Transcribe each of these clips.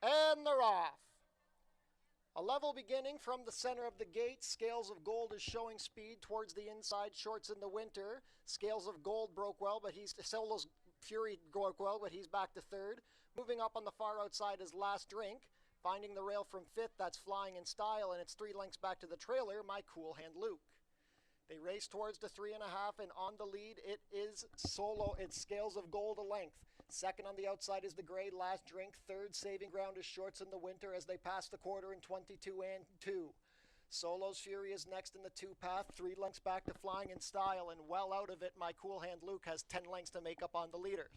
And they're off. A level beginning from the center of the gate. Scales of Gold is showing speed towards the inside. Shorts in the Winter. Scales of Gold broke well, but Solo's Fury broke well, but he's back to third. Moving up on the far outside is Last Drink. Finding the rail from fifth, that's Flying in Style, and it's 3 lengths back to the trailer, My Cool Hand Luke. They race towards the 3.5, and on the lead it is Solo. It's Scales of Gold a length. Second on the outside is the gray Last Drink. Third saving ground is Shorts in the Winter as they pass the quarter in 22 and 2. Solo's Fury is next in the 2 path, 3 lengths back to Flying in Style, and well out of it, My Cool Hand Luke has 10 lengths to make up on the leader.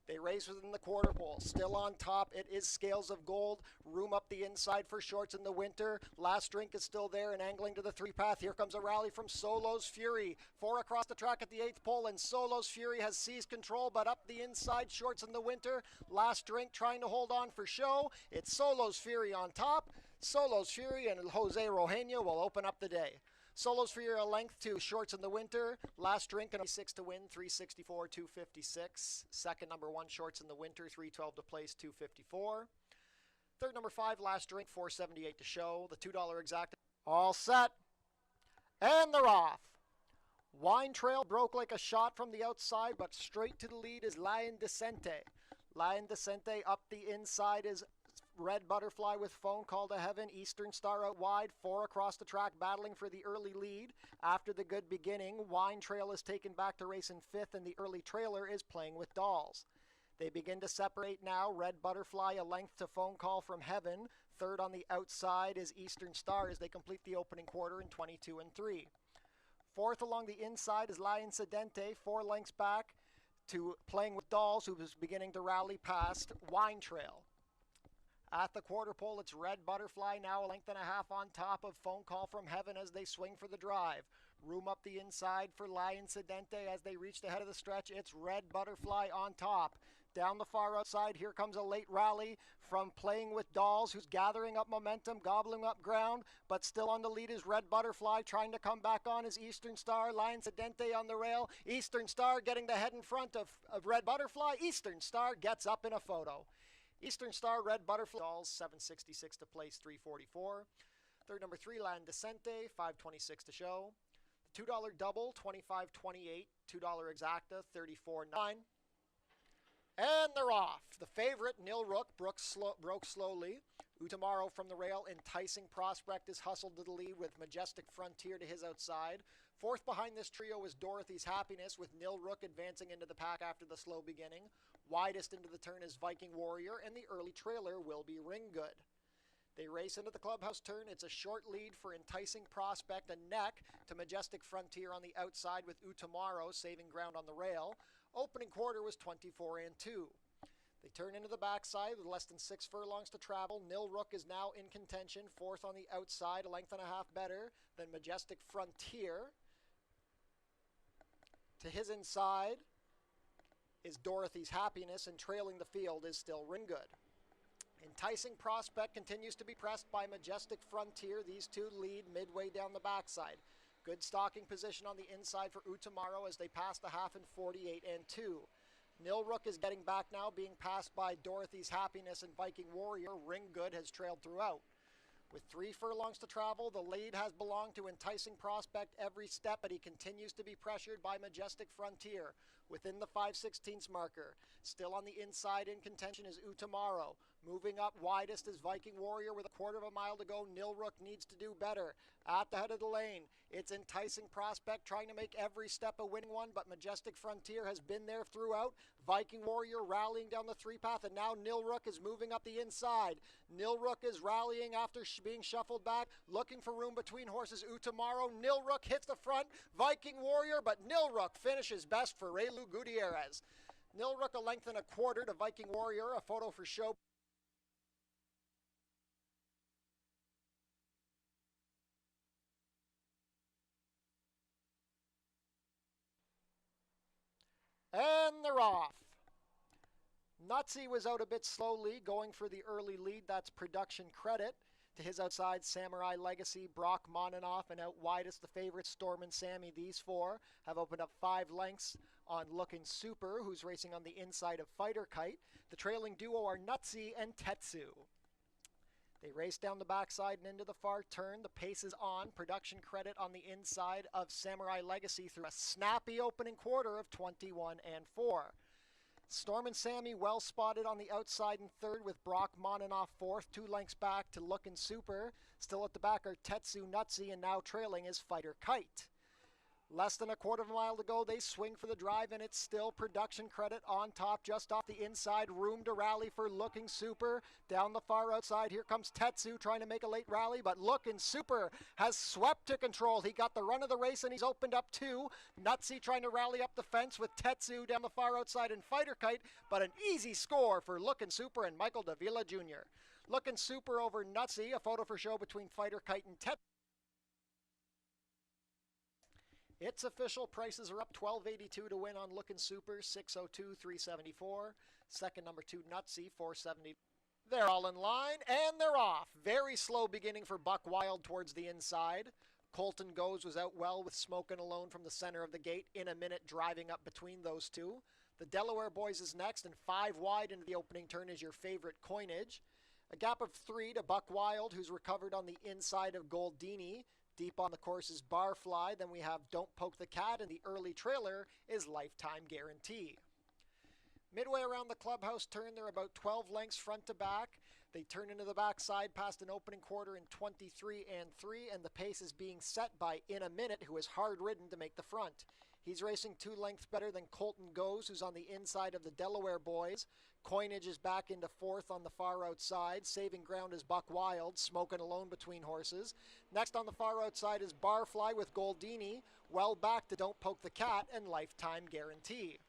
They race within the quarter pole. Still on top, it is Scales of Gold. Room up the inside for Shorts in the Winter. Last Drink is still there and angling to the 3 path. Here comes a rally from Solo's Fury. 4 across the track at the 8th pole, and Solo's Fury has seized control, but up the inside, Shorts in the Winter. Last Drink trying to hold on for show. It's Solo's Fury on top. Solo's Fury and Jose Rojeña will open up the day. Solo's Fury a length to Shorts in the Winter. Last Drink and 6 to win, 364, 256. Second, number 1, Shorts in the Winter, 312 to place, 254. Third, number 5, Last Drink, 478 to show. The $2 exact. All set. And they're off. Wine Trail broke like a shot from the outside, but straight to the lead is Lion Decente. Lion Decente up the inside is Red Butterfly with Phone Call to Heaven. Eastern Star out wide. 4 across the track battling for the early lead. After the good beginning, Wine Trail is taken back to race in 5th, and the early trailer is Playing with Dolls. They begin to separate now. Red Butterfly a length to Phone Call from Heaven. Third on the outside is Eastern Star as they complete the opening quarter in 22 and 3. Fourth along the inside is Lion Sedente, 4 lengths back to Playing with Dolls, who is beginning to rally past Wine Trail. At the quarter pole, it's Red Butterfly, now a length and a half on top of Phone Call from Heaven as they swing for the drive. Room up the inside for Lion Sedente as they reach the head of the stretch. It's Red Butterfly on top. Down the far outside, here comes a late rally from Playing with Dolls, who's gathering up momentum, gobbling up ground, but still on the lead is Red Butterfly. Trying to come back on is Eastern Star. Lion Sedente on the rail. Eastern Star getting the head in front of Red Butterfly. Eastern Star gets up in a photo. Eastern Star, Red Butterfly, Dolls, 766 to place, 344. Third, number 3, Land Decente, 526 to show. The $2 double, 25.28. $2 exacta, 34.9. And they're off. The favorite, Nil Rook, broke slowly. Utamaro from the rail. Enticing Prospect is hustled to the lead with Majestic Frontier to his outside. Fourth behind this trio is Dorothy's Happiness, with Nil Rook advancing into the pack after the slow beginning. Widest into the turn is Viking Warrior, and the early trailer will be Ring Good. They race into the clubhouse turn. It's a short lead for Enticing Prospect, a neck to Majestic Frontier on the outside with Utamaro saving ground on the rail. Opening quarter was 24 and 2. They turn into the backside with less than 6 furlongs to travel. Nil Rook is now in contention, fourth on the outside, a length and a half better than Majestic Frontier. To his inside is Dorothy's Happiness, and trailing the field is still Ring Good. Enticing Prospect continues to be pressed by Majestic Frontier. These two lead midway down the backside. Good stalking position on the inside for Utamaro as they pass the half in 48 and 2. Nil Rook is getting back now, being passed by Dorothy's Happiness and Viking Warrior. Ring Good has trailed throughout. With 3 furlongs to travel, the lead has belonged to Enticing Prospect every step, but he continues to be pressured by Majestic Frontier within the 5/16 marker. Still on the inside in contention is Utamaro. Moving up widest is Viking Warrior with a quarter of a mile to go. Nil Rook needs to do better. At the head of the lane, it's Enticing Prospect trying to make every step a winning one, but Majestic Frontier has been there throughout. Viking Warrior rallying down the 3 path, and now Nil Rook is moving up the inside. Nil Rook is rallying after being shuffled back, looking for room between horses. Utamaro, Nil Rook hits the front, Viking Warrior, but Nil Rook finishes best for Raylu Gutierrez. Nil Rook a length and a quarter to Viking Warrior, a photo for show. And they're off. Nutsy was out a bit slowly, going for the early lead. That's production credit. To his outside, Samurai Legacy, Brock Monanoff, and out widest the favorite Storm and Sammy. These 4 have opened up 5 lengths on Looking Super, who's racing on the inside of Fighter Kite. The trailing duo are Nutsy and Tetsu. They race down the backside and into the far turn. The pace is on. Production credit on the inside of Samurai Legacy through a snappy opening quarter of 21-4. Storm and Sammy well spotted on the outside in third with Brock Moninoff fourth, 2 lengths back to Lookin' Super. Still at the back are Tetsu Nutsy, and now trailing is Fighter Kite. Less than a quarter of a mile to go, they swing for the drive, and it's still production credit on top, just off the inside. Room to rally for Looking Super. Down the far outside, here comes Tetsu trying to make a late rally, but Looking Super has swept to control. He got the run of the race, and he's opened up 2. Nutsy trying to rally up the fence with Tetsu down the far outside and Fighter Kite, but an easy score for Looking Super and Michael Davila Jr. Looking Super over Nutsy, a photo for show between Fighter Kite and Tetsu. Its official prices are up. $12.82 to win on Lookin' Super, $6.02, $3.74. Second, number 2, Nutsy, $4.70. They're all in line, and they're off. Very slow beginning for Buck Wild towards the inside. Colton Goes was out well with Smokin' Alone from the center of the gate. In a minute, driving up between those two. The Delaware Boys is next, and 5 wide into the opening turn is your favorite Coinage. A gap of 3 to Buck Wild, who's recovered on the inside of Goldini. Deep on the course is Barfly. Then we have Don't Poke the Cat, and the early trailer is Lifetime Guarantee. Midway around the clubhouse turn, they're about 12 lengths front to back. They turn into the backside past an opening quarter in 23-3, and the pace is being set by In a Minute, who is hard-ridden to make the front. He's racing 2 lengths better than Colton Goes, who's on the inside of the Delaware Boys. Coinage is back into 4th on the far outside. Saving ground is Buck Wild, Smokin' Alone between horses. Next on the far outside is Barfly with Goldini. Well back to Don't Poke the Cat and Lifetime Guarantee.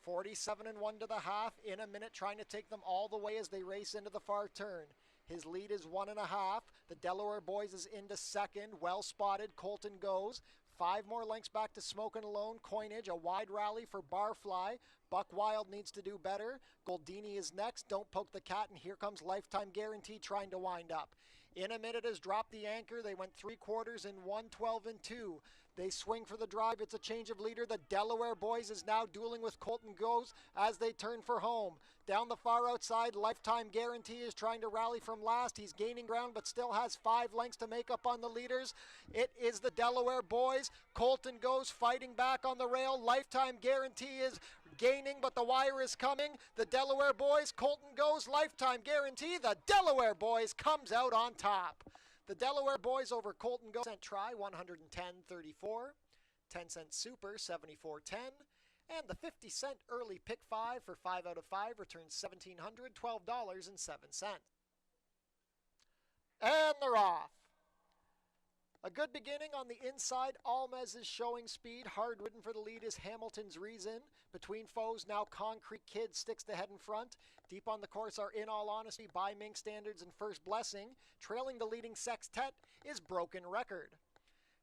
47-1 to the half. In a Minute trying to take them all the way as they race into the far turn. His lead is 1.5. The Delaware Boys is into second. Well spotted. Colton Goes. 5 more lengths back to Smokin' Alone. Coinage, a wide rally for Barfly. Buck Wild needs to do better. Goldini is next. Don't Poke the Cat, and here comes Lifetime Guarantee trying to wind up. In a Minute has dropped the anchor. They went 3 quarters in 1:12-2. They swing for the drive. It's a change of leader. The Delaware Boys is now dueling with Colton Goes as they turn for home. Down the far outside, Lifetime Guarantee is trying to rally from last. He's gaining ground but still has 5 lengths to make up on the leaders. It is the Delaware Boys. Colton Goes fighting back on the rail. Lifetime Guarantee is gaining, but the wire is coming. The Delaware Boys, Colton Goes, Lifetime Guarantee. The Delaware Boys comes out on top. The Delaware Boys over Colton Goes. Try, $110.34. 10-cent Super, $74.10. And the 50-cent early pick 5 for 5 out of 5 returns $1,712.07. And they're off. A good beginning on the inside. Almez is showing speed. Hard ridden for the lead is Hamilton's Reason. Between foes, now Concrete Kid sticks the head in front. Deep on the course are In All Honesty, By Mink Standards, and First Blessing. Trailing the leading sextet is Broken Record.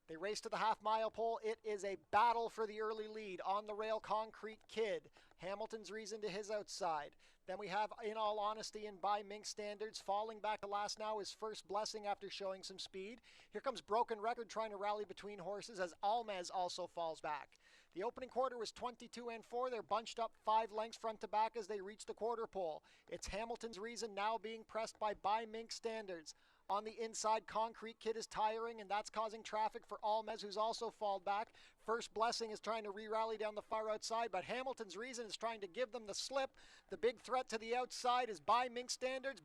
They race to the half-mile pole. It is a battle for the early lead. On the rail, Concrete Kid. Hamilton's Reason to his outside. Then we have In All Honesty and By Mink Standards. Falling back to last now is First Blessing after showing some speed. Here comes Broken Record trying to rally between horses as Almez also falls back. The opening quarter was 22-4. They're bunched up 5 lengths front to back as they reach the quarter pole. It's Hamilton's Reason now being pressed by Mink Standards. On the inside, Concrete Kid is tiring, and that's causing traffic for Almez, who's also falled back. First Blessing is trying to re-rally down the far outside, but Hamilton's Reason is trying to give them the slip. The big threat to the outside is Mink Standards,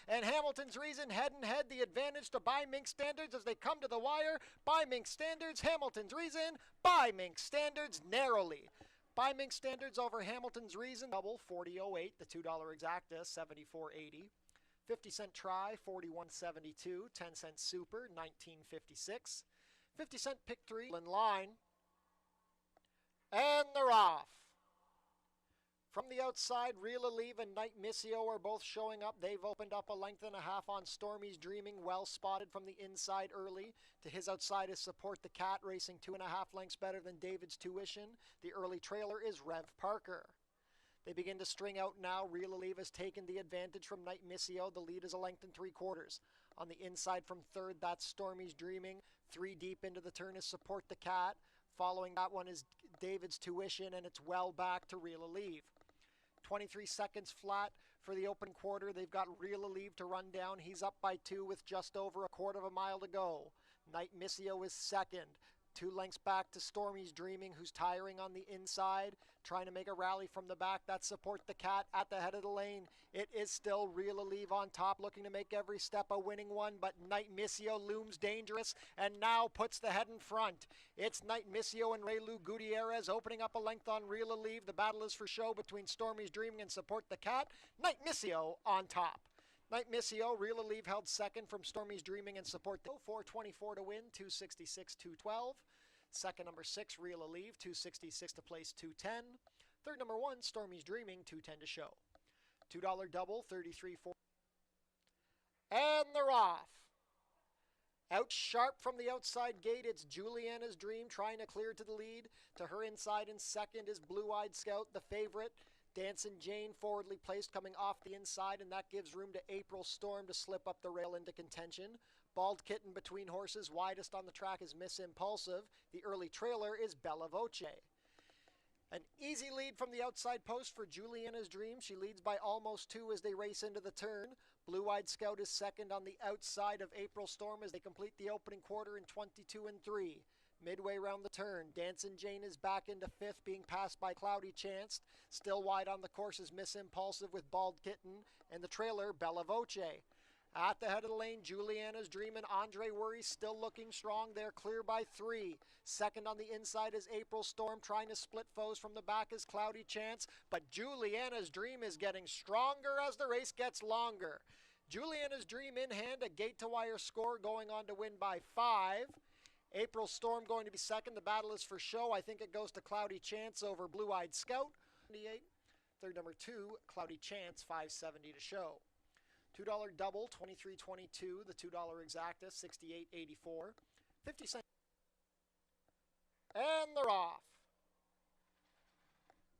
and Hamilton's Reason head and head. The advantage to Mink Standards as they come to the wire. Mink Standards, Hamilton's Reason, Mink Standards narrowly. Mink Standards over Hamilton's Reason, double, $40.08, the $2 exacta, $74.80. 50-cent try, $41.72. 10-cent super, $19.56. 50-cent pick 3 in line. And they're off. From the outside, Real Alive and Night Missio are both showing up. They've opened up a length and a half on Stormy's Dreaming, well spotted from the inside early. To his outside is Support the Cat, racing 2.5 lengths better than David's Tuition. The early trailer is Rev Parker. They begin to string out now. Real Alive has taken the advantage from Night Missio. The lead is a length and 3/4. On the inside from third, that's Stormy's Dreaming. 3 deep into the turn is Support the Cat. Following that one is David's Tuition, and it's well back to Real Alive. 23 seconds flat for the open quarter. They've got Real Aleve to run down. He's up by 2 with just over a quarter of a mile to go. Night Missio is second. 2 lengths back to Stormy's Dreaming, who's tiring on the inside, trying to make a rally from the back. That's Support the Cat at the head of the lane. It is still Real Aleve on top, looking to make every step a winning one, but Night Missio looms dangerous and now puts the head in front. It's Night Missio and Raylu Gutierrez opening up a length on Real Aleve. The battle is for show between Stormy's Dreaming and Support the Cat. Night Missio on top. Night Missio, Real Aleve held second from Stormy's Dreaming and Support the 424 to win, 266, 212. Second, number 6, Real Aleve, 266 to place, 210. Third, number 1, Stormy's Dreaming, 210 to show. $2 double, 33.4. And they're off. Out sharp from the outside gate, it's Juliana's Dream trying to clear to the lead. To her inside in second is Blue Eyed Scout, the favorite. Dancing Jane forwardly placed coming off the inside, and that gives room to April Storm to slip up the rail into contention. Bald Kitten between horses, widest on the track is Miss Impulsive. The early trailer is Bella Voce. An easy lead from the outside post for Juliana's Dream. She leads by almost 2 as they race into the turn. Blue Eyed Scout is second on the outside of April Storm as they complete the opening quarter in 22 and 3. Midway round the turn, Dancing Jane is back into 5th, being passed by Cloudy Chance. Still wide on the course is Miss Impulsive with Bald Kitten, and the trailer, Bella Voce. At the head of the lane, Juliana's Dream and Andre Worry still looking strong. They're clear by 3. Second on the inside is April Storm, trying to split foes. From the back is Cloudy Chance, but Juliana's Dream is getting stronger as the race gets longer. Juliana's Dream in hand, a gate-to-wire score, going on to win by 5. April Storm going to be second. The battle is for show. I think it goes to Cloudy Chance over Blue Eyed Scout. Third, number 2, Cloudy Chance, 570 to show. $2 double, 23.22. The $2 exacta, 68.84. 50 cents. And they're off.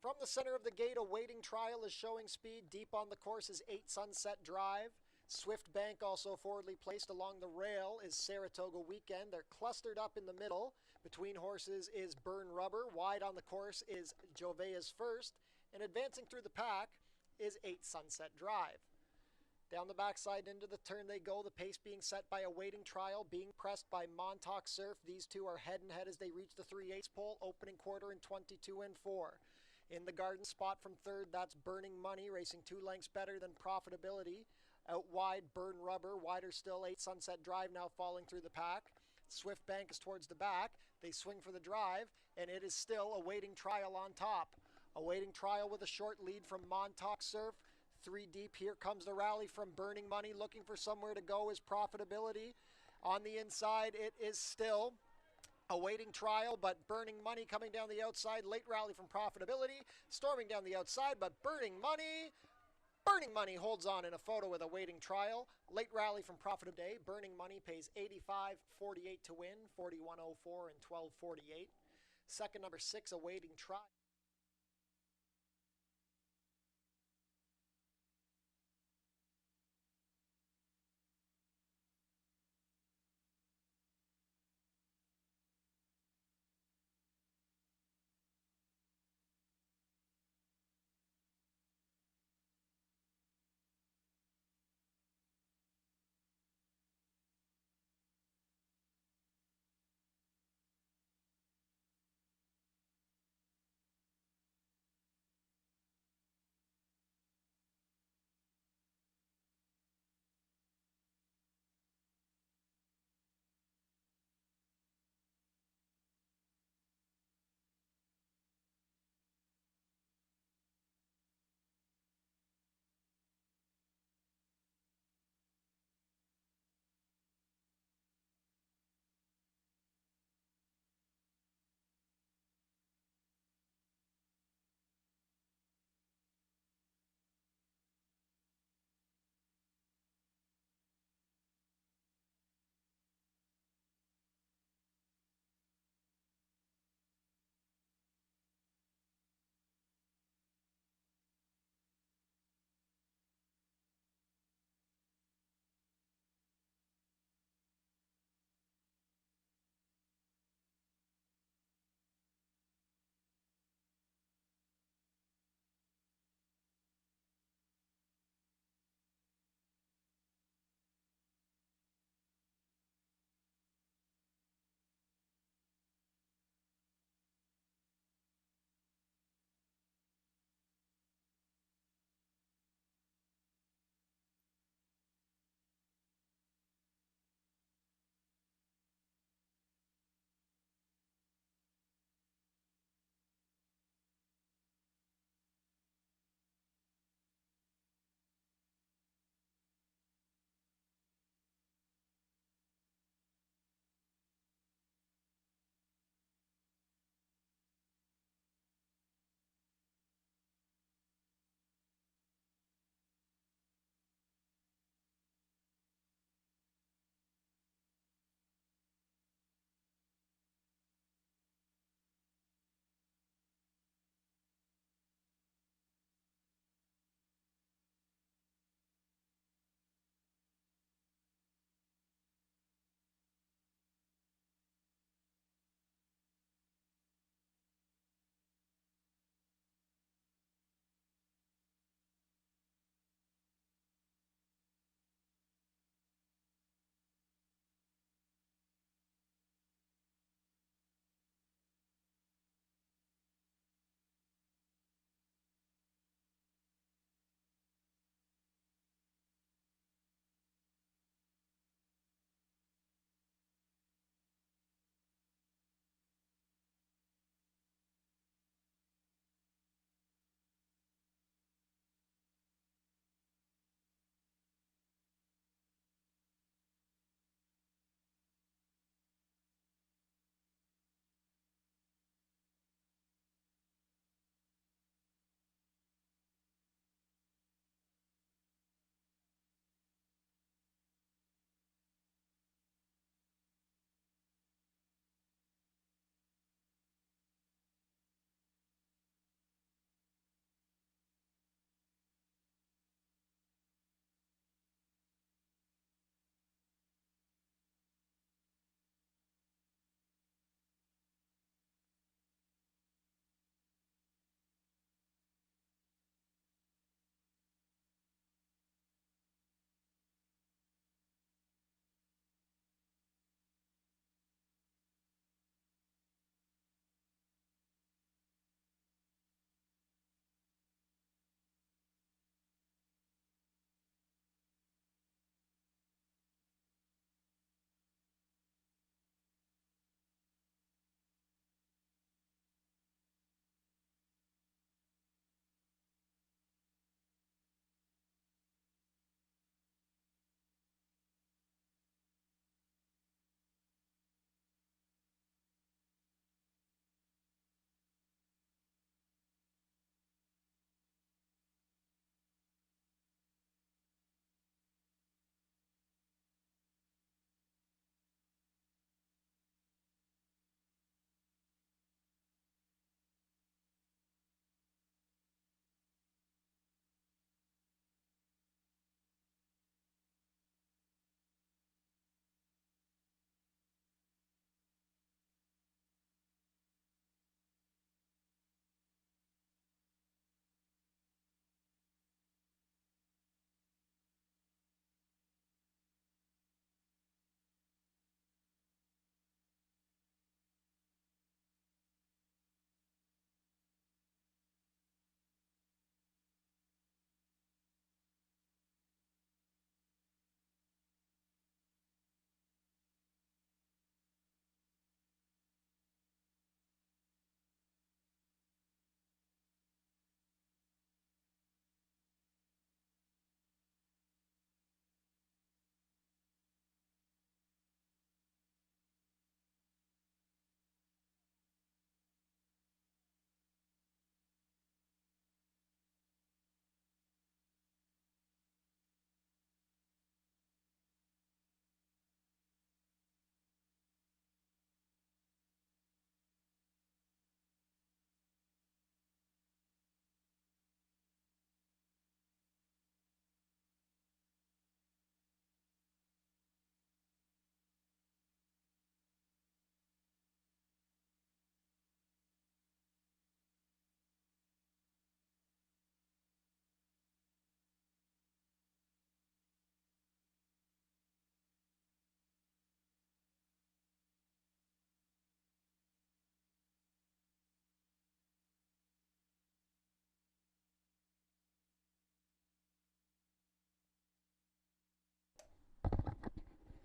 From the center of the gate, a waiting trial is showing speed. Deep on the course is 8 Sunset Drive. Swift Bank also forwardly placed along the rail is Saratoga Weekend. They're clustered up in the middle. Between horses is Burn Rubber. Wide on the course is Jovea's First. And advancing through the pack is 8 Sunset Drive. Down the backside into the turn they go, the pace being set by a waiting trial, being pressed by Montauk Surf. These two are head and head as they reach the 3/8 pole, opening quarter in 22 and 4. In the garden spot from third, that's Burning Money, racing 2 lengths better than Profitability. Out wide, Burn Rubber. Wider still, 8 Sunset Drive now falling through the pack. Swift Bank is towards the back. They swing for the drive, and it is still a waiting trial on top. A waiting trial with a short lead from Montauk Surf. 3 deep, here comes the rally from Burning Money. Looking for somewhere to go is Profitability. On the inside, it is still a waiting trial, but Burning Money coming down the outside. Late rally from Profitability. Storming down the outside, but Burning Money holds on in a photo with a waiting trial. Late rally from Profitability. Burning Money pays $85.48 to win, $41.04 and $12.48. Second, number 6, a waiting trial.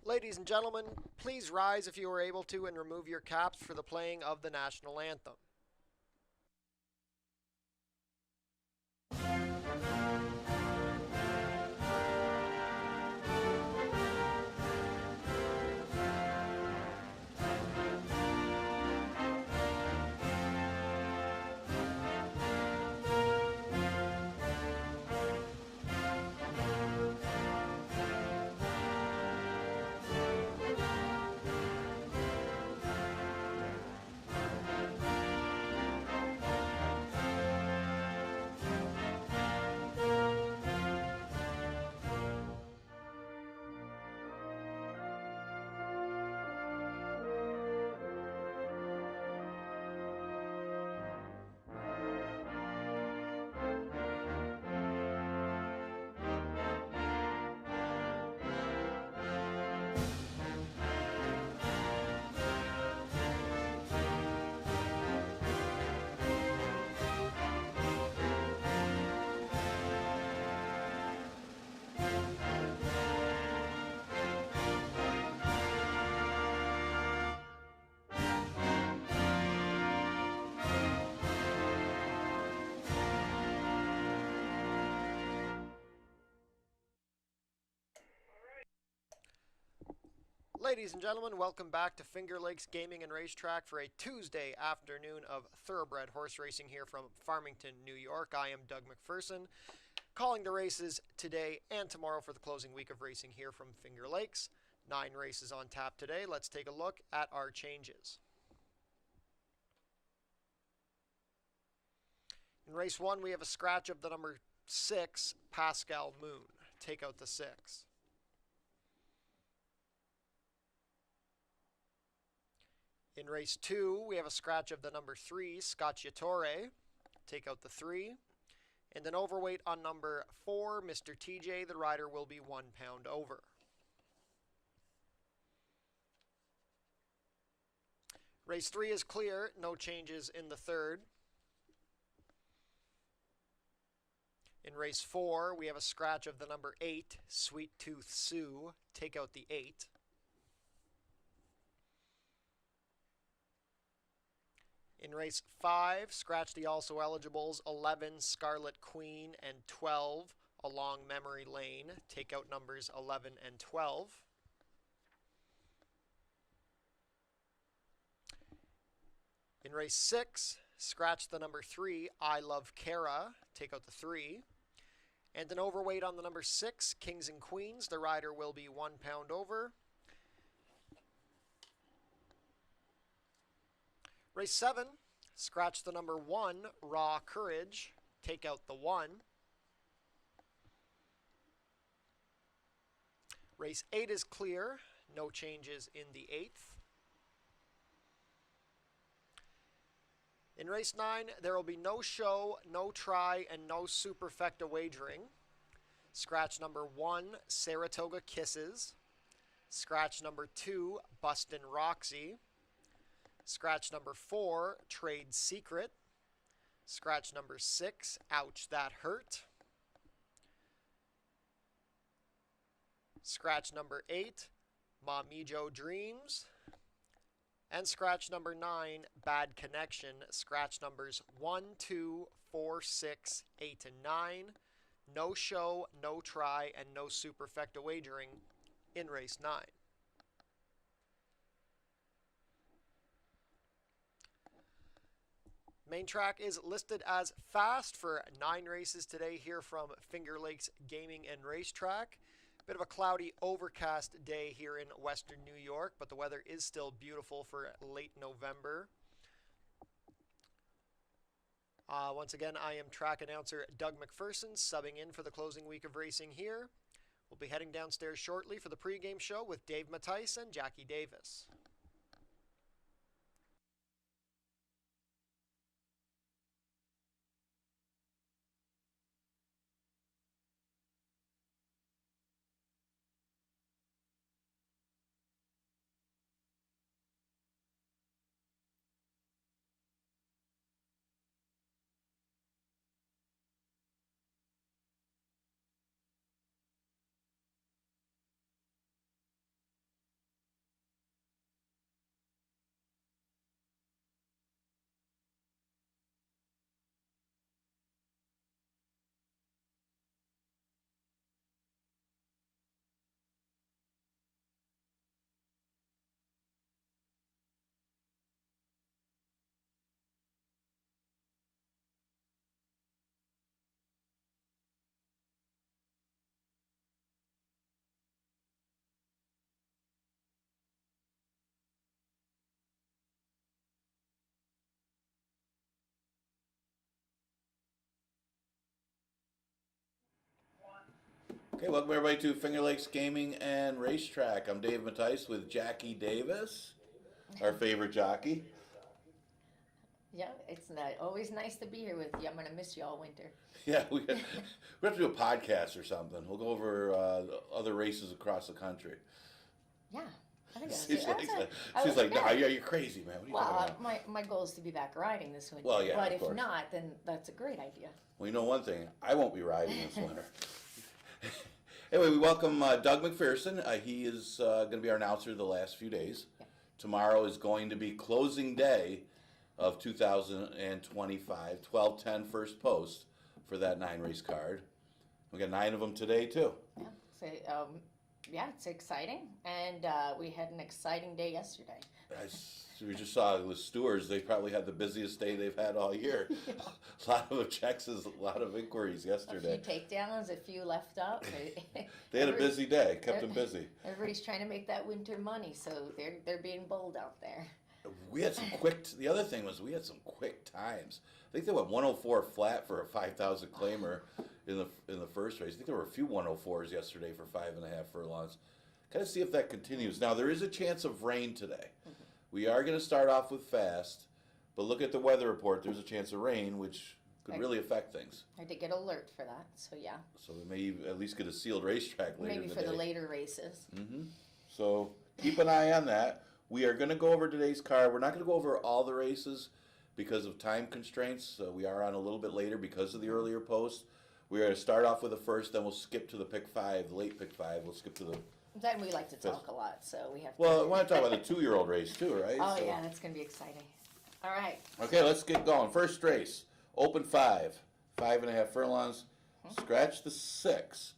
Ladies and gentlemen, please rise if you are able to and remove your caps for the playing of the national anthem. Ladies and gentlemen, welcome back to Finger Lakes Gaming and Racetrack for a Tuesday afternoon of thoroughbred horse racing here from Farmington, New York. I am Doug McPherson, calling the races today and tomorrow for the closing week of racing here from Finger Lakes. 9 races on tap today. Let's take a look at our changes. In race 1, we have a scratch of the number 6, Pascal Moon. Take out the 6. In race 2, we have a scratch of the number 3, Scacciatore. Take out the 3. And an overweight on number 4, Mr. TJ. The rider will be 1 pound over. Race 3 is clear. No changes in the 3rd. In race 4, we have a scratch of the number 8, Sweet Tooth Sue. Take out the 8. In race 5, scratch the also eligibles 11, Scarlet Queen, and 12, Along Memory Lane. Take out numbers 11 and 12. In race 6, scratch the number 3, I Love Kara. Take out the 3. And an overweight on the number 6, Kings and Queens. The rider will be 1 pound over. Race 7, scratch the number 1, Raw Courage. Take out the 1. Race 8 is clear. No changes in the 8th. In race 9, there will be no show, no try, and no superfecta wagering. Scratch number 1, Saratoga Kisses. Scratch number 2, Bustin' Roxy. Scratch number 4, Trade Secret. Scratch number 6, Ouch That Hurt. Scratch number 8, Mamijo Dreams. And scratch number 9, Bad Connection. Scratch numbers 1, 2, 4, 6, 8, and 9. No show, no try, and no superfecta wagering in race 9. Main track is listed as fast for 9 races today here from Finger Lakes Gaming and Racetrack. Bit of a cloudy, overcast day here in western New York, but the weather is still beautiful for late November. Once again, I am track announcer Doug McPherson, subbing in for the closing week of racing here. We'll be heading downstairs shortly for the pregame show with Dave Mattice and Jackie Davis. Okay, welcome everybody to Finger Lakes Gaming and Racetrack. I'm Dave Mattice with Jackie Davis, our favorite jockey. Yeah, it's always nice to be here with you. I'm going to miss you all winter. Yeah, we have to do a podcast or something. We'll go over other races across the country. Yeah. I think She's like, nah, you're crazy, man. What are you talking about? My goal is to be back riding this winter. Well, yeah, but of if course. not, then that's a great idea. Well, you know one thing, I won't be riding this winter. Anyway, we welcome Doug McPherson. He is going to be our announcer the last few days. Yeah. Tomorrow is going to be closing day of 2025, 12/10 first post for that 9-race card. We got 9 of them today, too. Yeah, so, it's exciting, and we had an exciting day yesterday. We just saw the stewards. They probably had the busiest day they've had all year. Yeah. A lot of checks, a lot of inquiries yesterday. A few takedowns, a few left up. They had a busy day. Kept them busy. Everybody's trying to make that winter money, so they're being bold out there. We had some the other thing was we had some quick times. I think they went 104 flat for a 5,000 claimer in the first race. I think there were a few 104s yesterday for 5.5 furlongs. Kind of see if that continues. Now, there is a chance of rain today. Mm-hmm. We are going to start off with fast, but look at the weather report. There's a chance of rain, which could really affect things. I did get alert for that, so yeah. So we may at least get a sealed racetrack later Maybe in the for day. the later races. Mm-hmm. So keep an eye on that. We are going to go over today's card. We're not going to go over all the races because of time constraints. We are on a little bit later because of the earlier post. We're going to start off with the first, then we'll skip to the pick 5, the late pick 5. We'll skip to the... Then we like to talk a lot, so we have to... Well, I want to talk about the 2-year-old race too, right? Oh, yeah, that's going to be exciting. All right. Okay, let's get going. First race, open 5, 5.5 furlongs. Scratch the 6,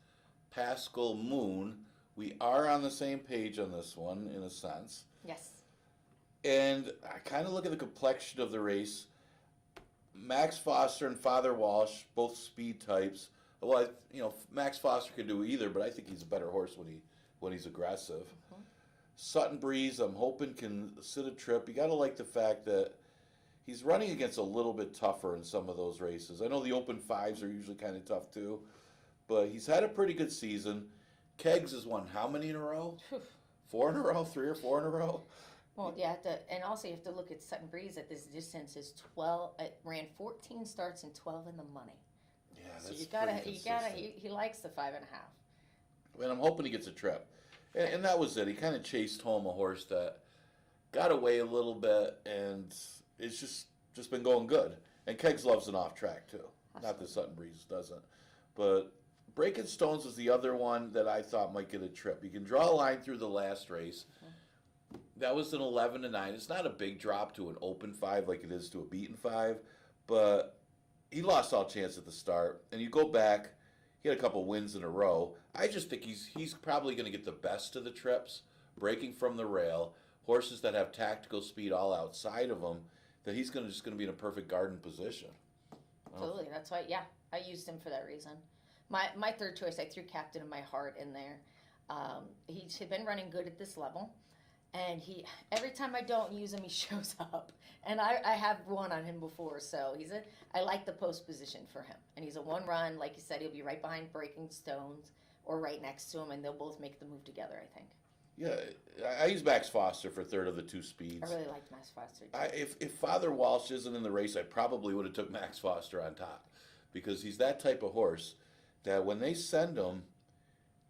Pascal Moon. We are on the same page on this one, in a sense. Yes. And I kind of look at the complexion of the race. Max Foster and Father Walsh, both speed types. Well, Max Foster can do either, but I think he's a better horse when he's aggressive. Mm-hmm. Sutton Breeze, I'm hoping, can sit a trip. You got to like the fact that he's running against a little bit tougher in some of those races. I know the open 5s are usually kind of tough too, but he's had a pretty good season. Keggs has won how many in a row? 4 in a row? 3 or 4 in a row? Well, yeah, and also you have to look at Sutton Breeze at this distance. Is 12. It ran 14 starts and 12 in the money. Yeah, that's so he likes the 5.5. And I'm hoping he gets a trip. And that was it. He kind of chased home a horse that got away a little bit, and it's just been going good. And Keggs loves an off track too. Absolutely. Not that Sutton Breeze doesn't, but Breaking Stones was the other one that I thought might get a trip. You can draw a line through the last race. That was an 11-9. It's not a big drop to an open 5 like it is to a beaten 5, but he lost all chance at the start. And you go back, he had a couple wins in a row. I just think he's probably going to get the best of the trips, breaking from the rail, horses that have tactical speed all outside of him, that he's just going to be in a perfect garden position. Absolutely. That's why, yeah, I used him for that reason. My third choice, I threw Captain of My Heart in there. He's been running good at this level. And every time I don't use him, he shows up. And I have won on him before, so I like the post position for him. And he's a 1-run, like you said, he'll be right behind Breaking Stones or right next to him, and they'll both make the move together, I think. Yeah, I use Max Foster for third of the 2 speeds. I really liked Max Foster. If Father Walsh isn't in the race, I probably would have took Max Foster on top, because he's that type of horse that when they send him,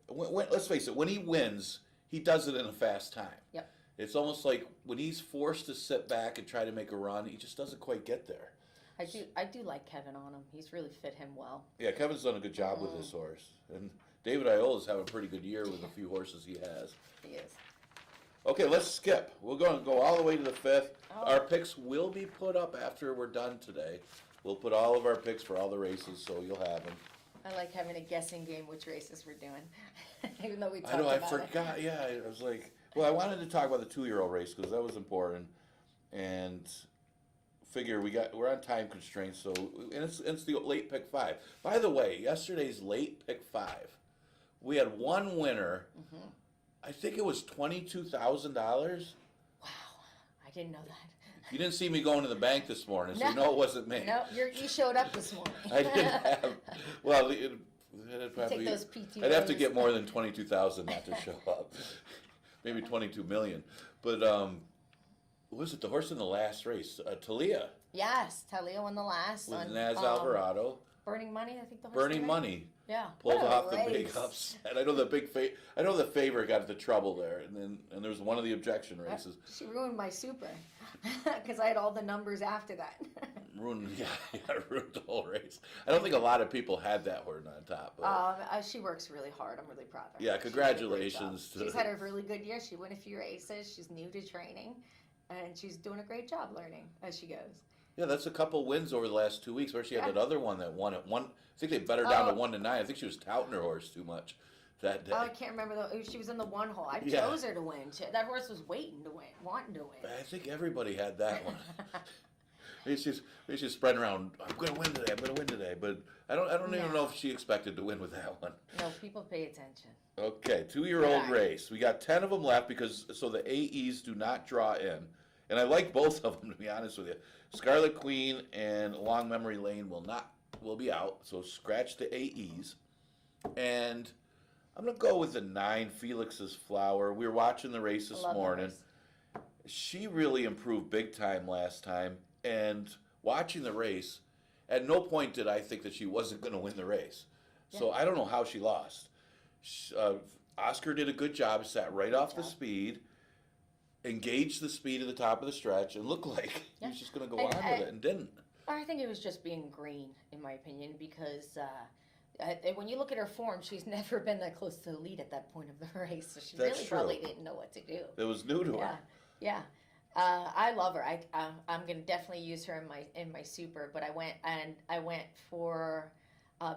let's face it, when he wins, he does it in a fast time. Yep. It's almost like when he's forced to sit back and try to make a run, he just doesn't quite get there. I do like Kevin on him. He's really fit him well. Yeah, Kevin's done a good job with this horse. And David Iola's having a pretty good year with a few horses he has. He is. Okay, let's skip. We're going to go all the way to the 5th. Oh. Our picks will be put up after we're done today. We'll put all of our picks for all the races, so you'll have them. I like having a guessing game which races we're doing, even though we talked about it. I know, I forgot. Yeah, I was like, well, I wanted to talk about the 2-year-old race because that was important, and figure we're on time constraints. So, and it's the late pick 5. By the way, yesterday's late pick 5, we had one winner. Mm-hmm. I think it was $22,000. Wow, I didn't know that. You didn't see me going to the bank this morning, so you know it wasn't me. No, you showed up this morning. I didn't have. Well, It'd probably, Take those PTOs. I'd have to get more than 22,000 not to show up. Maybe 22 million. But what was it? The horse in the last race, Talia. Yes, Talia won the last With one. Naz Alvarado. Burning Money, I think the horse. Burning name. Money. Yeah. Pulled What a off the race. big upset. I know the favorite got into trouble there, and there was one of the objection races. She ruined my super because I had all the numbers after that. Ruined the whole race. I don't think a lot of people had that horse on top. But, She works really hard. I'm really proud of her. yeah, congratulations. She's had a really good year. She won a few races. She's new to training, and she's doing a great job learning as she goes. Yeah, that's a couple wins over the last 2 weeks. Where she had that other one that won at one. I think they bet her down to 1-9. I think she was touting her horse too much that day. Oh, I can't remember. She was in the one hole. I chose her to win. That horse was waiting to win, wanting to win. I think everybody had that one. She's spreading around. I'm going to win today. I'm going to win today. But I don't even know if she expected to win with that one. No, people pay attention. Okay, 2-year-old race. We got 10 of them left so the AEs do not draw in. And I like both of them, to be honest with you. Scarlet Queen and Long Memory Lane will be out, so scratch the AEs. And I'm going to go with the 9, Felix's Flower. We were watching the race this morning. She really improved big time last time. And watching the race, at no point did I think that she wasn't going to win the race. Yeah. So I don't know how she lost. Oscar did a good job, sat right off the speed, engaged the speed at the top of the stretch, and looked like he was just going to go on with it, and didn't. I think it was just being green, in my opinion, because when you look at her form, she's never been that close to the lead at that point of the race, so she probably didn't know what to do. It was new to her. Yeah. I love her. I'm going to definitely use her in my super, but I went for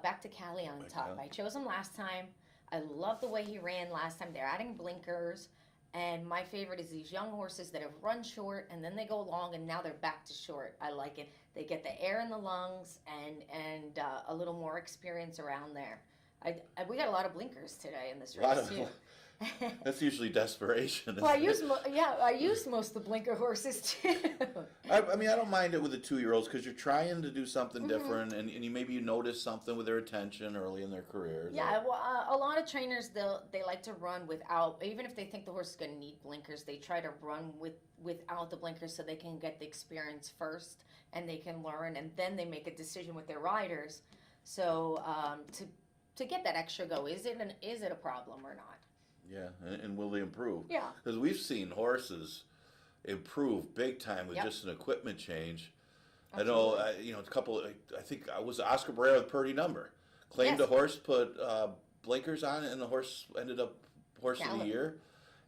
Back to Cali on top. I chose him last time. I love the way he ran last time. They're adding blinkers. And my favorite is these young horses that have run short and then they go long and now they're back to short. I like it. They get the air in the lungs and a little more experience around there. We got a lot of blinkers today in this race too. That's usually desperation. Well, I used most of the blinker horses too. I mean, I don't mind it with the 2-year-olds because you're trying to do something different, and maybe you notice something with their attention early in their career. Yeah, well, a lot of trainers they like to run without, even if they think the horse is going to need blinkers, they try to run without the blinkers so they can get the experience first and they can learn, and then they make a decision with their riders. So to get that extra go, is it a problem or not? Yeah, and will they improve? Yeah. Because we've seen horses improve big time with just an equipment change. Absolutely. I know, a couple, I think I was Oscar Barrera with Purdy Number. Claimed a horse, put blinkers on it, and the horse ended up horse of the year.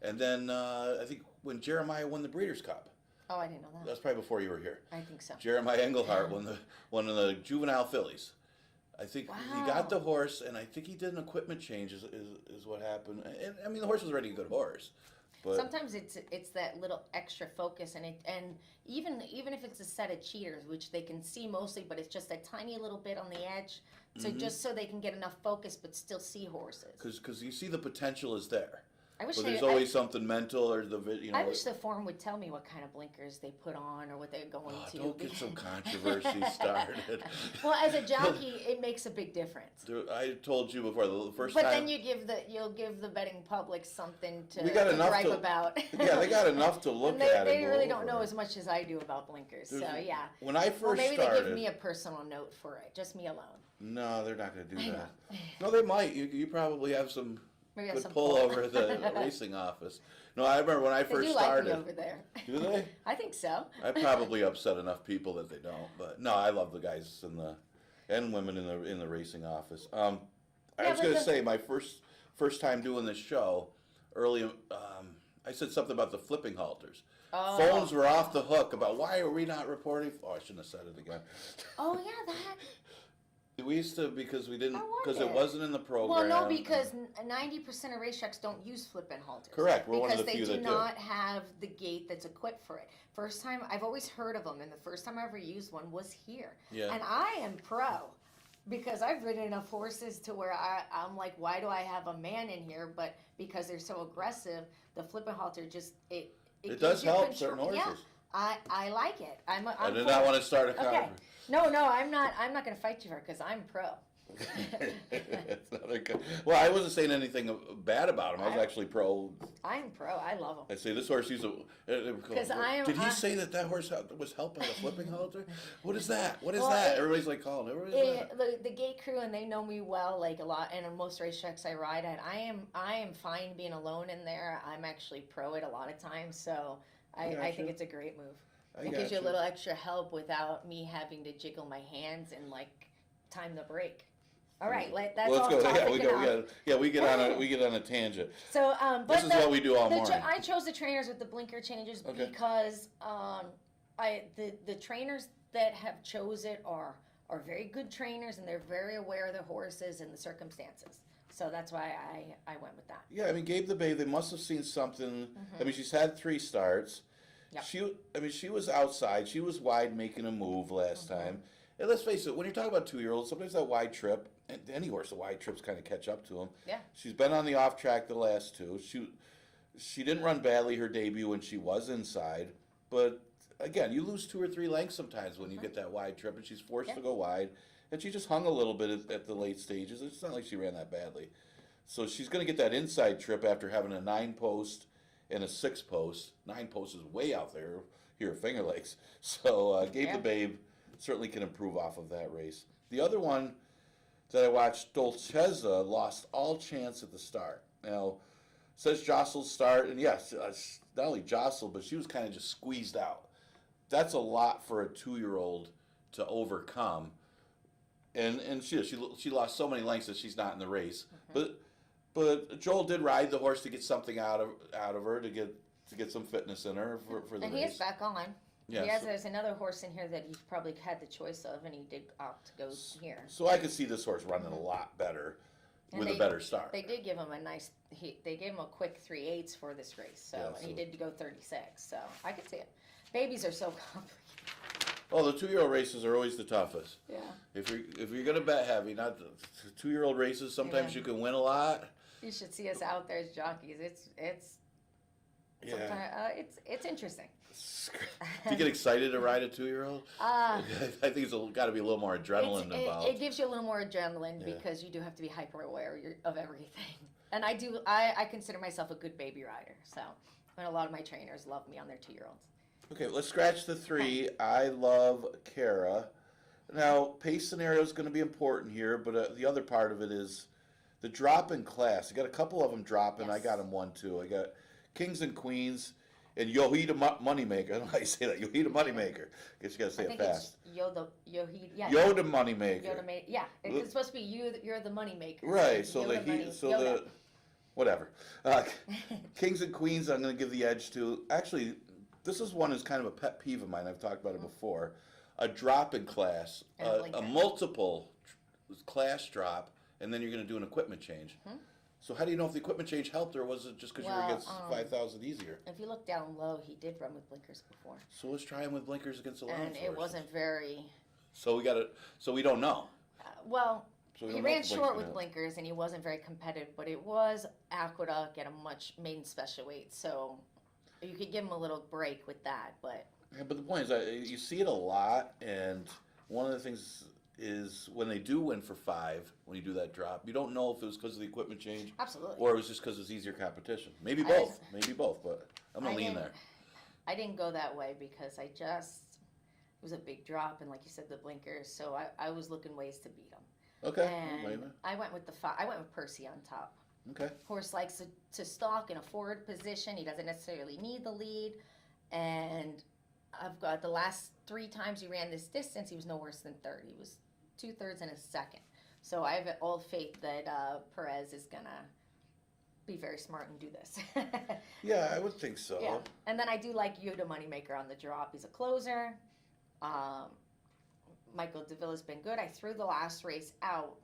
And then I think when Jeremiah won the Breeders' Cup. Oh, I didn't know that. That's probably before you were here. I think so. Jeremiah Engelhardt won one of the juvenile fillies. I think he got the horse, and I think he did an equipment change is what happened. And I mean, the horse was already a good horse. But sometimes it's that little extra focus, and even if it's a set of cheaters, which they can see mostly, but it's just a tiny little bit on the edge, so just so they can get enough focus but still see horses. Because you see the potential is there. But there's always something mental or I wish the form would tell me what kind of blinkers they put on or what they're going to. Don't get some controversy started. Well, as a jockey, it makes a big difference. I told you before the first time. But then you'll give the betting public something to gripe about. Yeah, they got enough to look at. They really don't know as much as I do about blinkers. So yeah. When I first maybe started, they give me a personal note for it, just me alone. No, they're not going to do that. No, they might. You probably have some. Good pull over the racing office. No, I remember when I first started. Like me over there. Do they? I think so. I probably upset enough people that they don't. But no, I love the guys and women in the racing office. I was going to say my first time doing this show early. I said something about the flipping halters. Oh. Phones were off the hook about why are we not reporting? Oh, I shouldn't have said it again. Oh yeah, that. We used to because it wasn't in the program. Well, no, because 90% of racetracks don't use flipping halters. Correct. We're one of the few that do. Because they do not have the gate that's equipped for it. First time, I've always heard of them, and the first time I ever used one was here. Yeah. And I am pro because I've ridden enough horses to where I'm like, why do I have a man in here? But because they're so aggressive, the flipping halter just it does help certain horses. Yeah. I like it. I did not want to start a conversation. No, I'm not going to fight you for it because I'm pro. That's another good. Well, I wasn't saying anything bad about him. I was actually pro. I'm pro. I love him. I say this horse used a. Because Did he say that horse was helped by the flipping halter? What is that? What is that? Everybody's like calling. The gate crew, and they know me well, like a lot. And on most racetracks I ride at, I am fine being alone in there. I'm actually pro it a lot of times, so I think it's a great move. It gives you a little extra help without me having to jiggle my hands and like time the break. All right, let's go. We get on a tangent. So, but this is what we do all morning. I chose the trainers with the blinker changes because the trainers that have chose it are very good trainers, and they're very aware of the horses and the circumstances. So that's why I went with that. Yeah, I mean, Gabe the Babe, they must have seen something. I mean, she's had 3 starts. Yep. She was outside. She was wide making a move last time. And let's face it, when you're talking about 2-year-olds, sometimes that wide trip, and any horse, the wide trips kind of catch up to them. Yeah. She's been on the off track the last 2. She didn't run badly her debut when she was inside, but again, you lose 2 or 3 lengths sometimes when you get that wide trip, and she's forced to go wide, and she just hung a little bit at the late stages. It's not like she ran that badly. So she's going to get that inside trip after having a 9-post and a 6-post. 9-post is way out there here at Finger Lakes. So Gabe the Babe certainly can improve off of that race. The other one that I watched, Dolcezza, lost all chance at the start. Now, says jostled start, and yes, not only jostled, but she was kind of just squeezed out. That's a lot for a 2-year-old to overcome. And she lost so many lengths that she's not in the race. But Joel did ride the horse to get something out of her, to get some fitness in her for the race. And he is back on. Yeah, there's another horse in here that he probably had the choice of, and he did opt to go here. So I could see this horse running a lot better with a better start. They did give him they gave him a quick 3/8 for this race, and he did go 36. So I could see it. Babies are so complicated. Oh, the 2-year-old races are always the toughest. Yeah. If you're gonna bet heavy, not the 2-year-old races, sometimes you can win a lot. You should see us out there as jockeys. It's interesting. Do you get excited to ride a 2-year-old? I think it's got to be a little more adrenaline involved. It gives you a little more adrenaline because you do have to be hyper aware of everything. And I consider myself a good baby rider. So, and a lot of my trainers love me on their 2-year-olds. Okay, let's scratch the 3. I love Kara. Now, pace scenario is going to be important here, but the other part of it is the drop in class. I got a couple of them dropping. Yes. I got them 1, 2. I got Kings and Queens. And Yohida Moneymaker. I don't know how you say that. Yohida Moneymaker. I guess you got to say it fast. Yoda Moneymaker. It's supposed to be you're the moneymaker. Right. So whatever. Kings and Queens, I'm going to give the edge to. Actually, this is one that's kind of a pet peeve of mine. I've talked about it before. A drop in class, a multiple class drop, and then you're going to do an equipment change. So how do you know if the equipment change helped, or was it just because you were against 5,000 easier? If you look down low, he did run with blinkers before. So let's try him with blinkers against the line. And it wasn't very. So we don't know. He ran short with blinkers, and he wasn't very competitive. But it was Aqueduct at a maiden special weight, so you could give him a little break with that. But the point is, you see it a lot, and one of the things is when they do win for 5, when you do that drop, you don't know if it was because of the equipment change. Absolutely. Or it was just because it's easier competition. Maybe both, but I'm going to lean there. I didn't go that way because it was a big drop, and like you said, the blinkers, so I was looking ways to beat him. Okay. And I went with I went with Percy on top. Okay. Horse likes to stalk in a forward position. He doesn't necessarily need the lead, and I've got the last 3 times he ran this distance, he was no worse than third. He was 2/3 and a second. So I have all faith that Perez is gonna be very smart and do this. Yeah, I would think so. Yeah, and then I do like Yoda Moneymaker on the drop. He's a closer. Michael DeVilla's been good. I threw the last race out.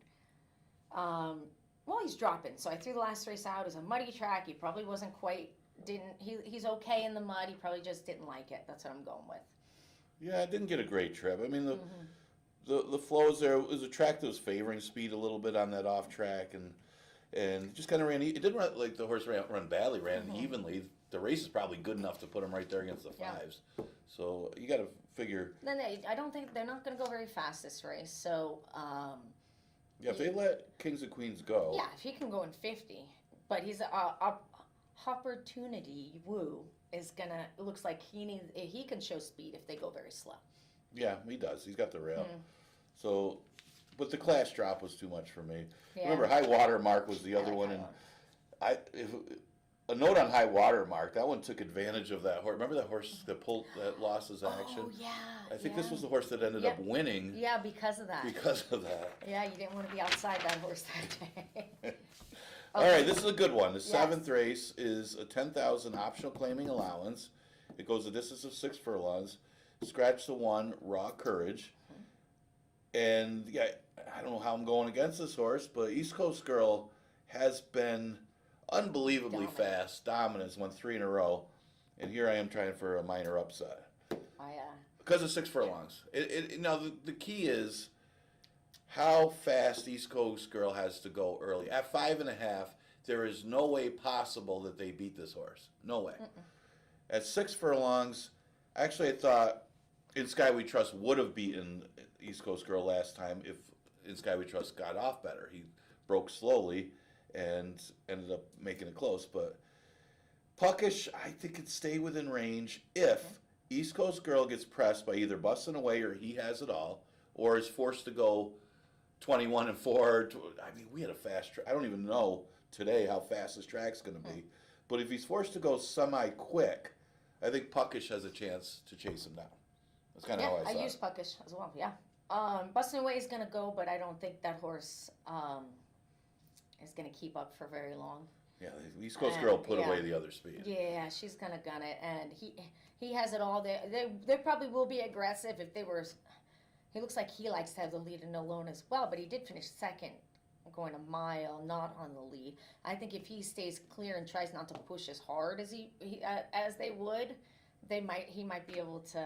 He's dropping, so I threw the last race out as a muddy track. He probably wasn't quite. He's okay in the mud. He probably just didn't like it. That's what I'm going with. Yeah, I didn't get a great trip. I mean, the flows there, it was a track that was favoring speed a little bit on that off track, and just kind of ran. It didn't run like the horse run badly, ran evenly. The race is probably good enough to put him right there against the 5s. So you got to figure. Then I don't think they're not going to go very fast this race. So Yeah, if they let Kings and Queens go. Yeah, if he can go in 50, but he's opportunity woo is gonna. It looks like he can show speed if they go very slow. Yeah, he does. He's got the rail. So, but the class drop was too much for me. Yeah. Remember, High Water Mark was the other one, and a note on High Water Mark. That one took advantage of that horse. Remember that horse that lost his action? Oh yeah. I think this was the horse that ended up winning. Yeah, because of that. Because of that. Yeah, you didn't want to be outside that horse that day. All right, this is a good one. The seventh race is a 10,000 optional claiming allowance. It goes a distance of 6 furlongs. Scratch the 1, Raw Courage. And yeah, I don't know how I'm going against this horse, but East Coast Girl has been unbelievably fast. Dominance, won 3 in a row. And here I am trying for a minor upset. Because of 6 furlongs. Now, the key is how fast East Coast Girl has to go early. At 5.5, there is no way possible that they beat this horse. No way. At 6 furlongs, actually I thought In Sky We Trust would have beaten East Coast Girl last time if In Sky We Trust got off better. He broke slowly and ended up making it close. But Puckish, I think, could stay within range if East Coast Girl gets pressed by either busting away or he has it all, or is forced to go 21 and 4. I mean, we had a fast track. I don't even know today how fast this track's going to be. But if he's forced to go semi-quick, I think Puckish has a chance to chase him down. That's kind of how I saw I use Puckish as well, yeah. Busting Away is going to go, but I don't think that horse is going to keep up for very long. Yeah, the East Coast Girl put away the other speed. Yeah, she's going to gun it, and he has it all. They probably will be aggressive if they were. He looks like he likes to have the lead and alone as well, but he did finish second, going a mile, not on the lead. I think if he stays clear and tries not to push as hard as as they would, he might be able to.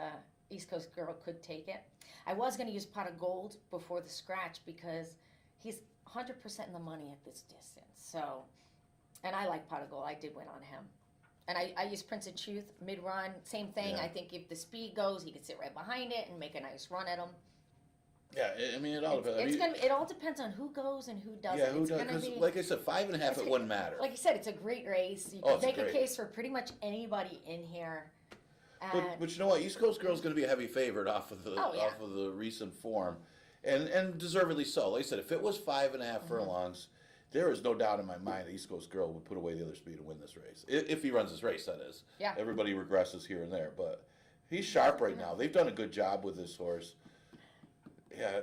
East Coast Girl could take it. I was going to use Pot of Gold before the scratch because he's 100% in the money at this distance. So, and I like Pot of Gold. I did win on him. And I use Prince of Truth mid-run. Same thing. Yeah. I think if the speed goes, he can sit right behind it and make a nice run at him. Yeah, I mean, it all depends. It all depends on who goes and who doesn't. Yeah, who does? Because, like I said, 5.5, it wouldn't matter. Like I said, it's a great race. You can make a case for pretty much anybody in here. But you know what? East Coast Girl's going to be a heavy favorite off of the recent form, and deservedly so. Like I said, if it was 5.5 furlongs, there is no doubt in my mind that East Coast Girl would put away the other speed and win this race. If he runs his race, that is. Yeah. Everybody regresses here and there, but he's sharp right now. They've done a good job with this horse. Yeah.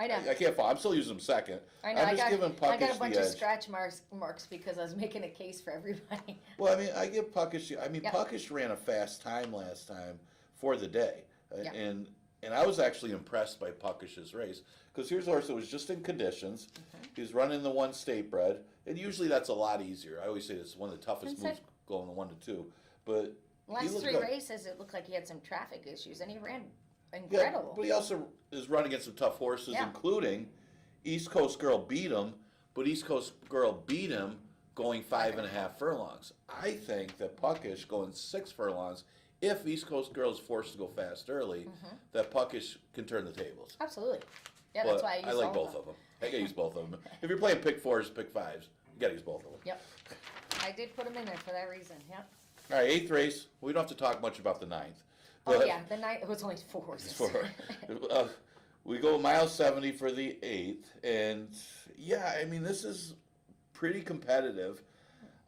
I know. I can't fall. I'm still using him second. I know. I'm just giving Puckish the edge. I got a bunch of scratch marks because I was making a case for everybody. Well, I mean, I give Puckish. I mean, Puckish ran a fast time last time for the day, and I was actually impressed by Puckish's race because here's a horse that was just in conditions. He's running the 1 state bred, and usually that's a lot easier. I always say it's one of the toughest moves going the 1 to 2, but last 3 races it looked like he had some traffic issues, and he ran. Incredible. Yeah, but he also is running against some tough horses, including East Coast Girl beat him, but East Coast Girl beat him going 5.5 furlongs. I think that Puckish going 6 furlongs, if East Coast Girl is forced to go fast early, that Puckish can turn the tables. Absolutely. Yeah, but that's why I like both of them. I gotta use both of them. If you're playing pick 4s, pick 5s, you gotta use both of them. Yep. I did put them in there for that reason. Yep. All right, 8th race. We don't have to talk much about the 9th. But the 9th, it was only 4 horses. We go mile 70 for the 8th, and yeah, I mean, this is pretty competitive.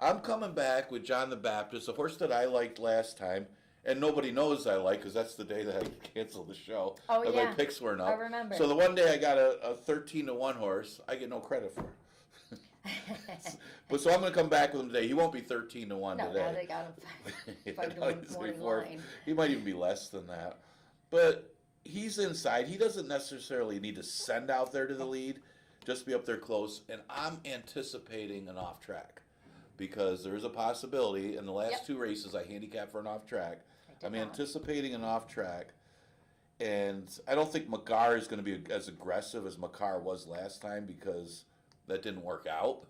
I'm coming back with John the Baptist, a horse that I liked last time, and nobody knows I like because that's the day that I canceled the show. Oh, yeah. My picks weren't up. I remember. So the one day I got a 13-1 horse, I get no credit for. But so I'm going to come back with him today. He won't be 13-1 today. No, now they got him 5 to 1 line. He might even be less than that. But he's inside. He doesn't necessarily need to send out there to the lead, just be up there close. And I'm anticipating an off track because there is a possibility. In the last 2 races, I handicapped for an off track. I'm anticipating an off track. And I don't think Makar is going to be as aggressive as Makar was last time because that didn't work out.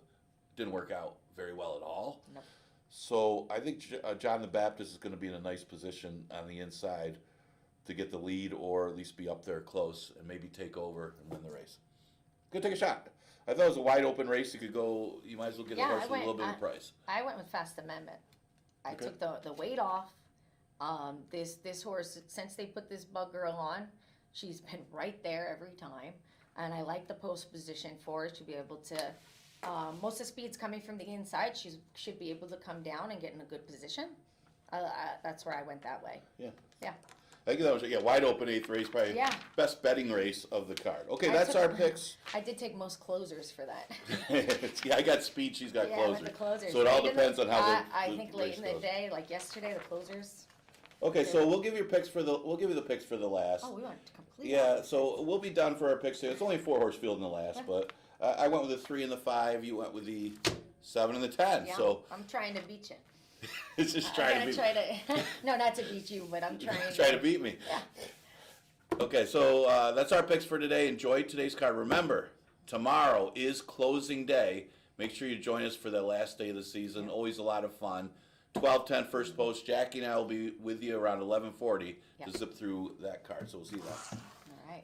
Didn't work out very well at all. Nope. So I think John the Baptist is going to be in a nice position on the inside to get the lead or at least be up there close and maybe take over and win the race. Go take a shot. I thought it was a wide open race. You could go. You might as well get a horse with a little bit of price. I went with Fast Amendment. I Okay. took the weight off. This horse, since they put this bug girl on, she's been right there every time, and I like the post position for her to be able to. Most of the speed's coming from the inside. She should be able to come down and get in a good position. That's where I went that way. Yeah. Yeah. I think that was wide open 8th race, probably Yeah. best betting race of the card. Okay, I that's took- our picks. I did take most closers for that. Yeah, I got speed. She's got Yeah, closers. with the closers. So it all Late in depends on how the I think late race in the goes. day, like yesterday, the closers. Okay, so we'll give you picks for the. We'll give you the picks for the last. Oh, we went completely. Yeah, so we'll be done for our picks here. It's only a 4-horse field in the last, Yeah. but I went with the 3 and the 5. You went with the 7 and the 10. Yeah, So I'm trying to beat you. it's just I'm trying gonna to try to. No, not to beat you, but I'm trying. try to beat me. Yeah. Okay, so that's our picks for today. Enjoy today's card. Remember, tomorrow is closing day. Make sure you join us for the last day of the season. Always a lot of fun. 12:10 first post. Jackie and I will be with you around 11:40 Yep. to zip through that card. So we'll see you then. All right.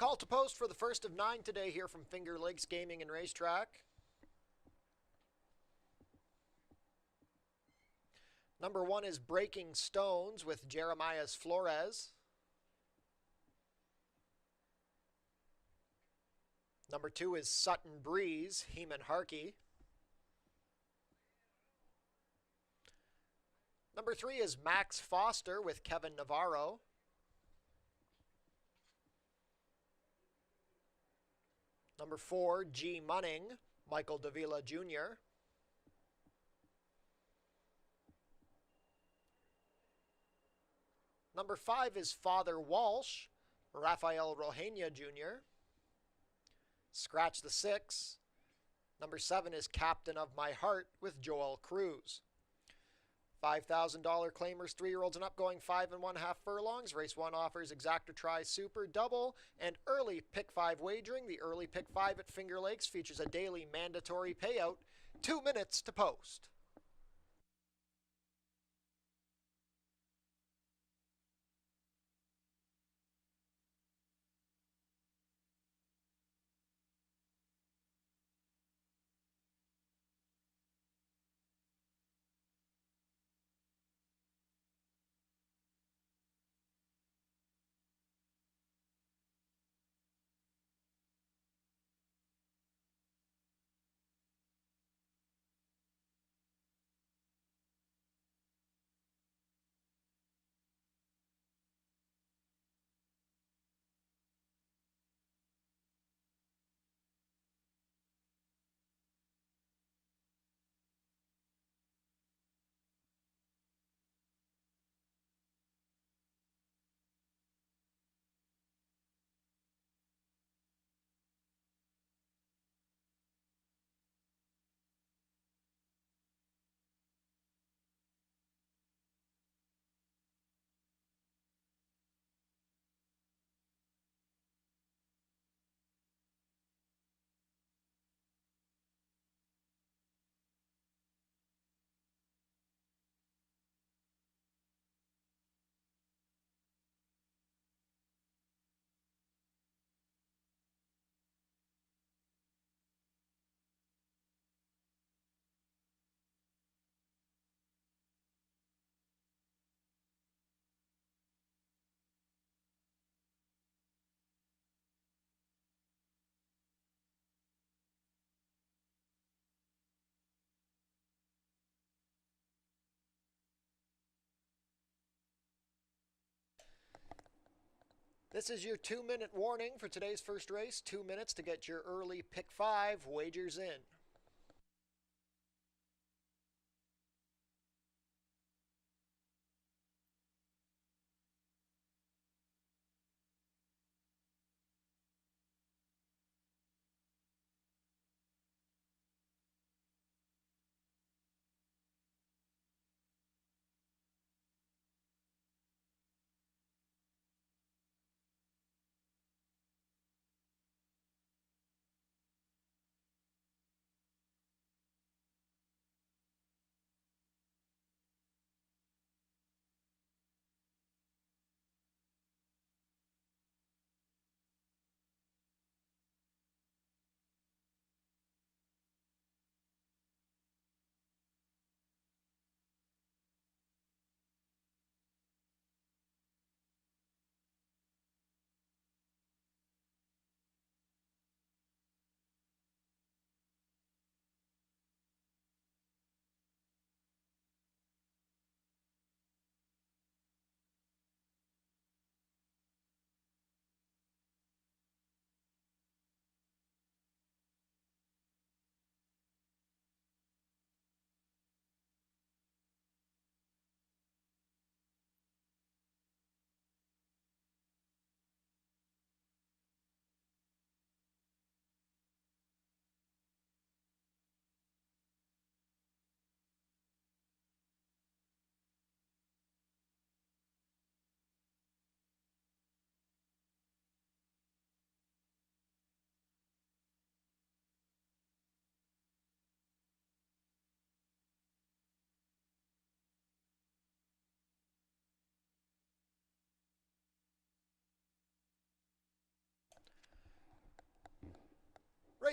call to post for the first of 9 today here from Finger Lakes Gaming and Racetrack. Number 1 is Breaking Stones with Jeremiah Flores. Number 2 is Sutton Breeze, Heeman Harkey. Number 3 is Max Foster with Kevin Navarro. Number 4, G. Munning, Michael Davila Jr. Number 5 is Father Walsh, Rafael Rojena Jr. Scratch the 6. Number 7 is Captain of My Heart with Joel Cruz. $5,000 claimers, 3-year-olds and up, going 5 1/2 furlongs. Race 1 offers exacta try, super, double, and early pick 5 wagering. The early pick 5 at Finger Lakes features a daily mandatory payout, 2 minutes to post. This is your 2-minute warning for today's first race. 2 minutes to get your early pick 5 wagers in.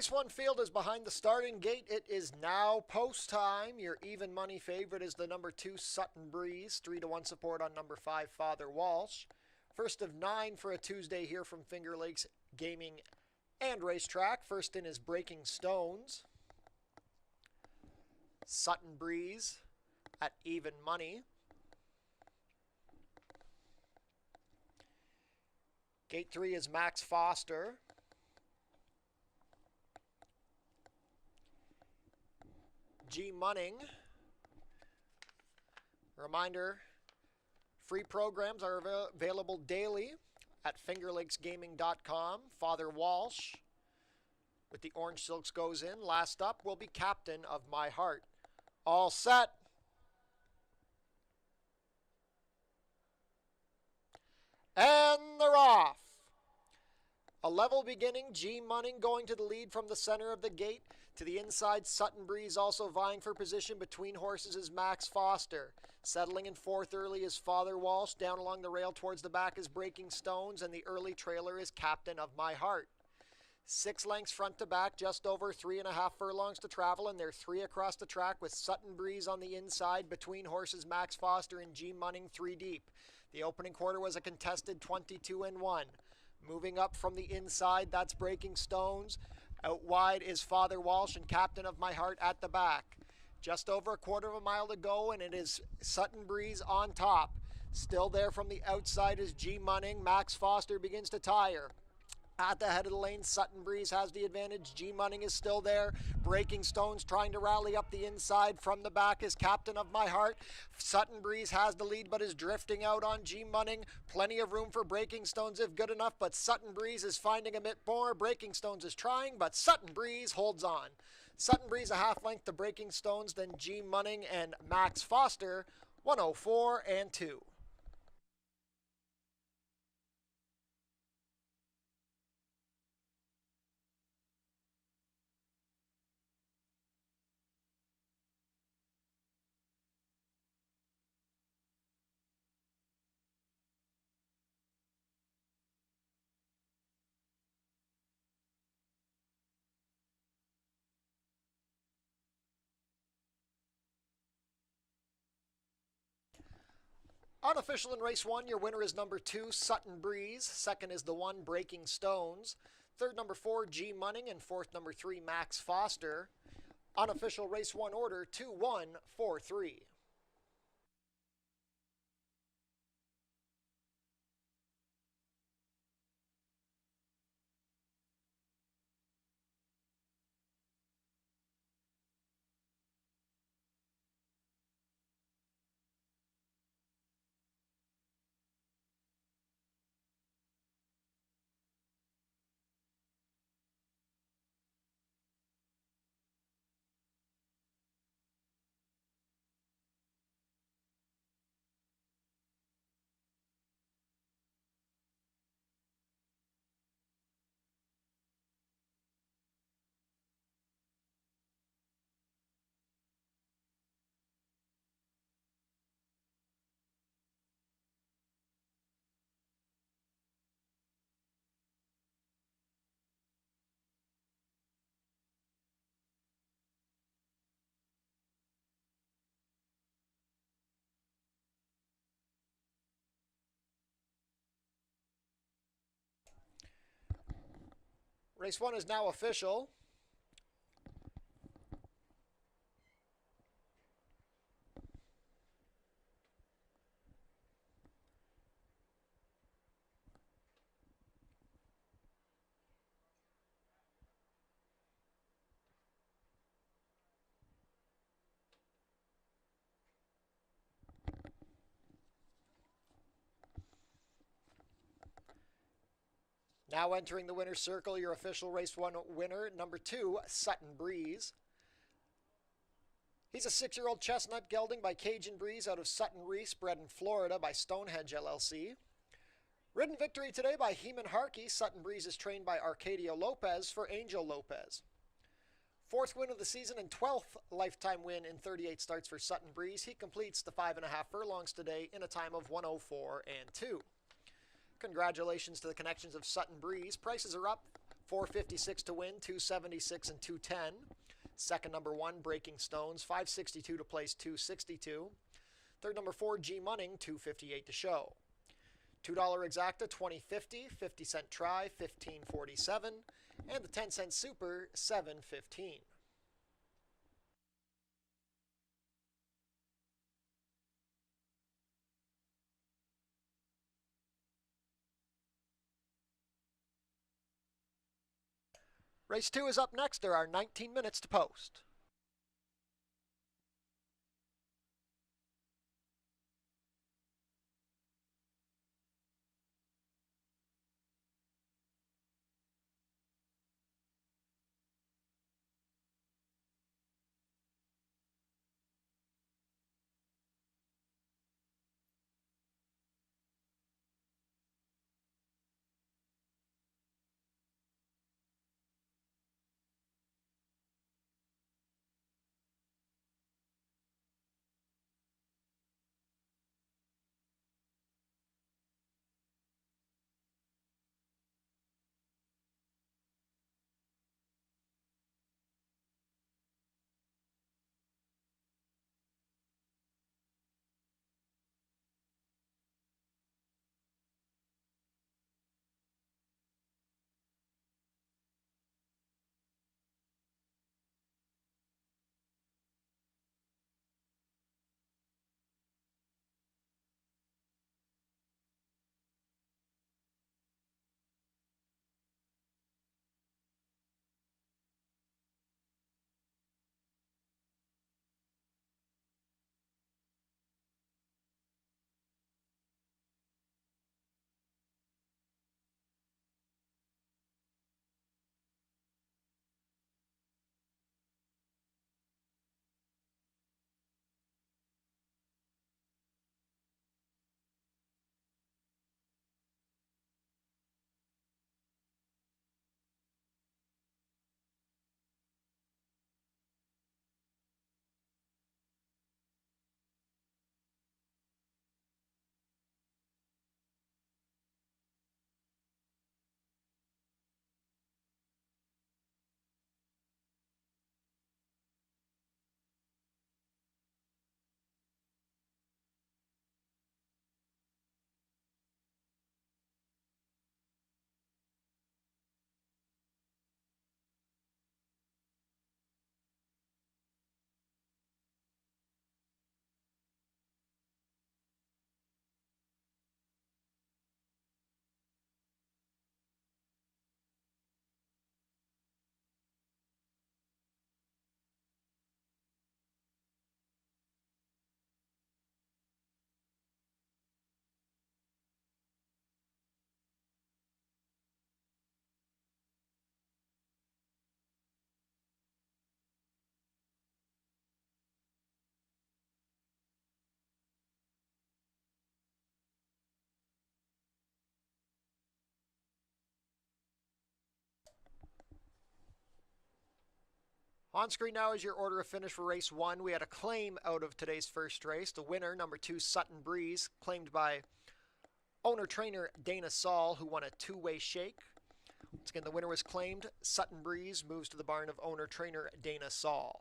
Race 1 field is behind the starting gate. It is now post time. Your even money favorite is the number 2 Sutton Breeze. 3-1 support on number 5 Father Walsh. First of 9 for a Tuesday here from Finger Lakes Gaming and Racetrack. First in is Breaking Stones. Sutton Breeze at even money. Gate 3 is Max Foster. G Munning. Reminder, free programs are available daily at fingerlakesgaming.com. Father Walsh with the Orange Silks goes in. Last up will be Captain of My Heart. All set. And they're off. A level beginning, G Munning going to the lead from the center of the gate. To the inside, Sutton Breeze also vying for position. Between horses is Max Foster. Settling in fourth early is Father Walsh. Down along the rail towards the back is Breaking Stones. And the early trailer is Captain of My Heart. 6 lengths front to back, just over 3.5 furlongs to travel. And they're 3 across the track with Sutton Breeze on the inside. Between horses, Max Foster and G Munning 3 deep. The opening quarter was a contested 22-1. Moving up from the inside, that's Breaking Stones. Out wide is Father Walsh and Captain of My Heart at the back. Just over a quarter of a mile to go, and it is Sutton Breeze on top. Still there from the outside is G Munning. Max Foster begins to tire. At the head of the lane, Sutton Breeze has the advantage. G Munning is still there. Breaking Stones trying to rally up the inside. From the back is Captain of My Heart. Sutton Breeze has the lead but is drifting out on G Munning. Plenty of room for Breaking Stones if good enough, but Sutton Breeze is finding a bit more. Breaking Stones is trying, but Sutton Breeze holds on. Sutton Breeze a half length to Breaking Stones, then G Munning and Max Foster, 104 and 2. Unofficial in race 1, your winner is number 2, Sutton Breeze. Second is the 1, Breaking Stones. Third, number 4, G Munning. And fourth, number 3, Max Foster. Unofficial race 1 order, 2-1-4-3. Race 1 is now official. Now entering the winner's circle, your official race 1 winner, number 2, Sutton Breeze. He's a 6-year-old chestnut gelding by Cajun Breeze out of Sutton Reese, bred in Florida by Stonehenge LLC. Ridden victory today by Heman Harkey. Sutton Breeze is trained by Arcadio Lopez for Angel Lopez. 4th win of the season and 12th lifetime win in 38 starts for Sutton Breeze. He completes the 5.5 furlongs today in a time of 104 and 2. Congratulations to the connections of Sutton Breeze. Prices are up 456 to win, 276 and 210. Second, number 1, Breaking Stones, 562 to place, 262. Third, number 4, G Munning, 258 to show. $2 exacta, 20.50, 50-cent try, 15.47, and the 10-cent super, 7.15. Race 2 is up next. There are 19 minutes to post. On screen now is your order of finish for race 1. We had a claim out of today's first race. The winner, number 2, Sutton Breeze, claimed by owner-trainer Dana Saul, who won a two-way shake. Once again, the winner was claimed. Sutton Breeze moves to the barn of owner-trainer Dana Saul.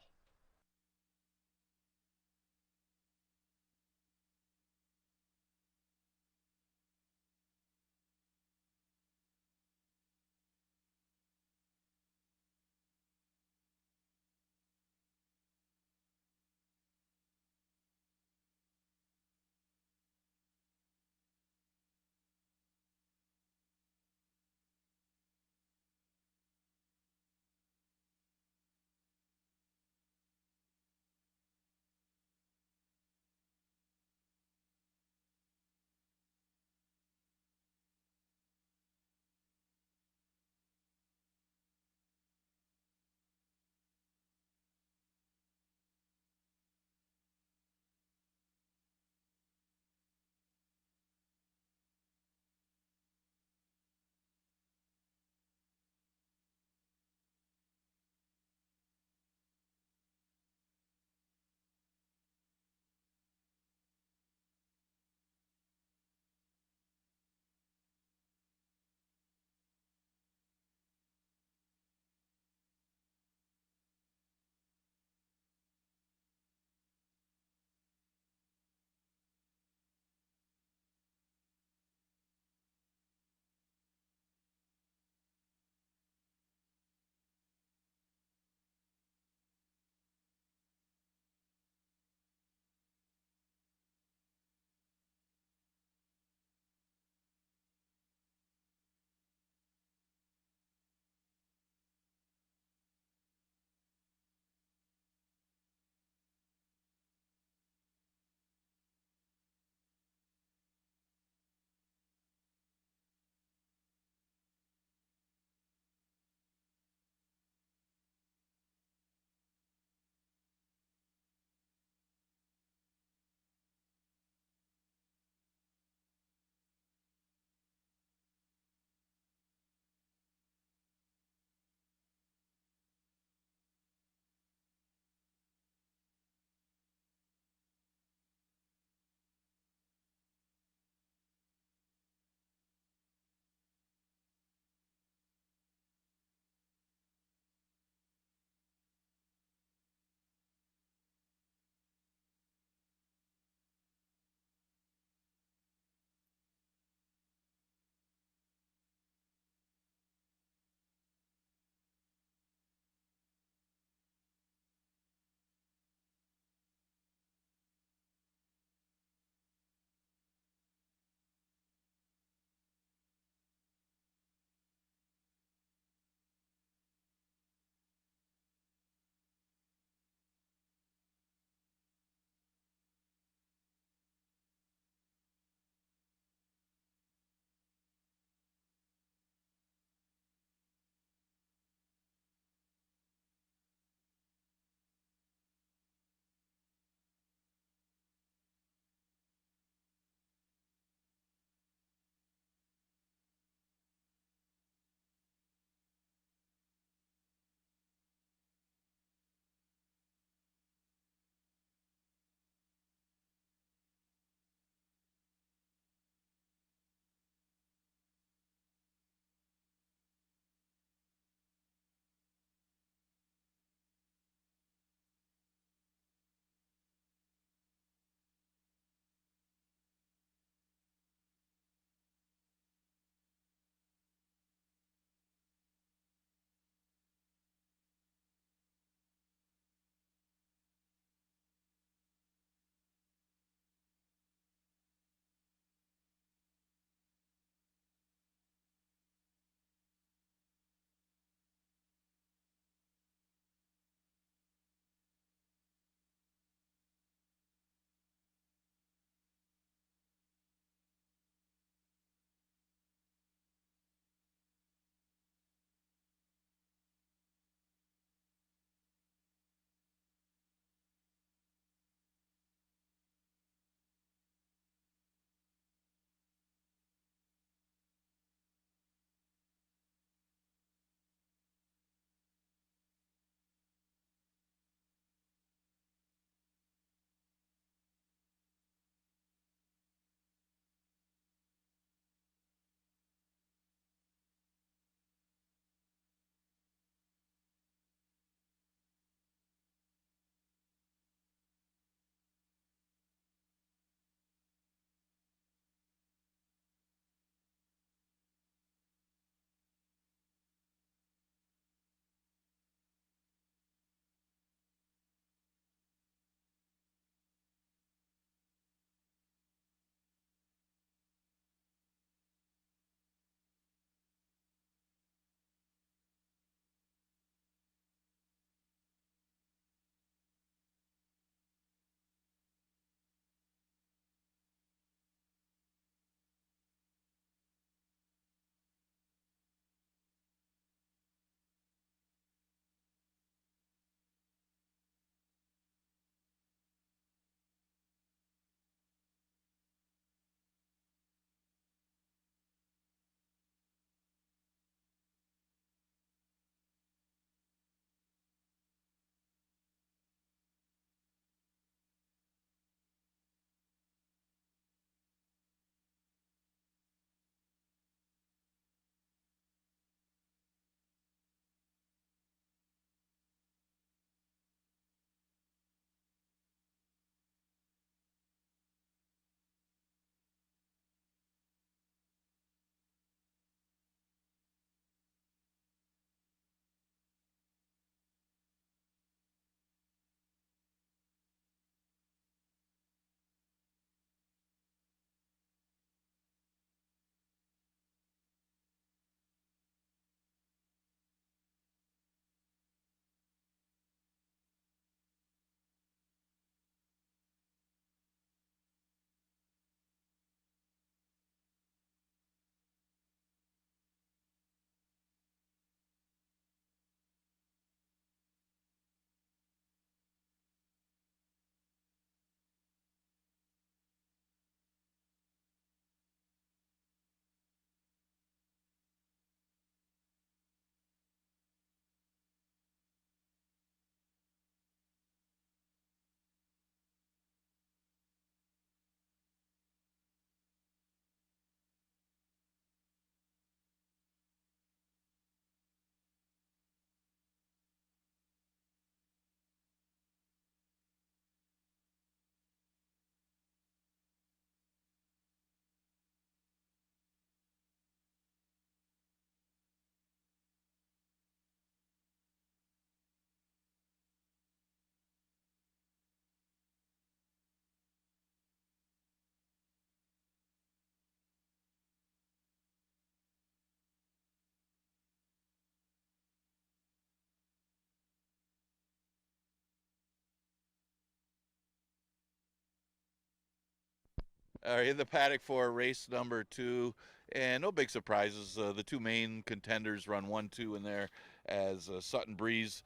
are in the paddock for race number 2, and no big surprises. The two main contenders run 1-2 in there as Sutton Breeze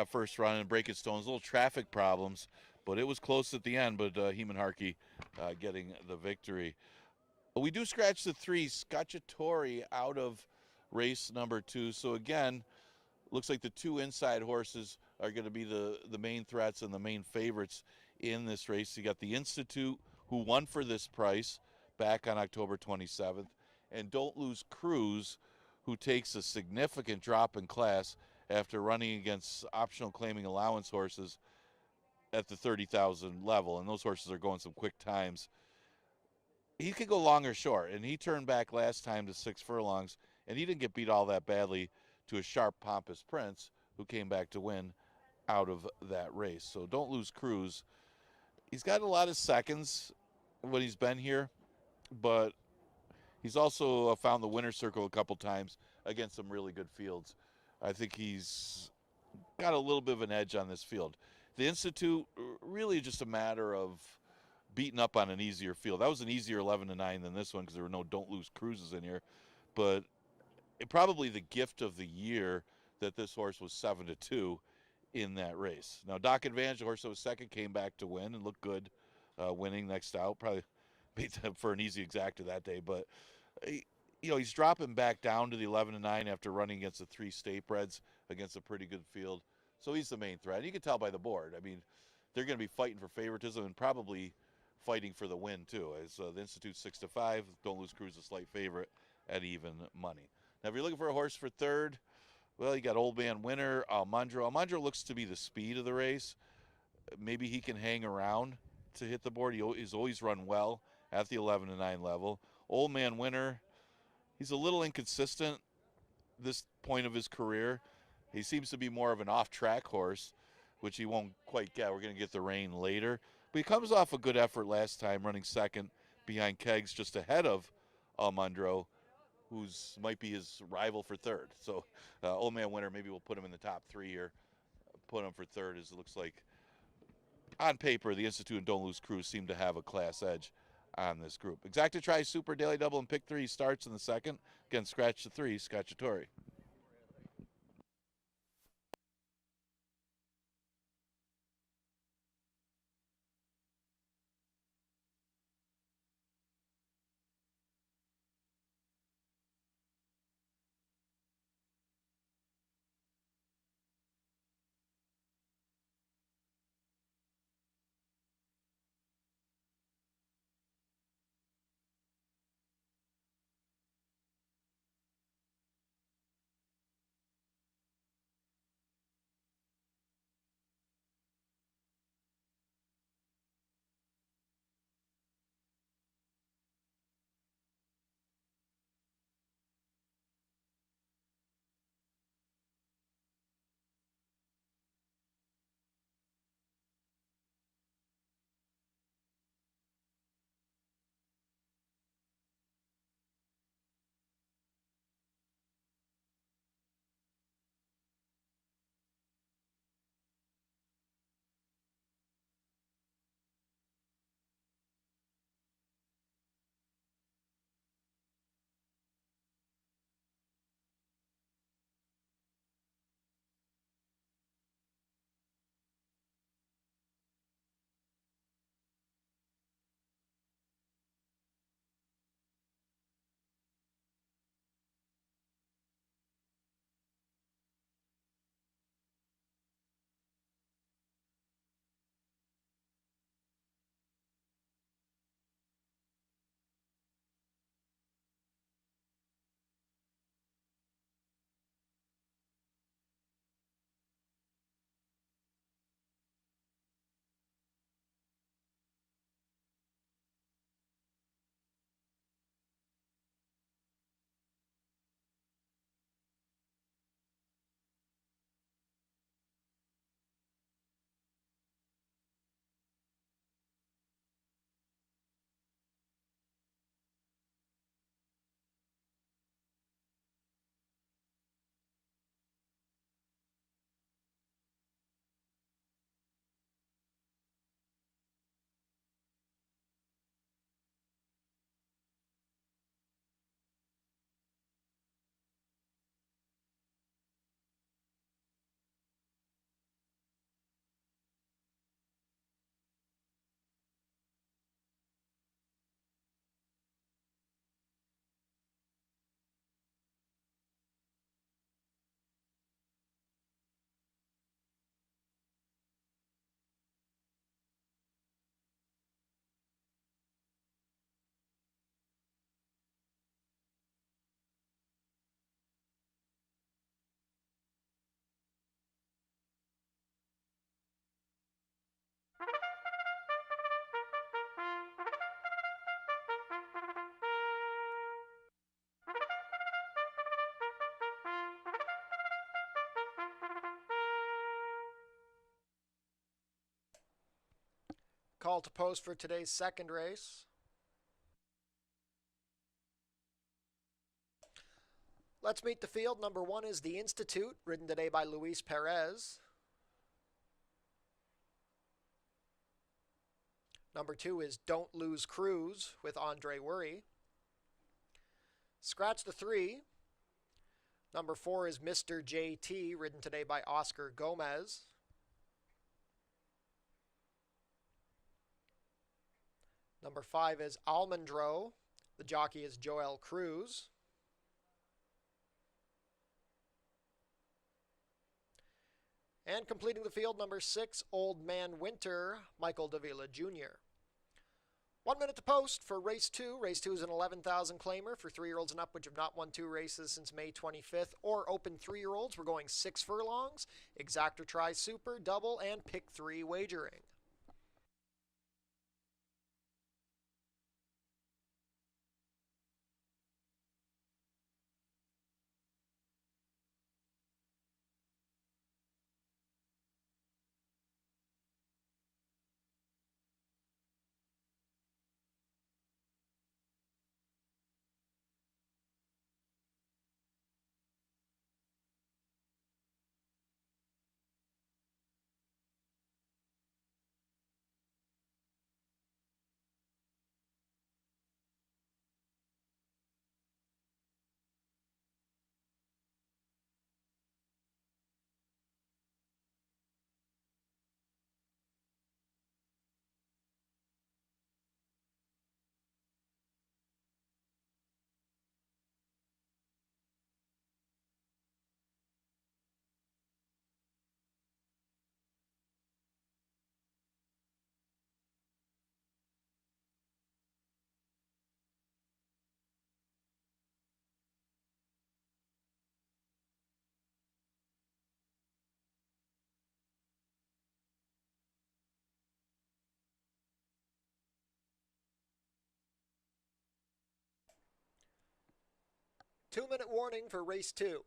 first run and Breaking Stones. Little traffic problems, but it was close at the end. But Heeman Harkey getting the victory. We do scratch the 3, Scacciatore, out of race number 2. So again, looks like the two inside horses are going to be the main threats and the main favorites in this race. You got the Institute, who won for this price back on October 27th, and Don't Lose Cruise, who takes a significant drop in class after running against optional claiming allowance horses at the 30,000 level, and those horses are going some quick times. He could go long or short, and he turned back last time to 6 furlongs, and he didn't get beat all that badly to a sharp Pompous Prince, who came back to win out of that race. So Don't Lose Cruise. He's got a lot of seconds when he's been here, but he's also found the winner's circle a couple times against some really good fields. I think he's got a little bit of an edge on this field. The Institute, really just a matter of beating up on an easier field. That was an easier 11-9 than this one because there were no Don't Lose Cruises in here. But probably the gift of the year that this horse was 7-2 in that race. Now, Doc Advantage, the horse that was second, came back to win and looked good winning next out. Probably beat them for an easy exacta that day. But, he's dropping back down to the 11-9 after running against the 3 State Breds against a pretty good field. So he's the main threat. And you can tell by the board. I mean, they're going to be fighting for favoritism and probably fighting for the win, too. As the Institute 6-5, Don't Lose Cruise a slight favorite at even money. Now, if you're looking for a horse for third, well, you got Old Man Winner, Almondro. Almondro looks to be the speed of the race. Maybe he can hang around to hit the board. He's always run well at the 11-9 level. Old Man Winner, he's a little inconsistent this point of his career. He seems to be more of an off-track horse, which he won't quite get. We're going to get the rain later. But he comes off a good effort last time, running second behind Keggs, just ahead of Almondro, who's might be his rival for third. So Old Man Winner, maybe we'll put him in the top 3 here. Put him for third, as it looks like on paper the Institute and Don't Lose Cruise seem to have a class edge on this group. Exacta Tri Super Daily Double and Pick 3 starts in the second. Again, scratch the 3, Scacciatore. Call to post for today's second race. Let's meet the field. Number 1 is the Institute, ridden today by Luis Perez. Number 2 is Don't Lose Cruise with Andre Worry. Scratch the 3. Number 4 is Mr. JT, ridden today by Oscar Gomez. Number 5 is Almondro. The jockey is Joel Cruz. And completing the field, number 6, Old Man Winter, Michael Davila Jr. 1 minute to post for race 2. Race 2 is an 11,000 claimer for 3-year-olds and up, which have not won 2 races since May 25th, or open 3-year-olds. We're going 6 furlongs, exact or try super, double, and pick 3 wagering. Two-minute warning for race 2.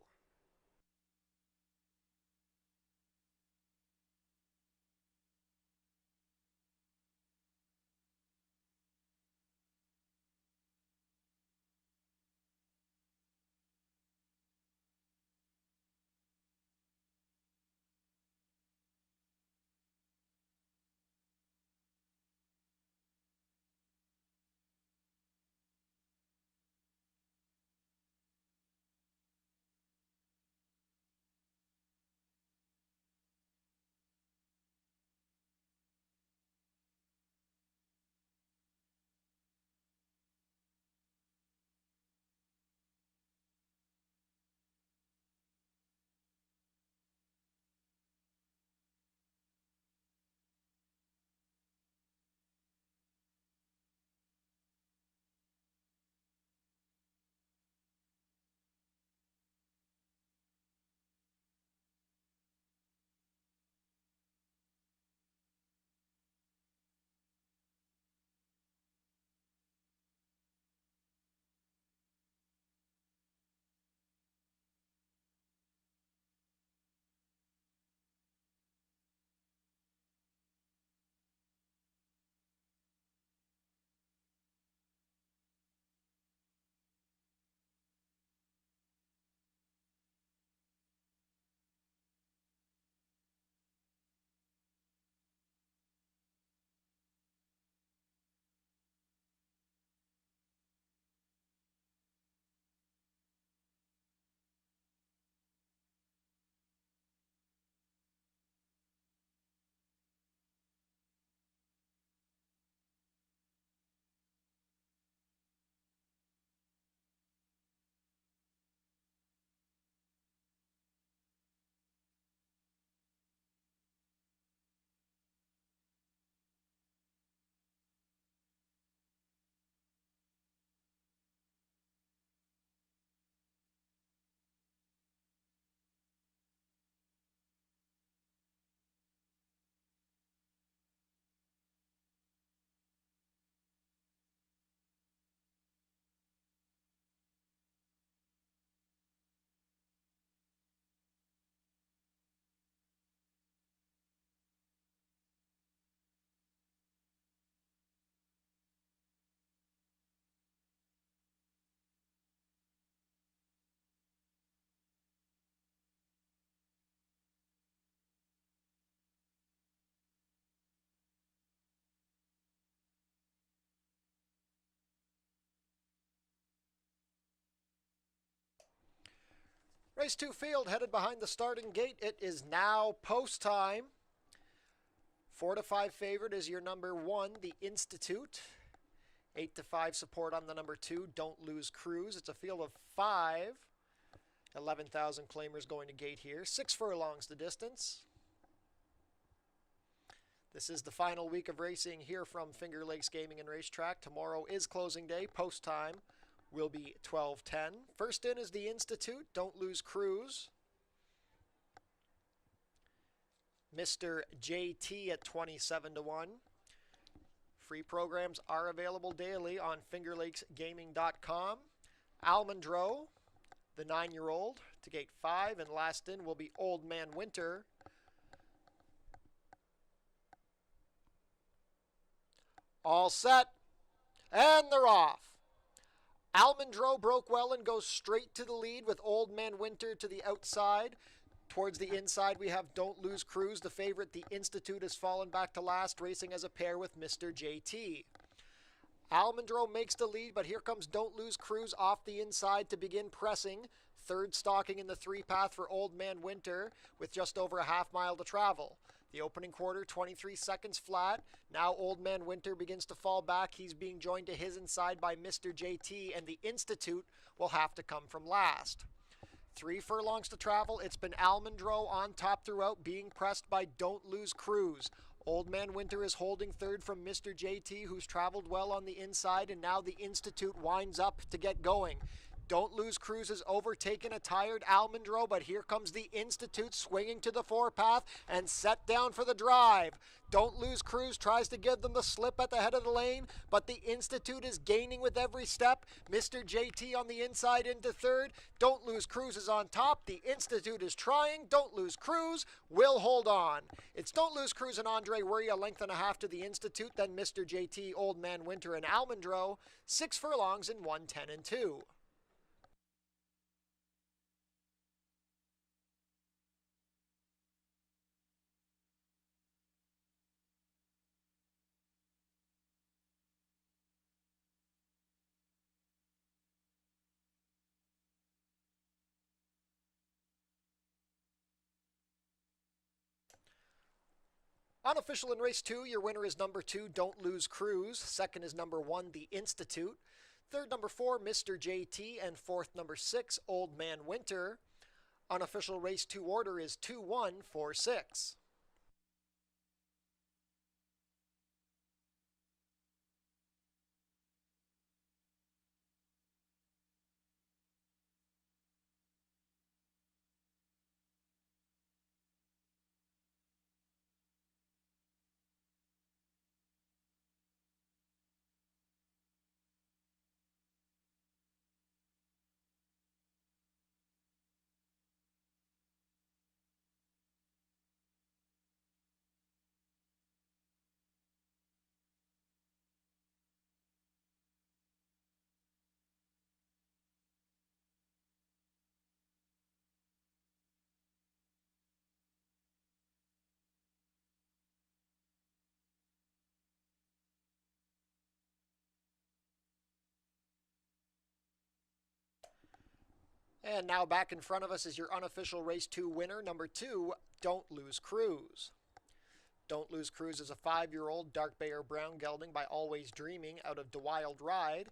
Race 2 field headed behind the starting gate. It is now post time. 4 to 5 favorite is your number 1, the Institute. 8 to 5 support on the number 2, Don't Lose Cruise. It's a field of 5. 11,000 claimers going to gate here. 6 furlongs the distance. This is the final week of racing here from Finger Lakes Gaming and Racetrack. Tomorrow is closing day. Post time will be 12:10. First in is the Institute, Don't Lose Cruise. Mr. JT at 27 to 1. Free programs are available daily on fingerlakesgaming.com. Almondro, the 9-year-old, to gate 5, and last in will be Old Man Winter. All set, and they're off. Almondro broke well and goes straight to the lead with Old Man Winter to the outside. Towards the inside, we have Don't Lose Cruise, the favorite. The Institute has fallen back to last, racing as a pair with Mr. JT. Almondro makes the lead, but here comes Don't Lose Cruise off the inside to begin pressing. Third stalking in the 3-path for Old Man Winter with just over a half mile to travel. The opening quarter, 23 seconds flat. Now Old Man Winter begins to fall back. He's being joined to his inside by Mr. JT, and the Institute will have to come from last. 3 furlongs to travel. It's been Almondro on top throughout, being pressed by Don't Lose Cruise. Old Man Winter is holding third from Mr. JT, who's traveled well on the inside, and now the Institute winds up to get going. Don't Lose Cruise has overtaken a tired Almondro, but here comes the Institute swinging to the 4-path and set down for the drive. Don't Lose Cruise tries to give them the slip at the head of the lane, but the Institute is gaining with every step. Mr. JT on the inside into third. Don't Lose Cruise is on top. The Institute is trying. Don't Lose Cruise will hold on. It's Don't Lose Cruise and Andre Worry, a length and a half to the Institute, then Mr. JT, Old Man Winter, and Almondro. 6 furlongs in 1:10 and 2. Unofficial in race 2, your winner is number 2, Don't Lose Cruise. Second is number 1, The Institute. Third, number 4, Mr. JT. And fourth, number 6, Old Man Winter. Unofficial race 2 order is 2-1-4-6. And now back in front of us is your unofficial race 2 winner, number 2, Don't Lose Cruise. Don't Lose Cruise is a 5-year-old dark bay or brown gelding by Always Dreaming out of DeWild Ride,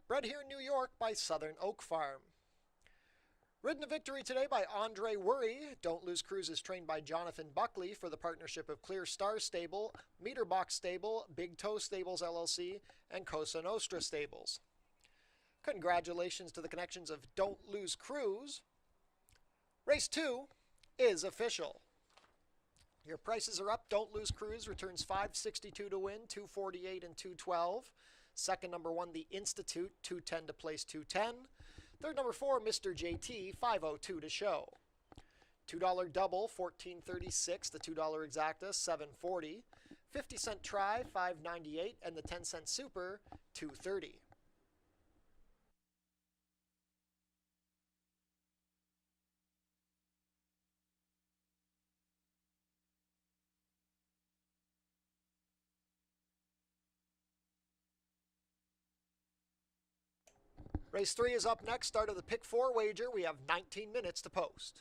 bred here in New York by Southern Oak Farm. Ridden to victory today by Andre Worry. Don't Lose Cruise is trained by Jonathan Buckley for the partnership of Clear Star Stable, Meter Box Stable, Big Toe Stables LLC, and Cosa Nostra Stables. Congratulations to the connections of Don't Lose Cruise. Race 2 is official. Your prices are up. Don't Lose Cruise returns $5.62 to win, $2.48 and $2.12. Second, number 1, The Institute, $2.10 to place, $2.10. Third, number 4, Mr. JT, $5.02 to show. $2 double, $14.36. The $2 exacta, $7.40. 50-cent try, $5.98. And the 10-cent super, $2.30. Race 3 is up next. Start of the pick 4 wager. We have 19 minutes to post.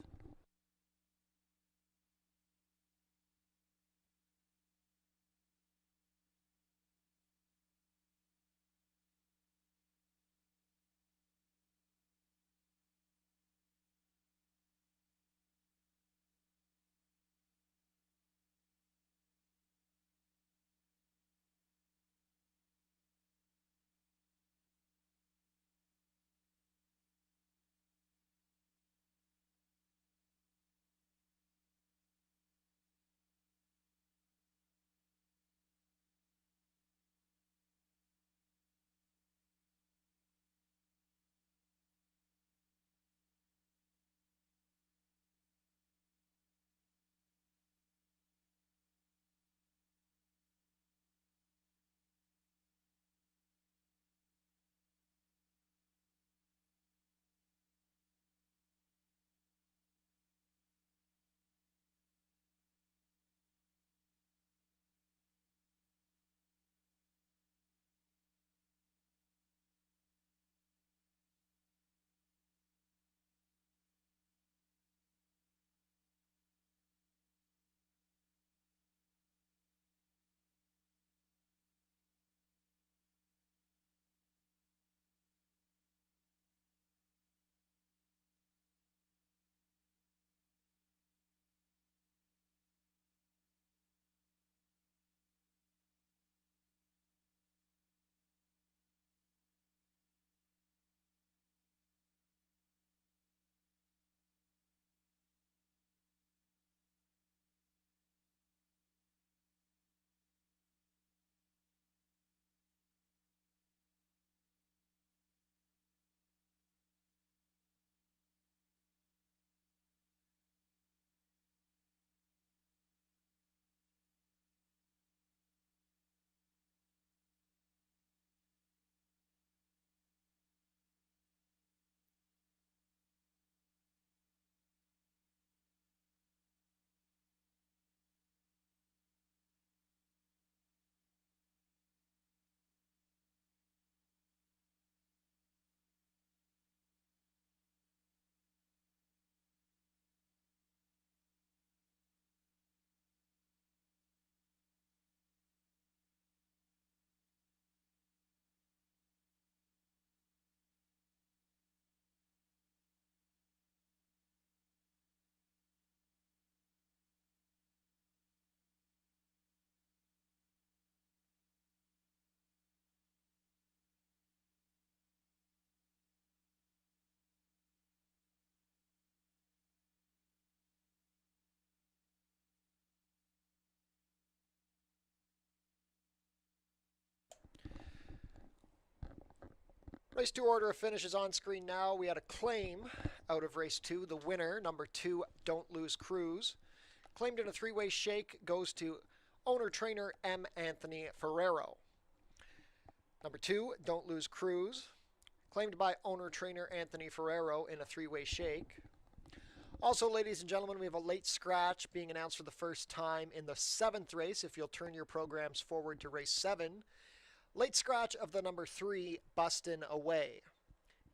Race 2 order of finish is on screen now. We had a claim out of race 2. The winner, number 2, Don't Lose Cruise. Claimed in a 3-way shake goes to owner-trainer M. Anthony Ferrero. Number 2, Don't Lose Cruise. Claimed by owner-trainer Anthony Ferrero in a 3-way shake. Also, ladies and gentlemen, we have a late scratch being announced for the first time in the 7th race. If you'll turn your programs forward to race 7. Late scratch of the number 3, Bustin' Away.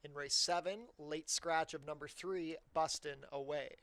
In race 7, late scratch of number 3, Bustin' Away.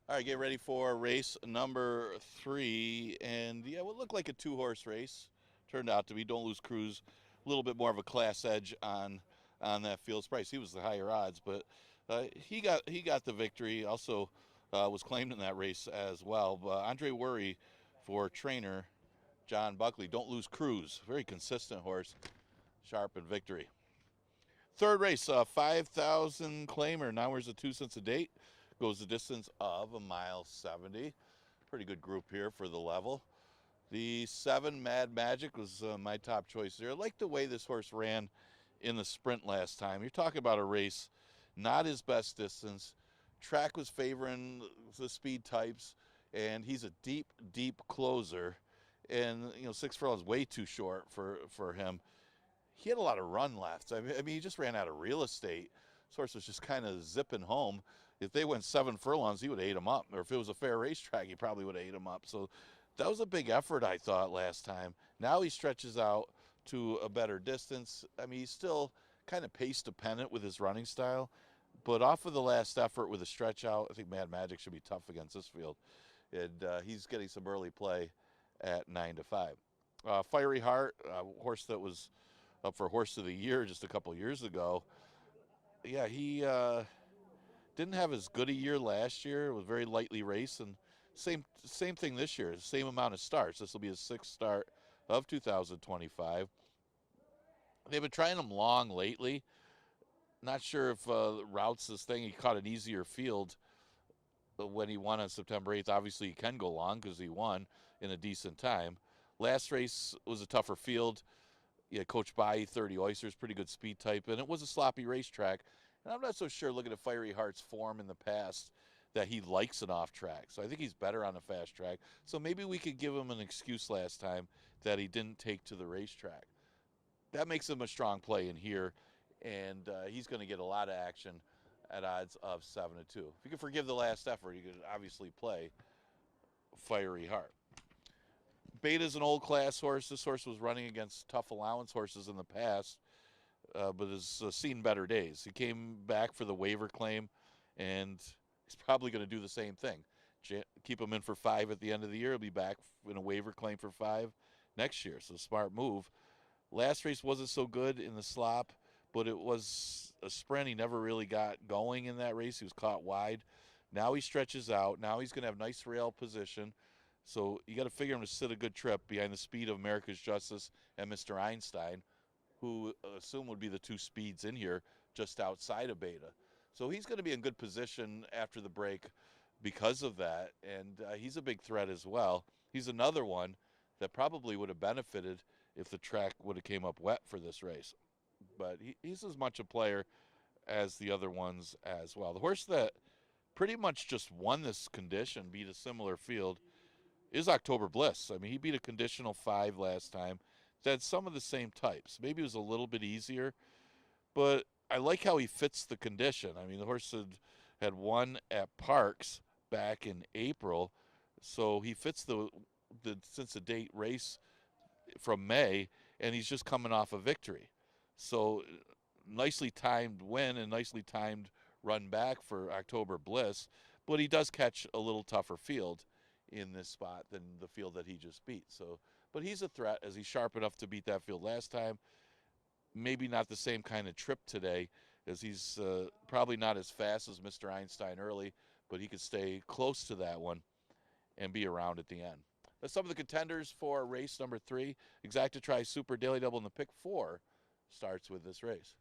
All right, get ready for race number 3. And yeah, what looked like a 2-horse race turned out to be Don't Lose Cruise. A little bit more of a class edge on that field's price. He was the higher odds, but he got the victory. Also was claimed in that race as well. But Andre Worry for trainer John Buckley. Don't Lose Cruise. Very consistent horse. Sharp and victory. Third race, 5,000 claimer. 9 hours and 2 cents a date. Goes the distance of 1.70 miles. Pretty good group here for the level. The 7 Mad Magic was my top choice there. I like the way this horse ran in the sprint last time. You're talking about a race, not his best distance. Track was favoring the speed types, and he's a deep, deep closer. And, 6 furlongs is way too short for him. He had a lot of run left. I mean, he just ran out of real estate. This horse was just kind of zipping home. If they went 7 furlongs, he would have ate him up. Or if it was a fair racetrack, he probably would have ate him up. So that was a big effort, I thought, last time. Now he stretches out to a better distance. I mean, he's still kind of pace dependent with his running style. But off of the last effort with a stretch out, I think Mad Magic should be tough against this field. And he's getting some early play at 9-5. Fiery Heart, a horse that was up for Horse of the Year just a couple years ago. Yeah, he didn't have as good a year last year. It was very lightly raced, and same thing this year. Same amount of starts. This will be his 6th start of 2025. They've been trying him long lately. Not sure if routes this thing. He caught an easier field when he won on September 8th. Obviously, he can go long because he won in a decent time. Last race was a tougher field. Yeah, Coach Bai, 30 Oysters, pretty good speed type, and it was a sloppy racetrack. And I'm not so sure, looking at Fiery Heart's form in the past, that he likes an off track. So I think he's better on a fast track. So maybe we could give him an excuse last time that he didn't take to the racetrack. That makes him a strong play in here, and he's going to get a lot of action at odds of 7-2. If you can forgive the last effort, you could obviously play Fiery Heart. Beta's an old class horse. This horse was running against tough allowance horses in the past, but has seen better days. He came back for the waiver claim, and he's probably going to do the same thing. Keep him in for 5 at the end of the year. He'll be back in a waiver claim for 5 next year. So smart move. Last race wasn't so good in the slop, but it was a sprint. He never really got going in that race. He was caught wide. Now he stretches out. Now he's going to have nice rail position. So you got to figure him to sit a good trip behind the speed of America's Justice and Mr. Einstein, who assume would be the 2 speeds in here just outside of Beta. So he's going to be in good position after the break because of that, and he's a big threat as well. He's another one that probably would have benefited if the track would have came up wet for this race. But he's as much a player as the other ones as well. The horse that pretty much just won this condition, beat a similar field, is October Bliss. I mean, he beat a conditional 5 last time. That's some of the same types. Maybe it was a little bit easier, but I like how he fits the condition. I mean, the horse had won at Parks back in April, so he fits the since the date race from May, and he's just coming off a victory. So nicely timed win and nicely timed run back for October Bliss, but he does catch a little tougher field in this spot than the field that he just beat. So, but he's a threat as he's sharp enough to beat that field last time. Maybe not the same kind of trip today, as he's probably not as fast as Mr. Einstein early, but he could stay close to that one and be around at the end. That's some of the contenders for race number 3. Exacta Super Daily Double in the pick 4 starts with this race.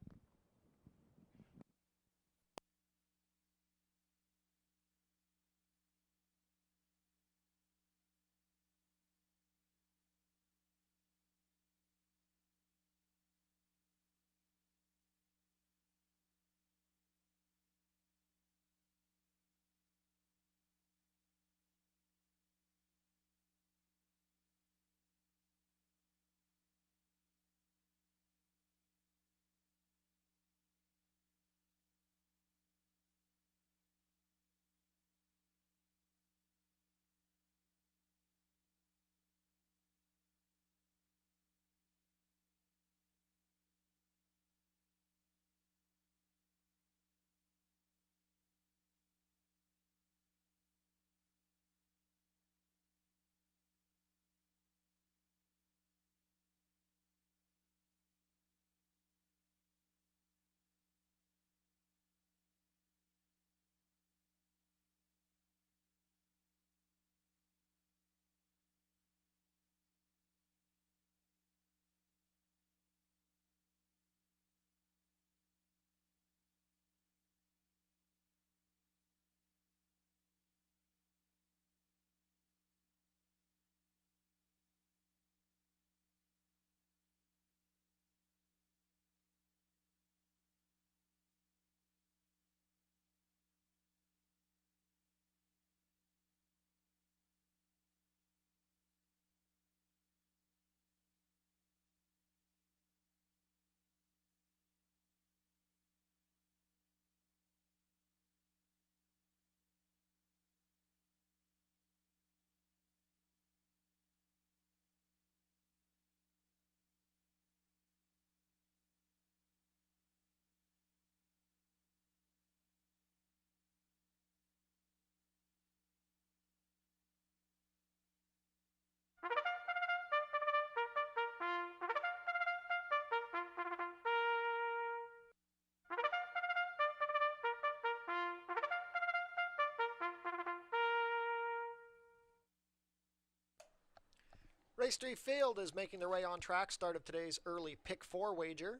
Race 3 field is making their way on track. Start of today's early pick 4 wager.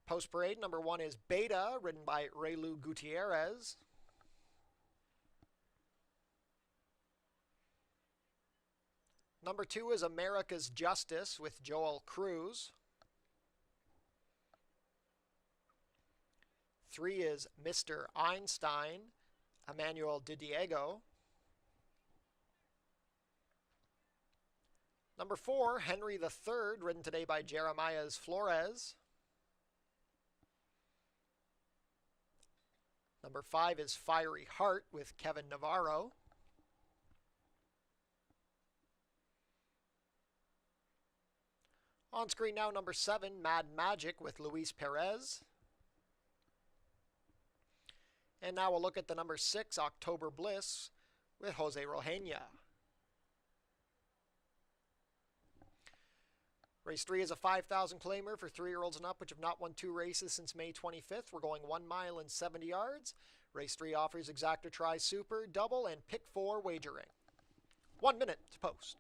Post parade, number 1 is Beta, ridden by Relu Gutierrez. Number 2 is America's Justice with Joel Cruz. 3 is Mr. Einstein, Emmanuel De Diego. Number 4, Henry III, ridden today by Jeremias Flores. Number 5 is Fiery Heart with Kevin Navarro. On screen now, number 7, Mad Magic with Luis Perez. And now we'll look at the number 6, October Bliss with Jose Rojeña. Race 3 is a 5,000 claimer for 3-year-olds and up, which have not won 2 races since May 25th. We're going 1 mile and 70 yards. Race 3 offers exacta try super, double, and pick 4 wagering. 1 minute to post.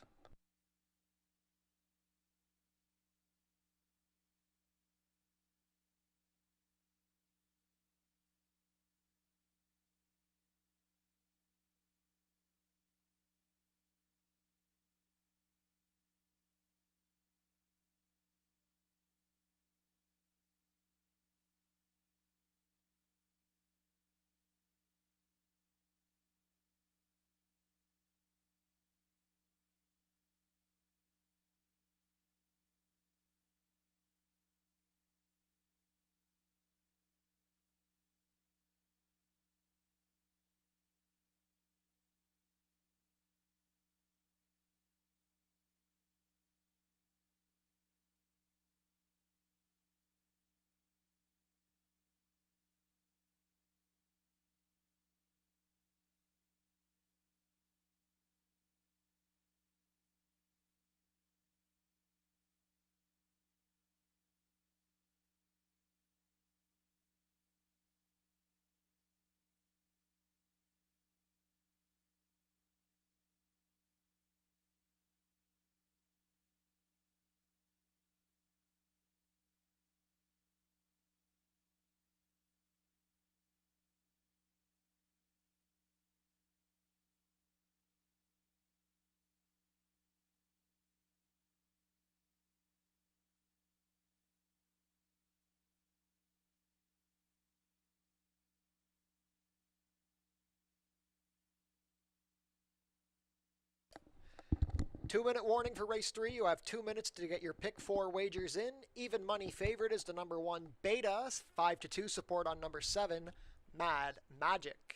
Two-minute warning for race 3. You have 2 minutes to get your pick 4 wagers in. Even money favorite is the number 1 Beta, 5-2 support on number 7 Mad Magic.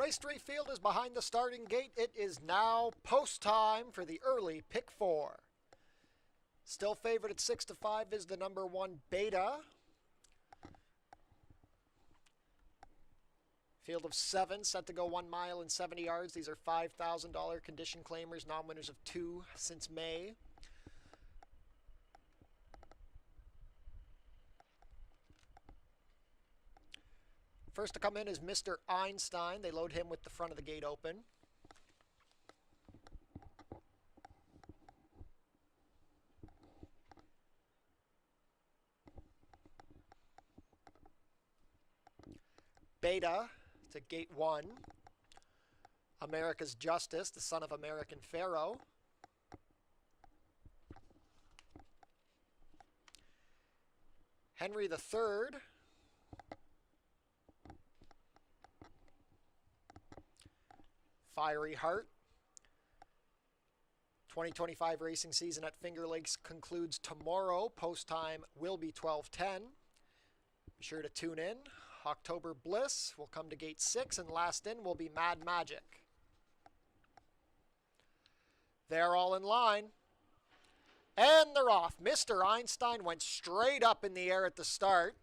Race 3 field is behind the starting gate. It is now post time for the early pick 4. Still favored at 6-5 is the number 1 Beta. Field of 7 set to go 1 mile and 70 yards. These are $5,000 condition claimers, non-winners of 2 since May. First to come in is Mr. Einstein. They load him with the front of the gate open. Beta to gate 1. America's Justice, the son of American Pharaoh. Henry III. Fiery Heart. 2025 racing season at Finger Lakes concludes tomorrow. Post time will be 12:10. Be sure to tune in. October Bliss will come to gate 6, and last in will be Mad Magic. They're all in line. And they're off. Mr. Einstein went straight up in the air at the start.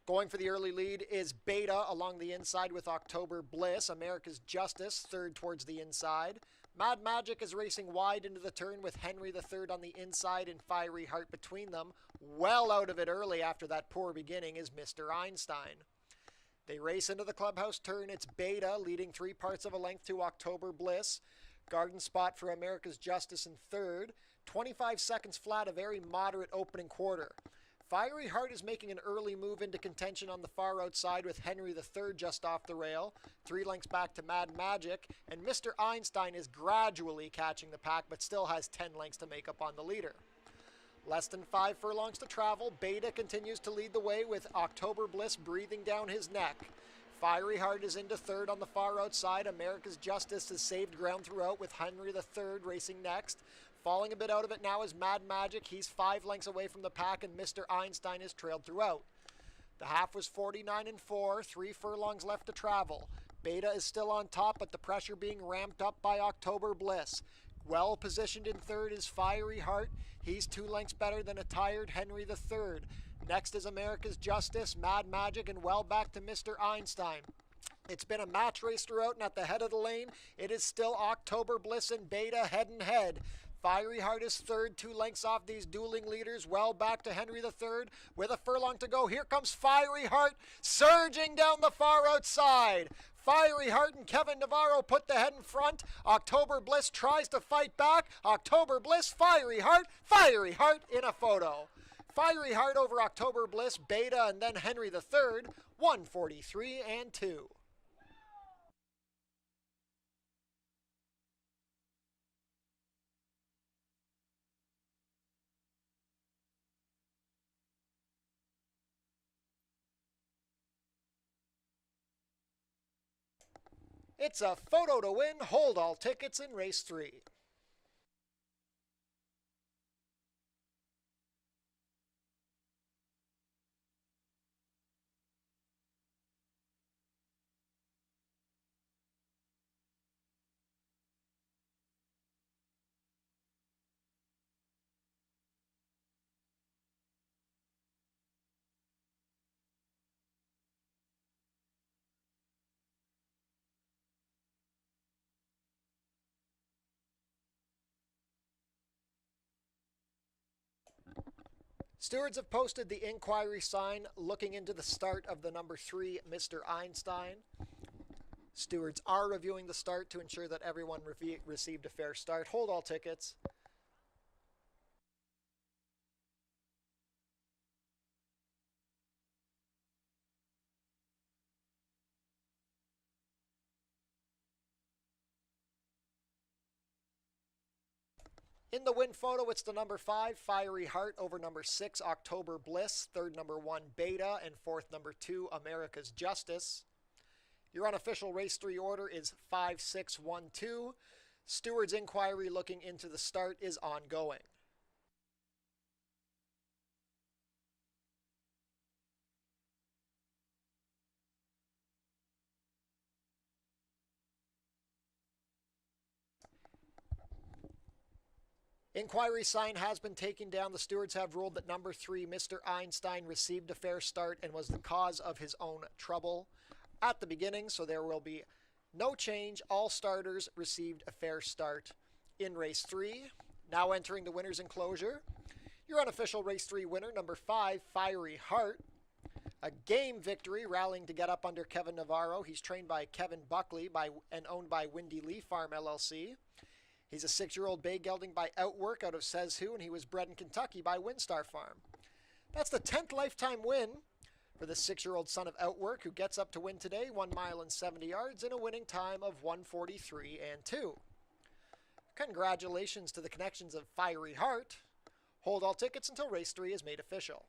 Going for the early lead is Beta along the inside with October Bliss. America's Justice third towards the inside. Mad Magic is racing wide into the turn with Henry III on the inside and Fiery Heart between them. Well out of it early after that poor beginning is Mr. Einstein. They race into the clubhouse turn. It's Beta leading 3 parts of a length to October Bliss. Garden spot for America's Justice in third. 25 seconds flat, a very moderate opening quarter. Fiery Heart is making an early move into contention on the far outside with Henry III just off the rail. 3 lengths back to Mad Magic, and Mr. Einstein is gradually catching the pack but still has 10 lengths to make up on the leader. Less than 5 furlongs to travel. Beta continues to lead the way with October Bliss breathing down his neck. Fiery Heart is into third on the far outside. America's Justice has saved ground throughout with Henry III racing next. Falling a bit out of it now is Mad Magic. He's 5 lengths away from the pack, and Mr. Einstein is trailed throughout. The half was 49-4, 3 furlongs left to travel. Beta is still on top, but the pressure being ramped up by October Bliss. Well positioned in third is Fiery Heart. He's 2 lengths better than a tired Henry III. Next is America's Justice, Mad Magic, and well back to Mr. Einstein. It's been a match race throughout, and at the head of the lane, it is still October Bliss and Beta head and head. Fiery Heart is third, 2 lengths off these dueling leaders, well back to Henry III. With a furlong to go, here comes Fiery Heart, surging down the far outside. Fiery Heart and Kevin Navarro put the head in front. October Bliss tries to fight back. October Bliss, Fiery Heart in a photo. Fiery Heart over October Bliss, Beta, and then Henry III, 143-2. It's a photo to win. Hold all tickets in race 3. Stewards have posted the inquiry sign looking into the start of the number 3, Mr. Einstein. Stewards are reviewing the start to ensure that everyone received a fair start. Hold all tickets. In the win photo, it's the number 5, Fiery Heart, over number 6, October Bliss, third number 1, Beta, and fourth number 2, America's Justice. Your unofficial race 3 order is 5-6-1-2. Steward's inquiry looking into the start is ongoing. Inquiry sign has been taken down. The stewards have ruled that number 3, Mr. Einstein, received a fair start and was the cause of his own trouble at the beginning, so there will be no change. All starters received a fair start in race 3. Now entering the winner's enclosure, your unofficial race 3 winner, number 5, Fiery Heart. A game victory, rallying to get up under Kevin Navarro. He's trained by Kevin Buckley and owned by Windy Lee Farm LLC. He's a 6-year-old bay gelding by Outwork out of Says Who, and he was bred in Kentucky by Windstar Farm. That's the 10th lifetime win for the 6-year-old son of Outwork, who gets up to win today, 1 mile and 70 yards in a winning time of 1:43 and 2. Congratulations to the connections of Fiery Heart. Hold all tickets until race 3 is made official.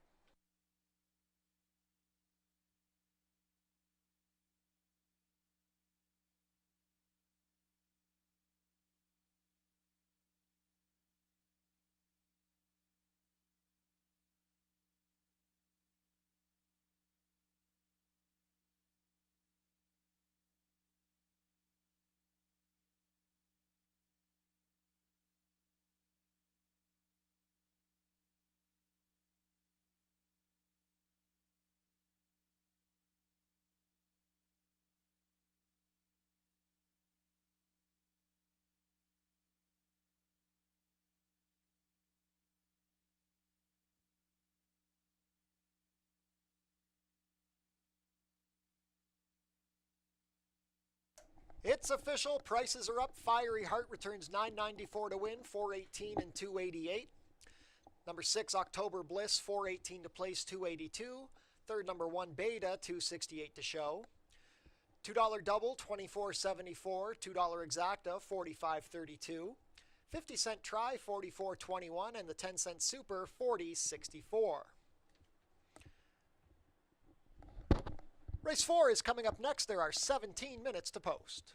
It's official. Prices are up. Fiery Heart returns $9.94 to win, $4.18 and $2.88. Number 6, October Bliss, $4.18 to place, $2.82. Third, number 1, Beta, $2.68 to show. $2 double, $24.74. $2 exacta, $45.32. 50-cent try, $44.21, and the 10-cent super, $40.64. Race 4 is coming up next. There are 17 minutes to post.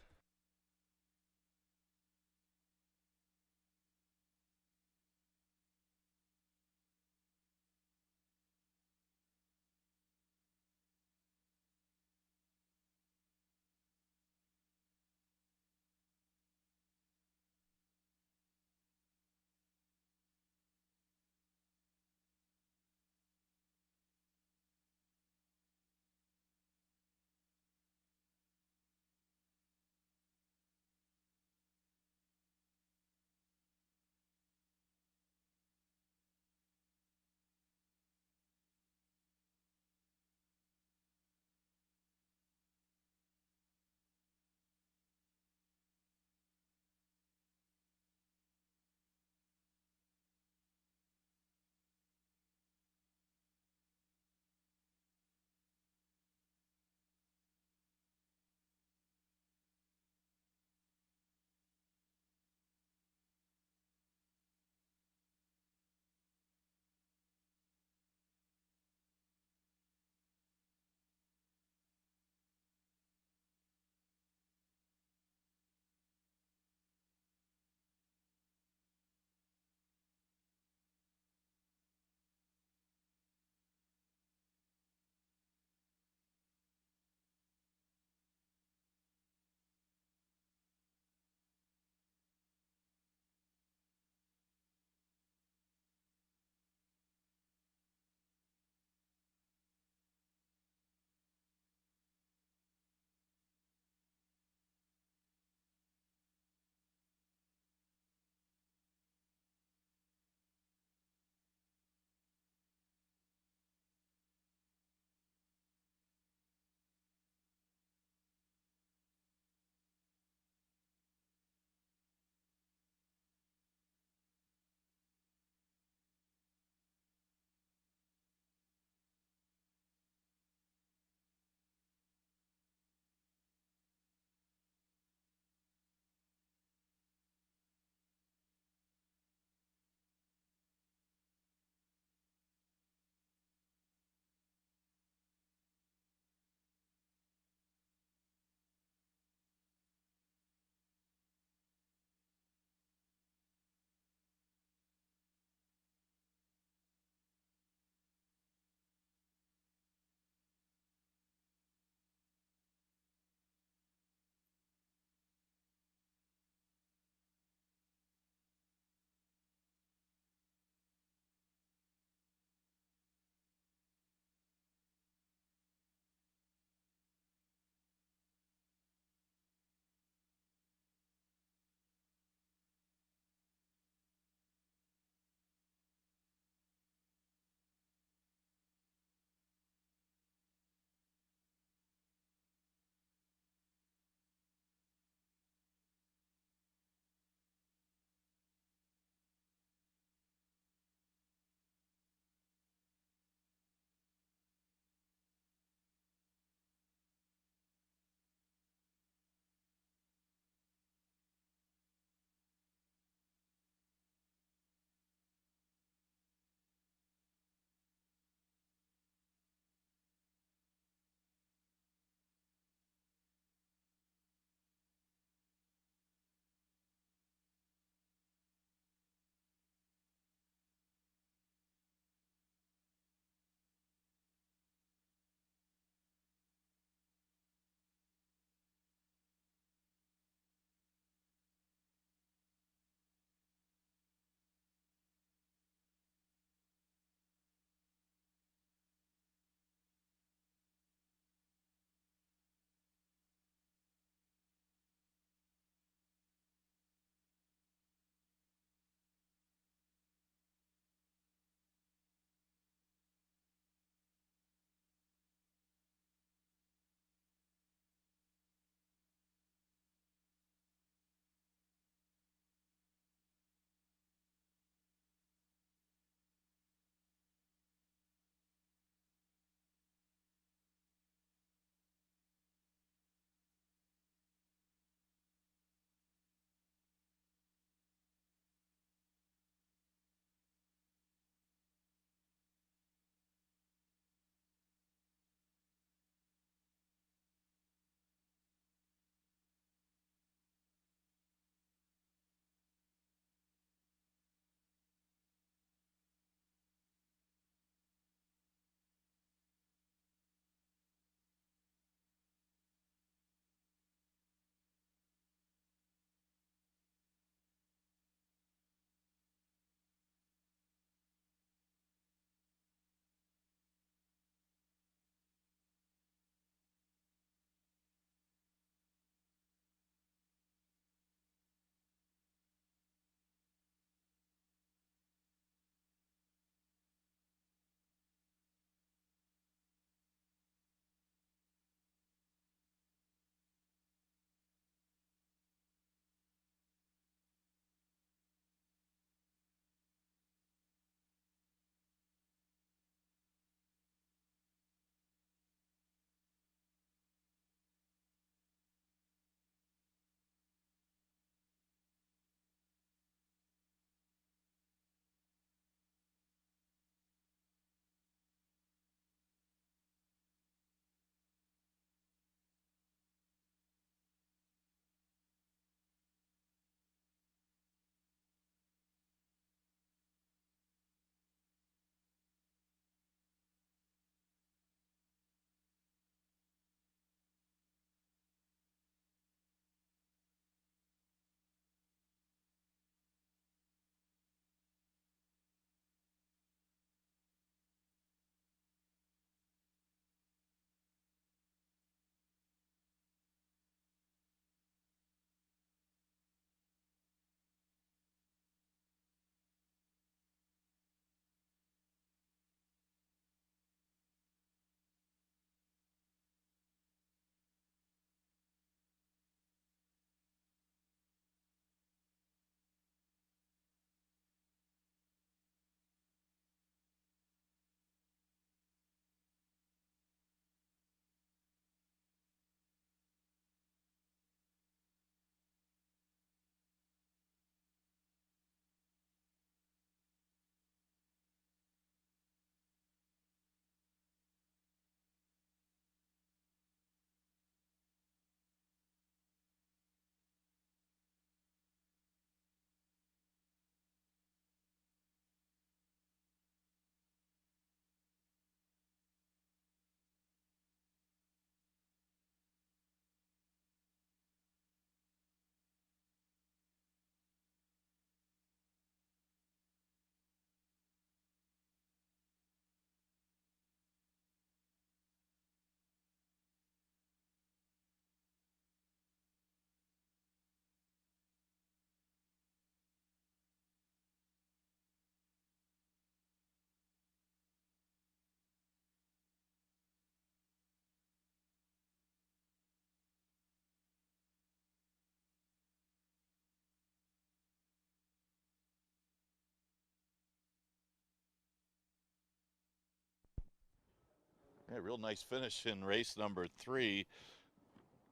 Yeah, real nice finish in race number 3.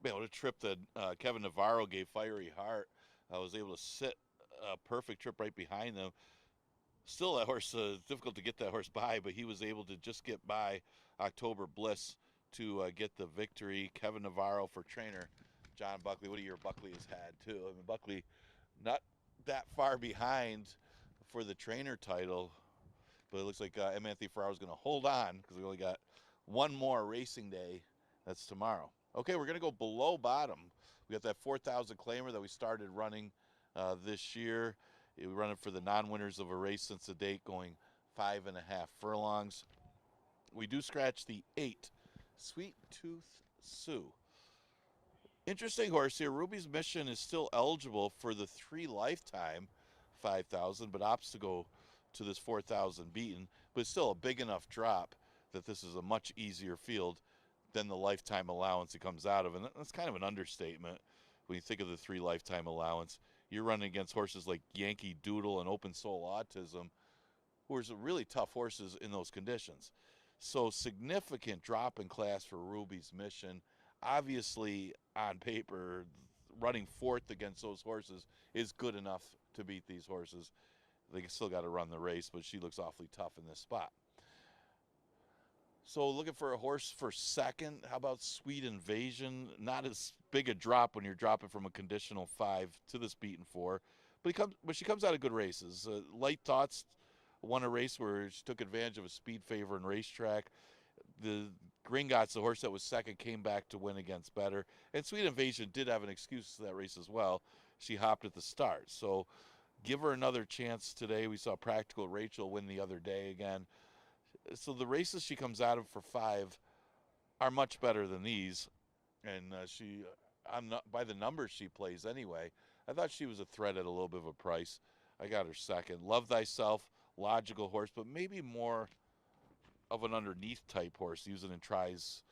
Be able to trip that Kevin Navarro gave Fiery Heart. I was able to sit a perfect trip right behind them. Still, that horse, difficult to get that horse by, but he was able to just get by October Bliss to get the victory. Kevin Navarro for trainer John Buckley. What a year Buckley has had, too. I mean, Buckley not that far behind for the trainer title, but it looks like M. Anthony Ferraro is going to hold on because we only got one more racing day. That's tomorrow. Okay, we're going to go below bottom. We got that 4,000 claimer that we started running this year. We run it for the non-winners of a race since the date, going 5.5 furlongs. We do scratch the 8, Sweet Tooth Sue. Interesting horse here. Ruby's Mission is still eligible for the 3 lifetime 5,000, but opts to go to this 4,000 beaten. But it's still a big enough drop that this is a much easier field than the lifetime allowance it comes out of. And that's kind of an understatement when you think of the 3 lifetime allowance. You're running against horses like Yankee Doodle and Open Soul Autism, who are really tough horses in those conditions. So significant drop in class for Ruby's Mission. Obviously, on paper, running 4th against those horses is good enough to beat these horses. They still got to run the race, but she looks awfully tough in this spot. So looking for a horse for second. How about Sweet Invasion? Not as big a drop when you're dropping from a conditional 5 to this beaten 4. But she comes out of good races. Light Thoughts won a race where she took advantage of a speed favor in Racetrack. The Gringotts, the horse that was second, came back to win against better. And Sweet Invasion did have an excuse to that race as well. She hopped at the start. So give her another chance today. We saw Practical Rachel win the other day again. So the races she comes out of for 5 are much better than these. And I'm not, by the numbers she plays anyway, I thought she was a threat at a little bit of a price. I got her second. Love Thyself, logical horse, but maybe more of an underneath type horse using in tries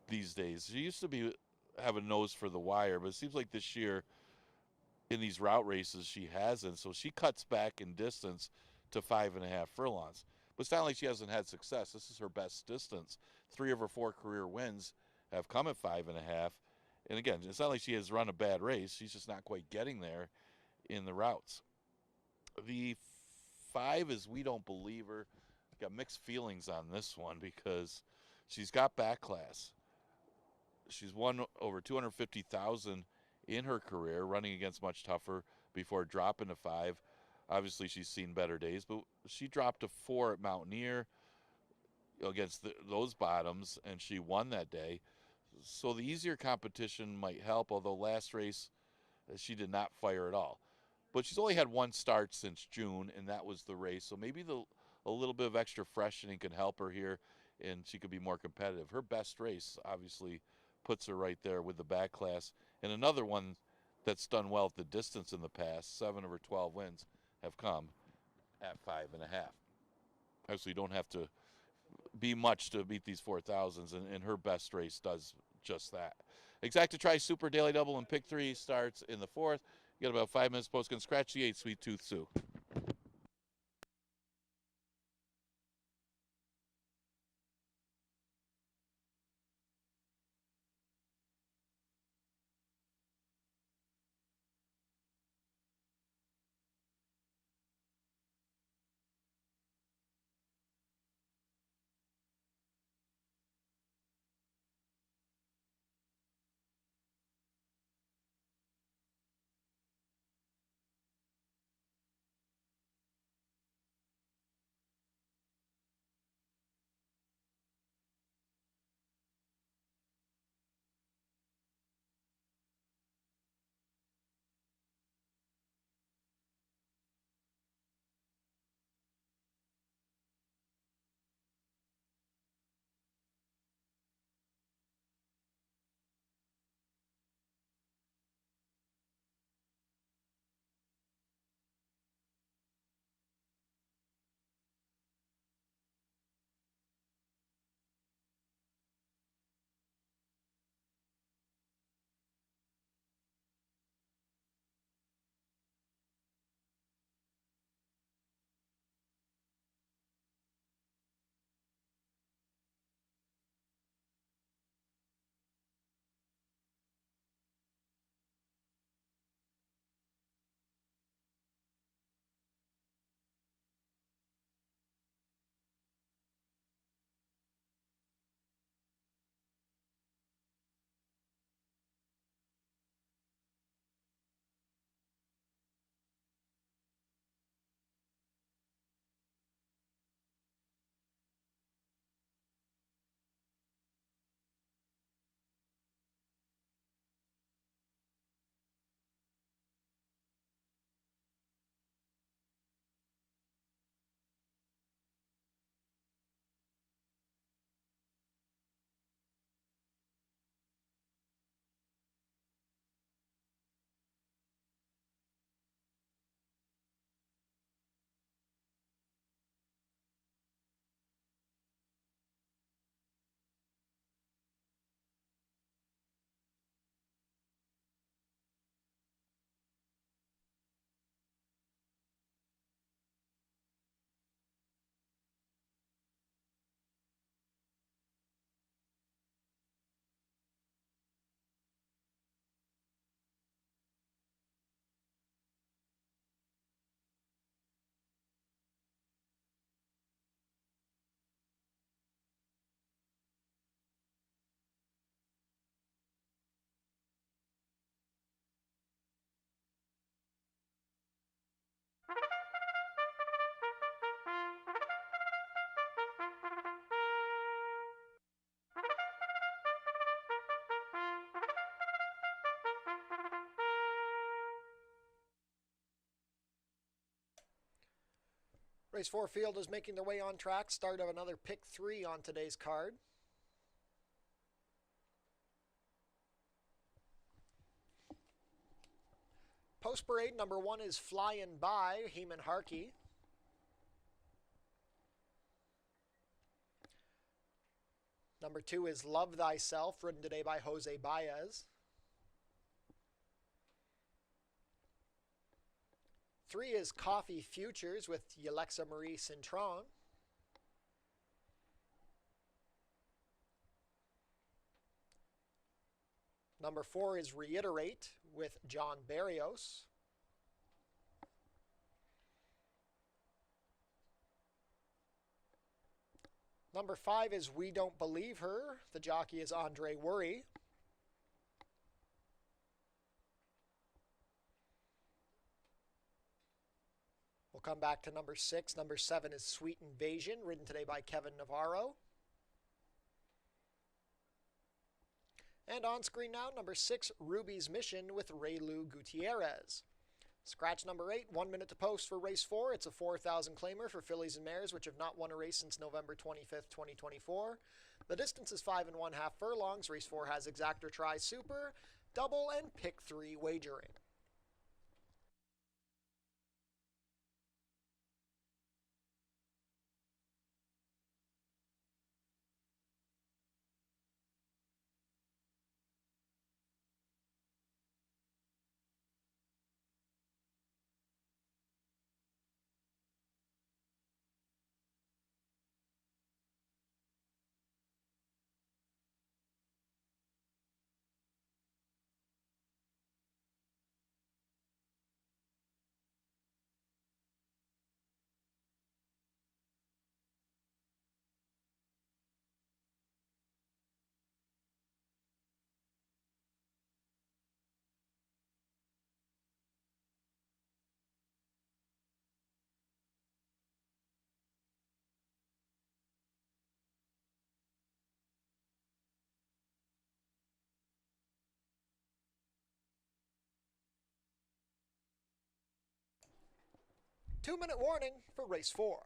these days. She used to have a nose for the wire, but it seems like this year in these route races she hasn't. So she cuts back in distance to 5.5 furlongs. But it's not like she hasn't had success. This is her best distance. 3 of her 4 career wins have come at 5.5. And again, it's not like she has run a bad race. She's just not quite getting there in the routes. The 5 is We Don't Believe Her. Got mixed feelings on this one because she's got back class. She's won over 250,000 in her career, running against much tougher before dropping to 5. Obviously, she's seen better days, but she dropped to 4 at Mountaineer against those bottoms, and she won that day. So the easier competition might help, although last race she did not fire at all. But she's only had 1 start since June, and that was the race. So maybe a little bit of extra freshening can help her here, and she could be more competitive. Her best race obviously puts her right there with the back class. And another one that's done well at the distance in the past, 7 of her 12 wins have come at 5.5. Obviously, you don't have to be much to beat these 4,000s, and her best race does just that. Exacta Try Super Daily Double and Pick 3 starts in the 4th. You got about 5 minutes post. Can scratch the 8, Sweet Tooth Sue. Race 4 field is making their way on track. Start of another pick 3 on today's card. Post parade number 1 is Flying By, Heeman Harkey. Number 2 is Love Thyself, ridden today by Jose Baez. 3 is Coffee Futures with Yalexa Marie Cintron. Number 4 is Reiterate with John Barrios. Number 5 is We Don't Believe Her. The jockey is Andre Worry. We'll come back to number 6. Number 7 is Sweet Invasion, ridden today by Kevin Navarro. And on screen now, number 6, Ruby's Mission with Raylu Gutierrez. Scratch number 8, 1 minute to post for race 4. It's a 4,000 claimer for fillies and mares which have not won a race since November 25th, 2024. The distance is 5 1/2 furlongs. Race 4 has exactor try super, double, and pick 3 wagering. Two-minute warning for race 4.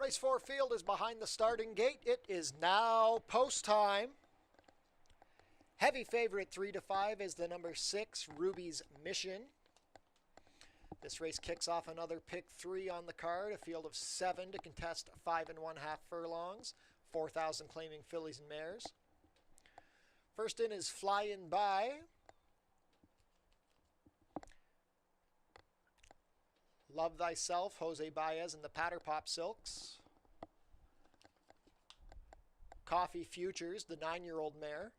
Race 4 field is behind the starting gate. It is now post time. Heavy favorite 3 to 5 is the number 6, Ruby's Mission. This race kicks off another pick 3 on the card, a field of 7 to contest 5 1/2 furlongs, 4,000 claiming fillies and mares. First in is Flyin' By. Love Thyself, Jose Baez and the Patter Pop Silks. Coffee Futures, the 9-year-old mare.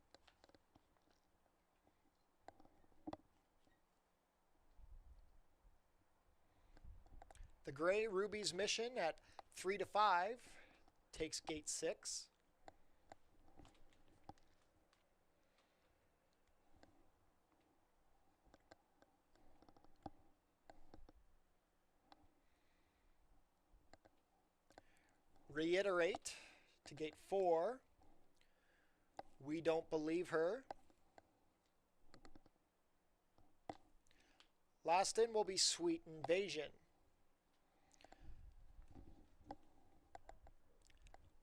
The gray Ruby's Mission at 3 to 5 takes gate 6. Reiterate to gate 4. We Don't Believe Her. Last in will be Sweet Invasion.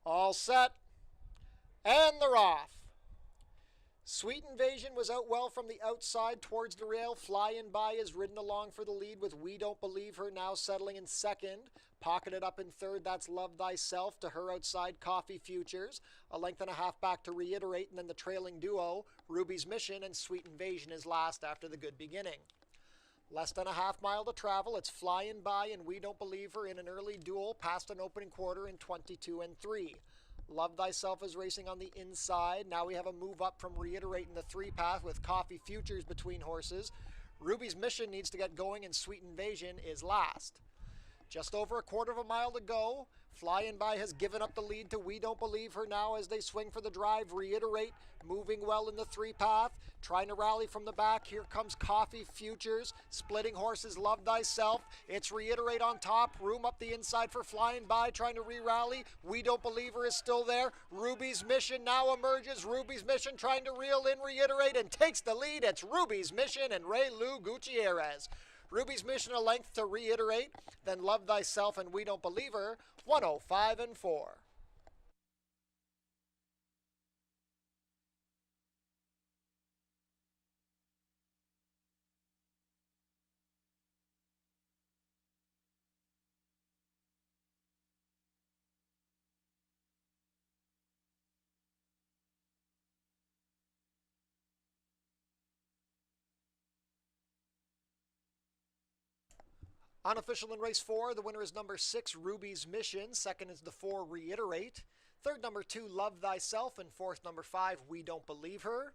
All set, and they're off. Sweet Invasion was out well from the outside towards the rail. Flyin' By is ridden along for the lead with We Don't Believe Her now settling in second. Pocketed up in third, that's Love Thyself. To her outside, Coffee Futures. A length and a half back to Reiterate, and then the trailing duo, Ruby's Mission and Sweet Invasion is last after the good beginning. Less than a half mile to travel. It's Flyin' By and We Don't Believe Her in an early duel past an opening quarter in 22 and 3. Love Thyself is racing on the inside. Now we have a move up from Reiterate in the 3 path with Coffee Futures between horses. Ruby's Mission needs to get going and Sweet Invasion is last. Just over a quarter of a mile to go. Flyin' By has given up the lead to We Don't Believe Her now as they swing for the drive. Reiterate, moving well in the 3 path. Trying to rally from the back. Here comes Coffee Futures. Splitting horses, Love Thyself. It's Reiterate on top. Room up the inside for Flyin' By, trying to re-rally. We Don't Believe Her is still there. Ruby's Mission now emerges. Ruby's Mission trying to reel in Reiterate and takes the lead. It's Ruby's Mission and Ray Lou Gutierrez. Ruby's Mission a length to Reiterate, then Love Thyself and We Don't Believe Her, 105 and 4. Unofficial in race 4, the winner is number 6, Ruby's Mission. Second is the 4, Reiterate. Third, number 2, Love Thyself. And fourth, number 5, We Don't Believe Her.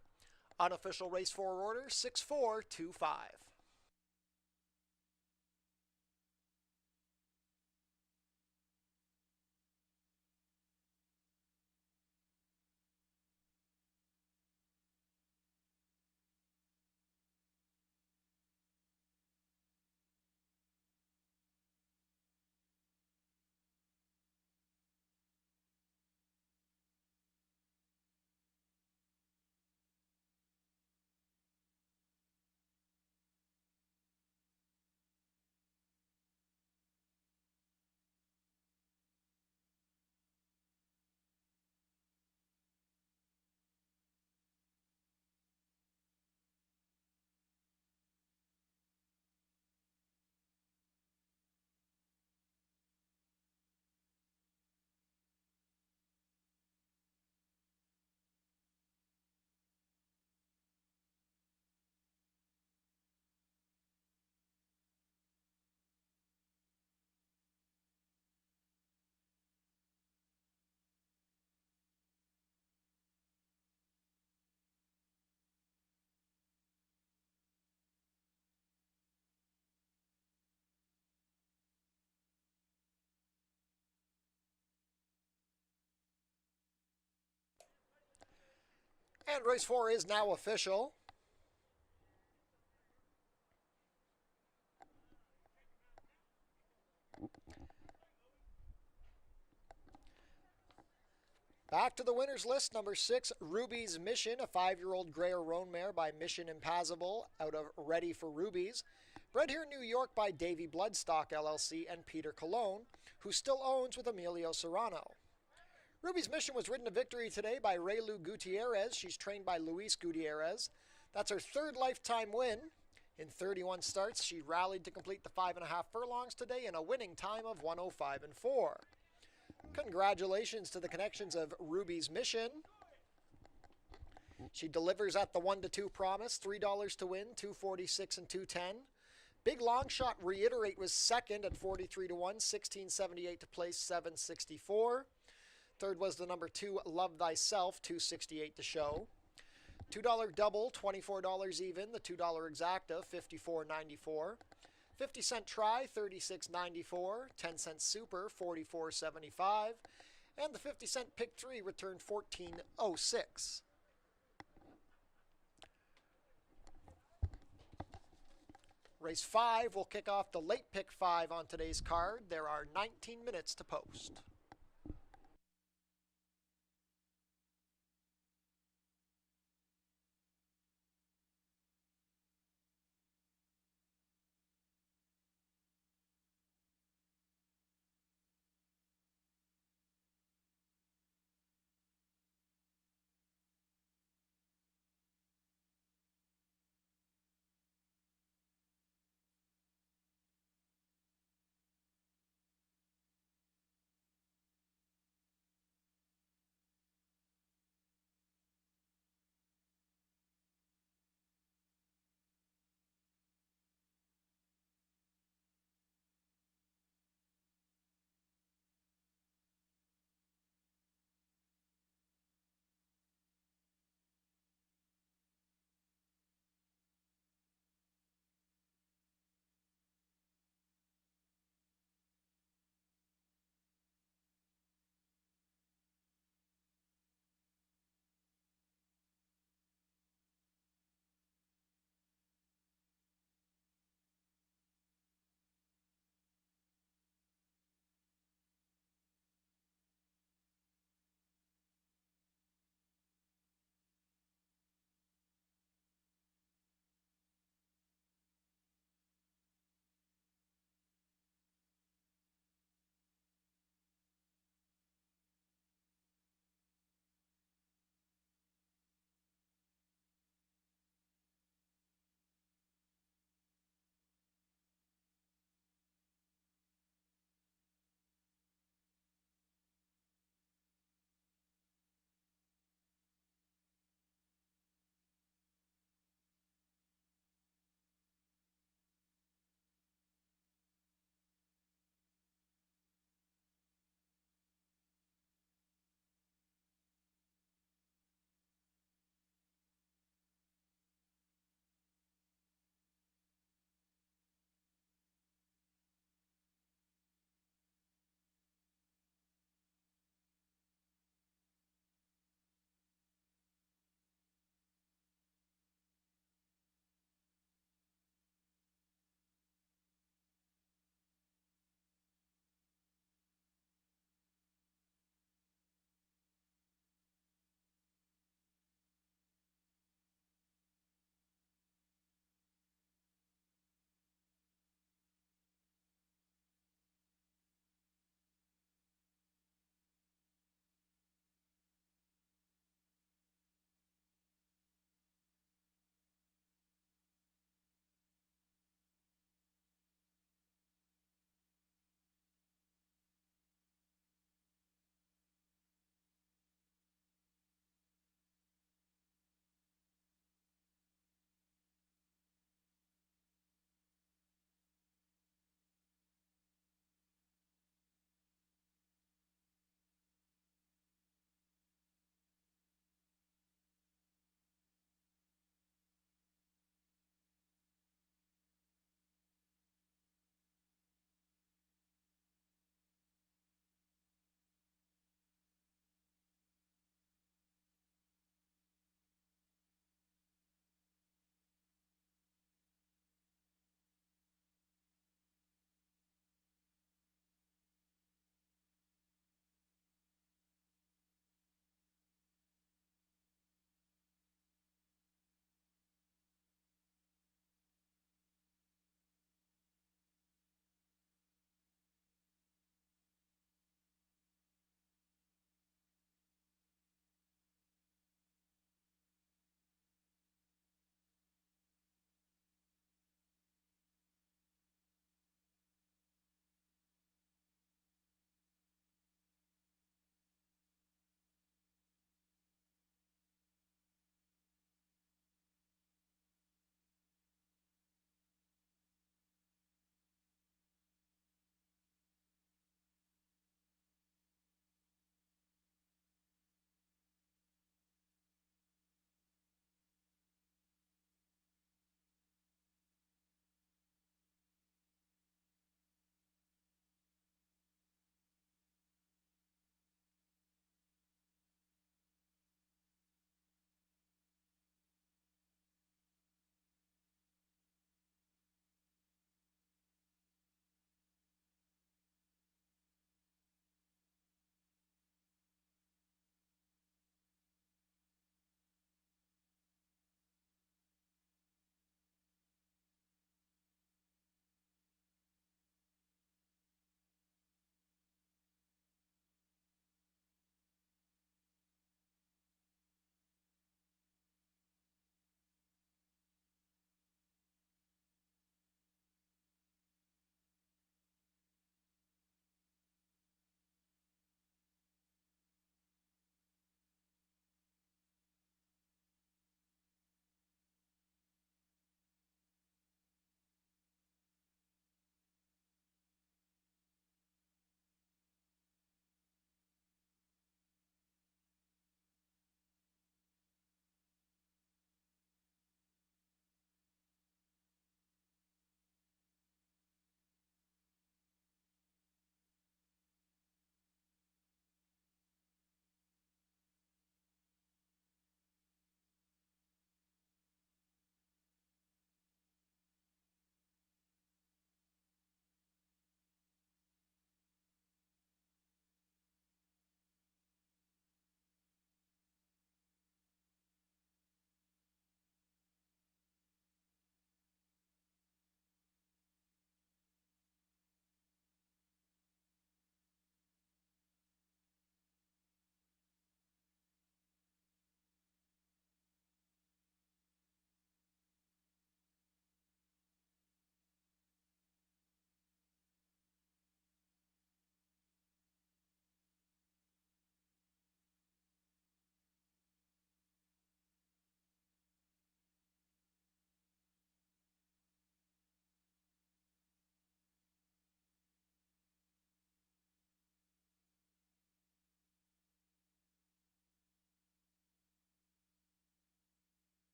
Unofficial race 4 order, 6-4-2-5. And race 4 is now official. Back to the winners list, number 6, Ruby's Mission, a 5-year-old gray or roan mare by Mission Impassable out of Ready for Rubies. Bred here in New York by Davy Bloodstock LLC and Peter Colon, who still owns with Emilio Serrano. Ruby's Mission was ridden to victory today by Raylu Gutierrez. She's trained by Luis Gutierrez. That's her third lifetime win. In 31 starts, she rallied to complete the 5.5 furlongs today in a winning time of 1:05.4. Congratulations to the connections of Ruby's Mission. She delivers at the 1-2 promise, $3 to win, 246 and 210. Big Long Shot Reiterate was second at 43-1, 1678 to place, 764. Third was the number 2, Love Thyself, 268 to show. $2 double, $24 even. The $2 exacta, $54.94. 50-cent try, $36.94. 10-cent super, $44.75. And the 50-cent pick 3 returned $14.06. Race 5 will kick off the late pick 5 on today's card. There are 19 minutes to post.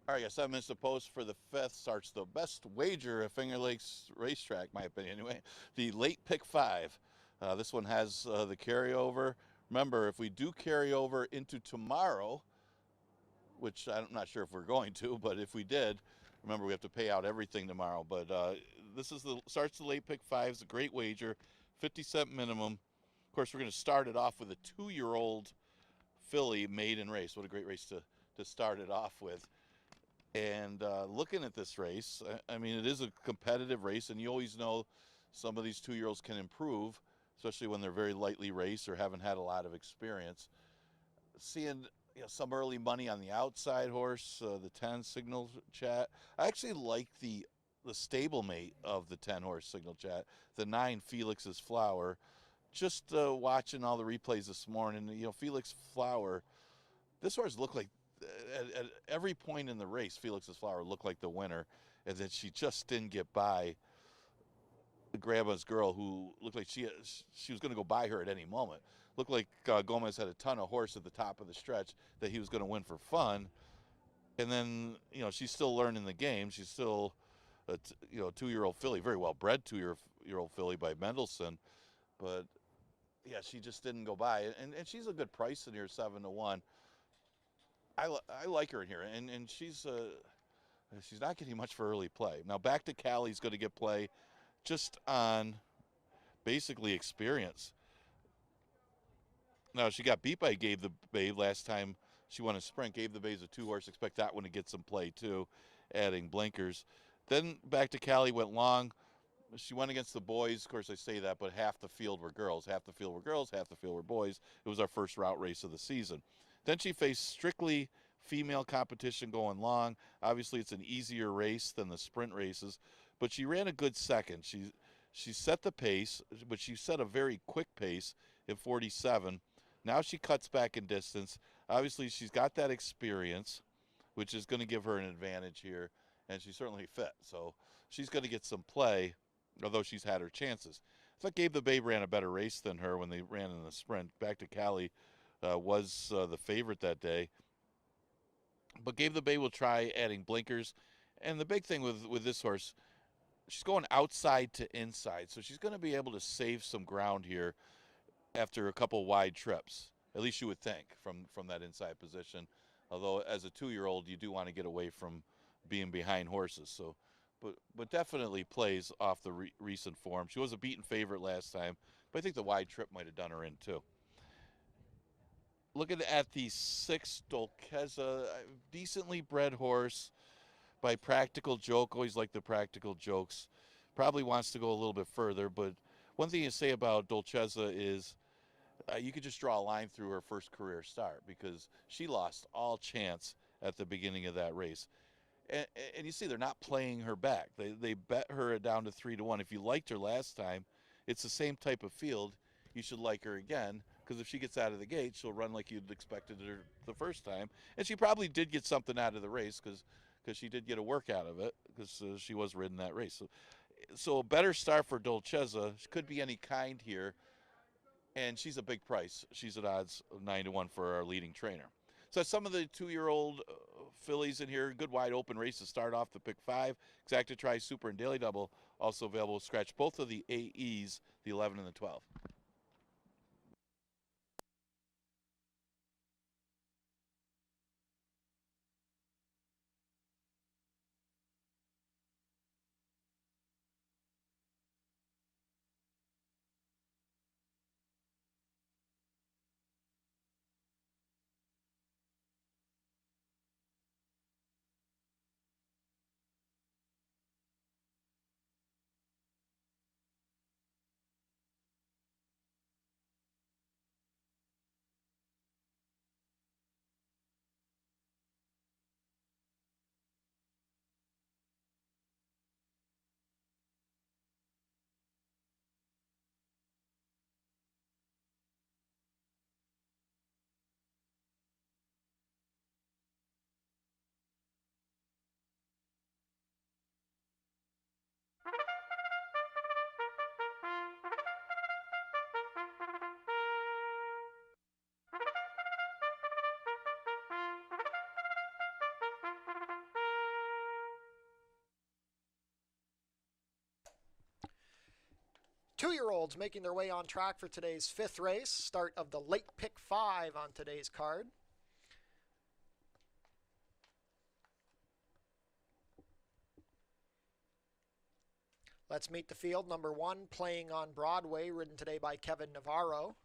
All right, got 7 minutes to post for the 5th. Starts the best wager at Finger Lakes Racetrack, my opinion anyway. The late pick 5. This one has the carryover. Remember, if we do carry over into tomorrow, which I'm not sure if we're going to, but if we did, remember we have to pay out everything tomorrow. But this is starts the late pick 5. It's a great wager, 50-cent minimum. Of course, we're going to start it off with a 2-year-old filly maiden race. What a great race to start it off with. And looking at this race, I mean, it is a competitive race, and you always know some of these 2-year-olds can improve, especially when they're very lightly raced or haven't had a lot of experience. Seeing some early money on the outside horse, the 10 Signal Chat. I actually like the stablemate of the 10 horse Signal Chat, the 9 Felix's Flower. Just watching all the replays this morning, Felix Flower, this horse looked like at every point in the race, Felix's Flower looked like the winner, and then she just didn't get by the grandma's girl, who looked like she was going to go by her at any moment. Looked like Gomez had a ton of horse at the top of the stretch that he was going to win for fun, and then she's still learning the game. She's still a 2-year-old filly, very well bred 2-year-old filly by Mendelssohn, but yeah, she just didn't go by, and she's a good price in here, 7-1. I like her in here, and she's not getting much for early play. Now back to Callie's going to get play just on basically experience. Now she got beat by Gave the Babe last time she won a sprint. Gave the Babe's a 2-horse. Expect that one to get some play too, adding blinkers. Then back to Callie, went long. She went against the boys. Of course, I say that, but half the field were girls. Half the field were girls, half the field were boys. It was our first route race of the season. Then she faced strictly female competition going long. Obviously, it's an easier race than the sprint races, but she ran a good second. She set the pace, but she set a very quick pace in 47. Now she cuts back in distance. Obviously, she's got that experience, which is going to give her an advantage here, and she's certainly fit. So she's going to get some play, although she's had her chances. I thought Gabe the Babe ran a better race than her when they ran in the sprint. Back to Callie was the favorite that day. But Gabe the Babe will try adding blinkers. And the big thing with this horse, she's going outside to inside. So she's going to be able to save some ground here after a couple wide trips. At least you would think from that inside position. Although as a 2-year-old, you do want to get away from being behind horses. So, but definitely plays off the recent form. She was a beaten favorite last time, but I think the wide trip might have done her in too. Looking at the 6 Dolceza, decently bred horse by Practical Joke. Always like the Practical Jokes. Probably wants to go a little bit further, but one thing you say about Dolceza is you could just draw a line through her first career start, because she lost all chance at the beginning of that race. And you see they're not playing her back. They bet her down to 3-1. If you liked her last time, it's the same type of field. You should like her again, because if she gets out of the gate, she'll run like you'd expected her the first time. And she probably did get something out of the race, because she did get a work out of it, because she was ridden that race. So a better start for Dolceza. She could be any kind here, and she's a big price. She's at odds of 9-1 for our leading trainer. So some of the 2-year-old fillies in here. Good wide open race to start off the pick 5. Exacta Tri Super and Daily Double also available. Scratch both of the AEs, the 11 and the 12. 2-year-olds making their way on track for today's 5th race. Start of the late pick 5 on today's card. Let's meet the field. Number 1, Playing on Broadway, ridden today by Kevin Navarro.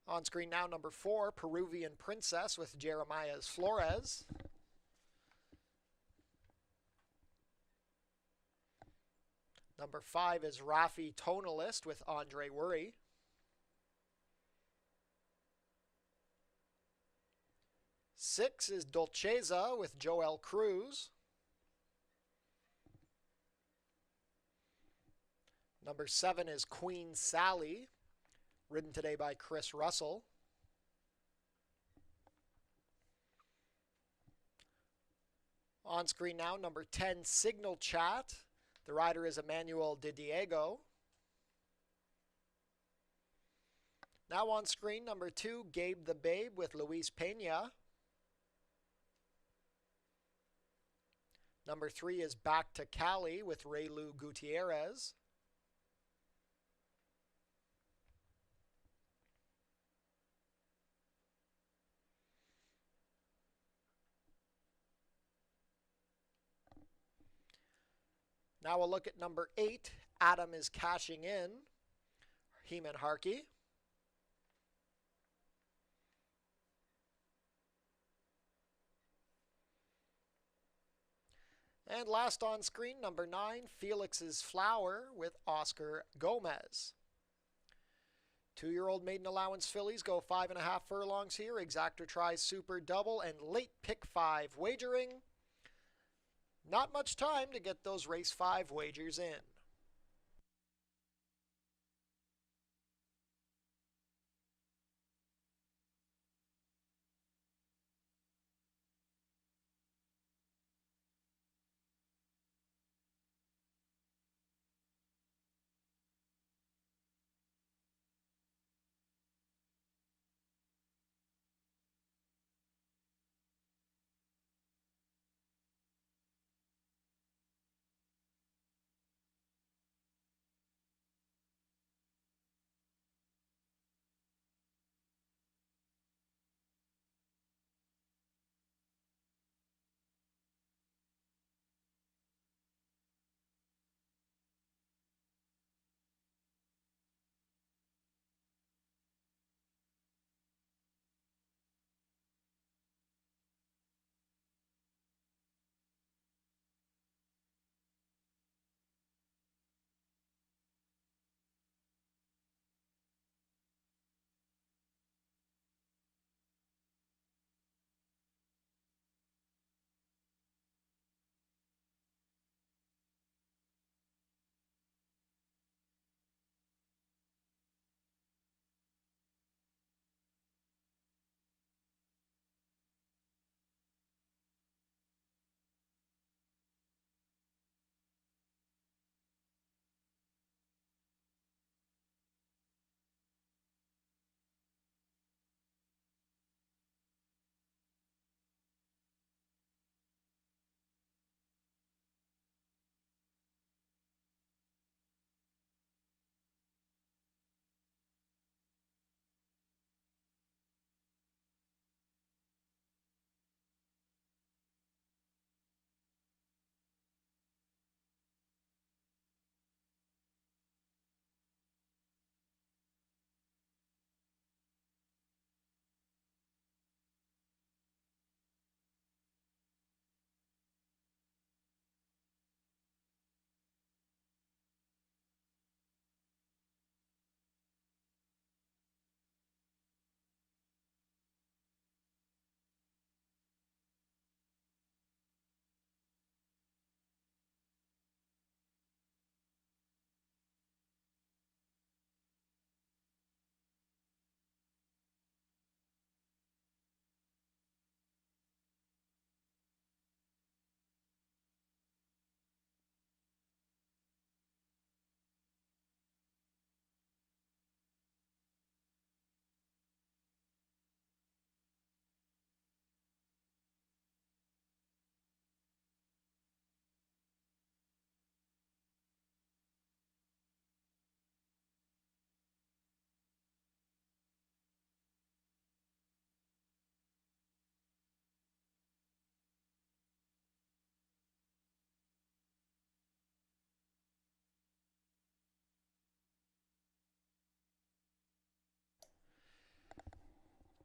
On screen now, number 4, Peruvian Princess with Jeremiah Flores. Number 5 is Rafi Tonalist with Andre Worry. Six is Dolceza with Joel Cruz. Number 7 is Queen Sally, ridden today by Chris Russell. On screen now, number 10, Signal Chat. The rider is Emmanuel De Diego. Now on screen, number 2, Gabe the Babe with Luis Pena. Number 3 is Back to Cali with Raylu Gutierrez. Now we'll look at number 8, Adam is Cashing In, Heeman Harkey. And last on screen, number 9, Felix's Flower with Oscar Gomez. 2-year-old maiden allowance fillies go 5.5 furlongs here. Exactor tries super double and late pick 5 wagering. Not much time to get those race 5 wagers in.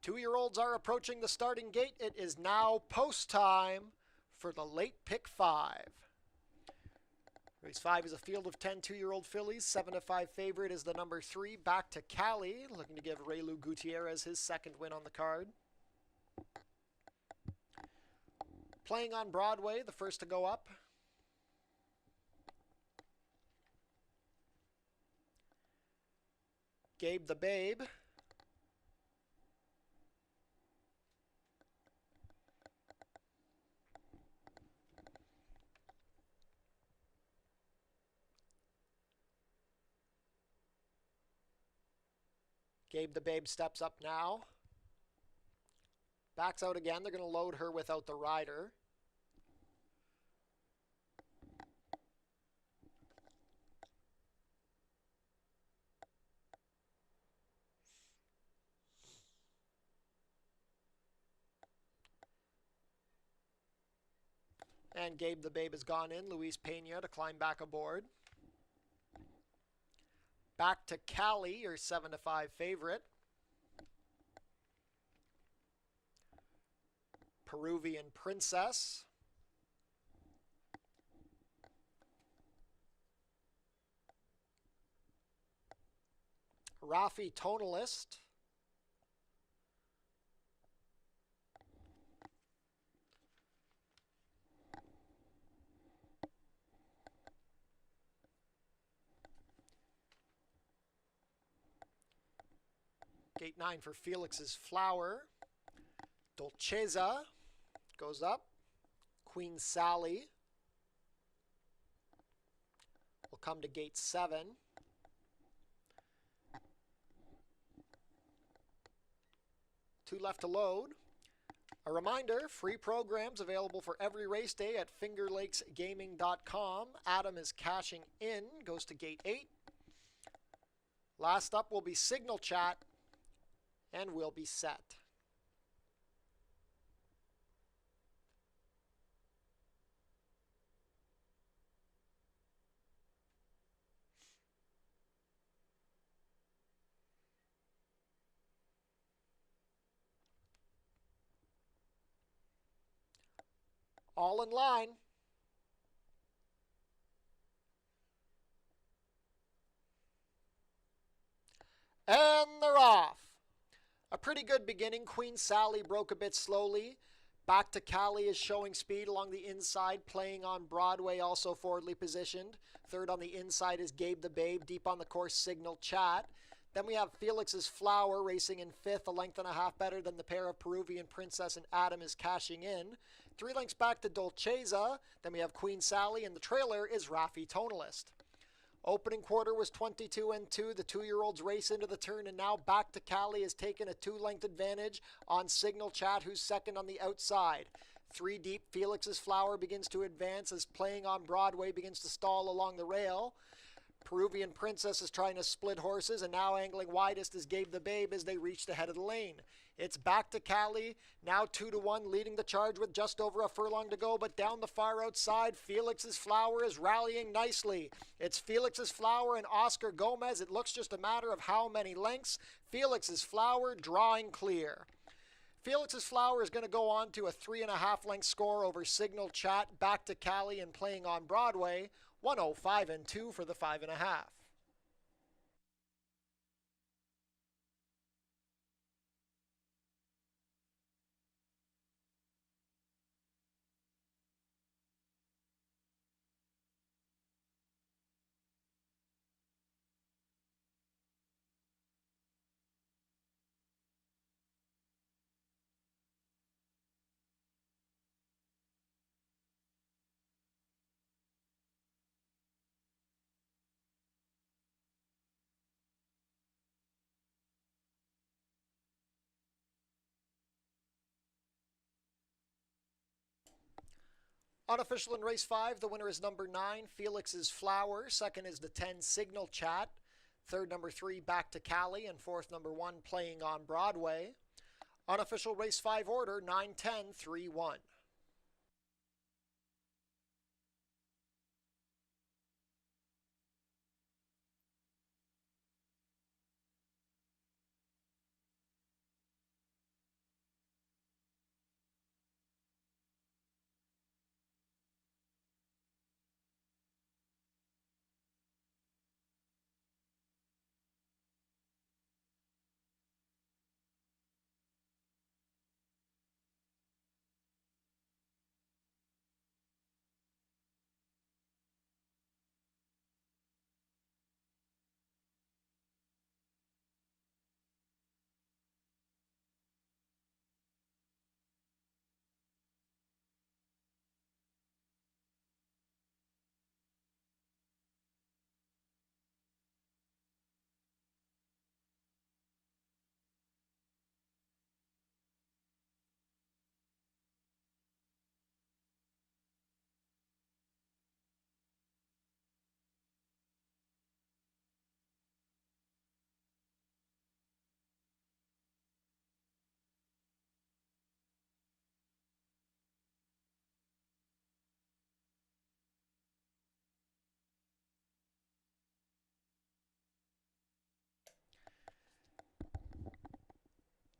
2-year-olds are approaching the starting gate. It is now post time for the late pick 5. Race 5 is a field of 10 2-year-old fillies. 7-5 favorite is the number 3, Back to Cali, looking to give Raylu Gutierrez his second win on the card. Playing on Broadway, the first to go up. Gabe the Babe. Gabe the Babe steps up now. Backs out again. They're going to load her without the rider. And Gabe the Babe has gone in. Luis Pena to climb back aboard. Back to Cali, your 7-5 favorite. Peruvian Princess. Rafi Tonalist. Gate 9 for Felix's Flower. Dolceza goes up. Queen Sally will come to gate 7. Two left to load. A reminder, free programs available for every race day at fingerlakesgaming.com. Adam is cashing in, goes to gate 8. Last up will be Signal Chat, and we'll be set. All in line. And they're off. A pretty good beginning. Queen Sally broke a bit slowly. Back to Cali is showing speed along the inside, playing on Broadway, also forwardly positioned. Third on the inside is Gabe the Babe, deep on the course, Signal Chat. Then we have Felix's Flower racing in 5th, a length and a half better than the pair of Peruvian Princess and Adam is cashing in. 3 lengths back to Dolceza. Then we have Queen Sally, and the trailer is Rafi Tonalist. Opening quarter was 22-2. The 2-year-olds race into the turn, and now Back to Cali has taken a 2-length advantage on Signal Chat, who's second on the outside. 3 deep, Felix's Flower begins to advance as Playing on Broadway begins to stall along the rail. Peruvian Princess is trying to split horses, and now angling widest is Gabe the Babe as they reach the head of the lane. It's Back to Cali, now 2-1, leading the charge with just over a furlong to go, but down the far outside, Felix's Flower is rallying nicely. It's Felix's Flower and Oscar Gomez. It looks just a matter of how many lengths. Felix's Flower drawing clear. Felix's Flower is going to go on to a 3.5 length score over Signal Chat, Back to Cali, and Playing on Broadway. 105-2 for the 5.5. Unofficial in race 5, the winner is number 9, Felix's Flower. Second is the 10, Signal Chat. Third, number 3, Back to Cali. And fourth, number 1, Playing on Broadway. Unofficial race 5 order, 9-10-3-1.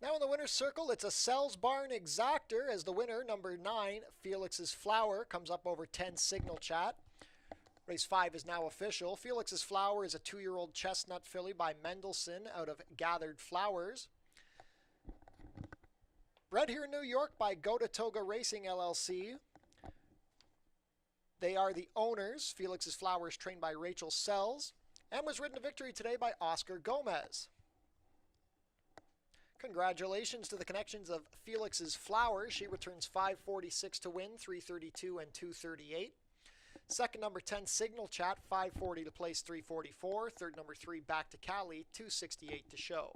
Now in the winner's circle, it's a Sells Barn Exactor as the winner, number 9, Felix's Flower, comes up over 10 Signal Chat. Race 5 is now official. Felix's Flower is a 2-year-old chestnut filly by Mendelssohn out of Gathered Flowers. Bred here in New York by Go to Toga Racing LLC. They are the owners. Felix's Flower is trained by Rachel Sells and was ridden to victory today by Oscar Gomez. Congratulations to the connections of Felix's Flower. She returns 546 to win, 332 and 238. Second, number 10, Signal Chat, 540 to place, 344. Third, number 3, Back to Cali, 268 to show.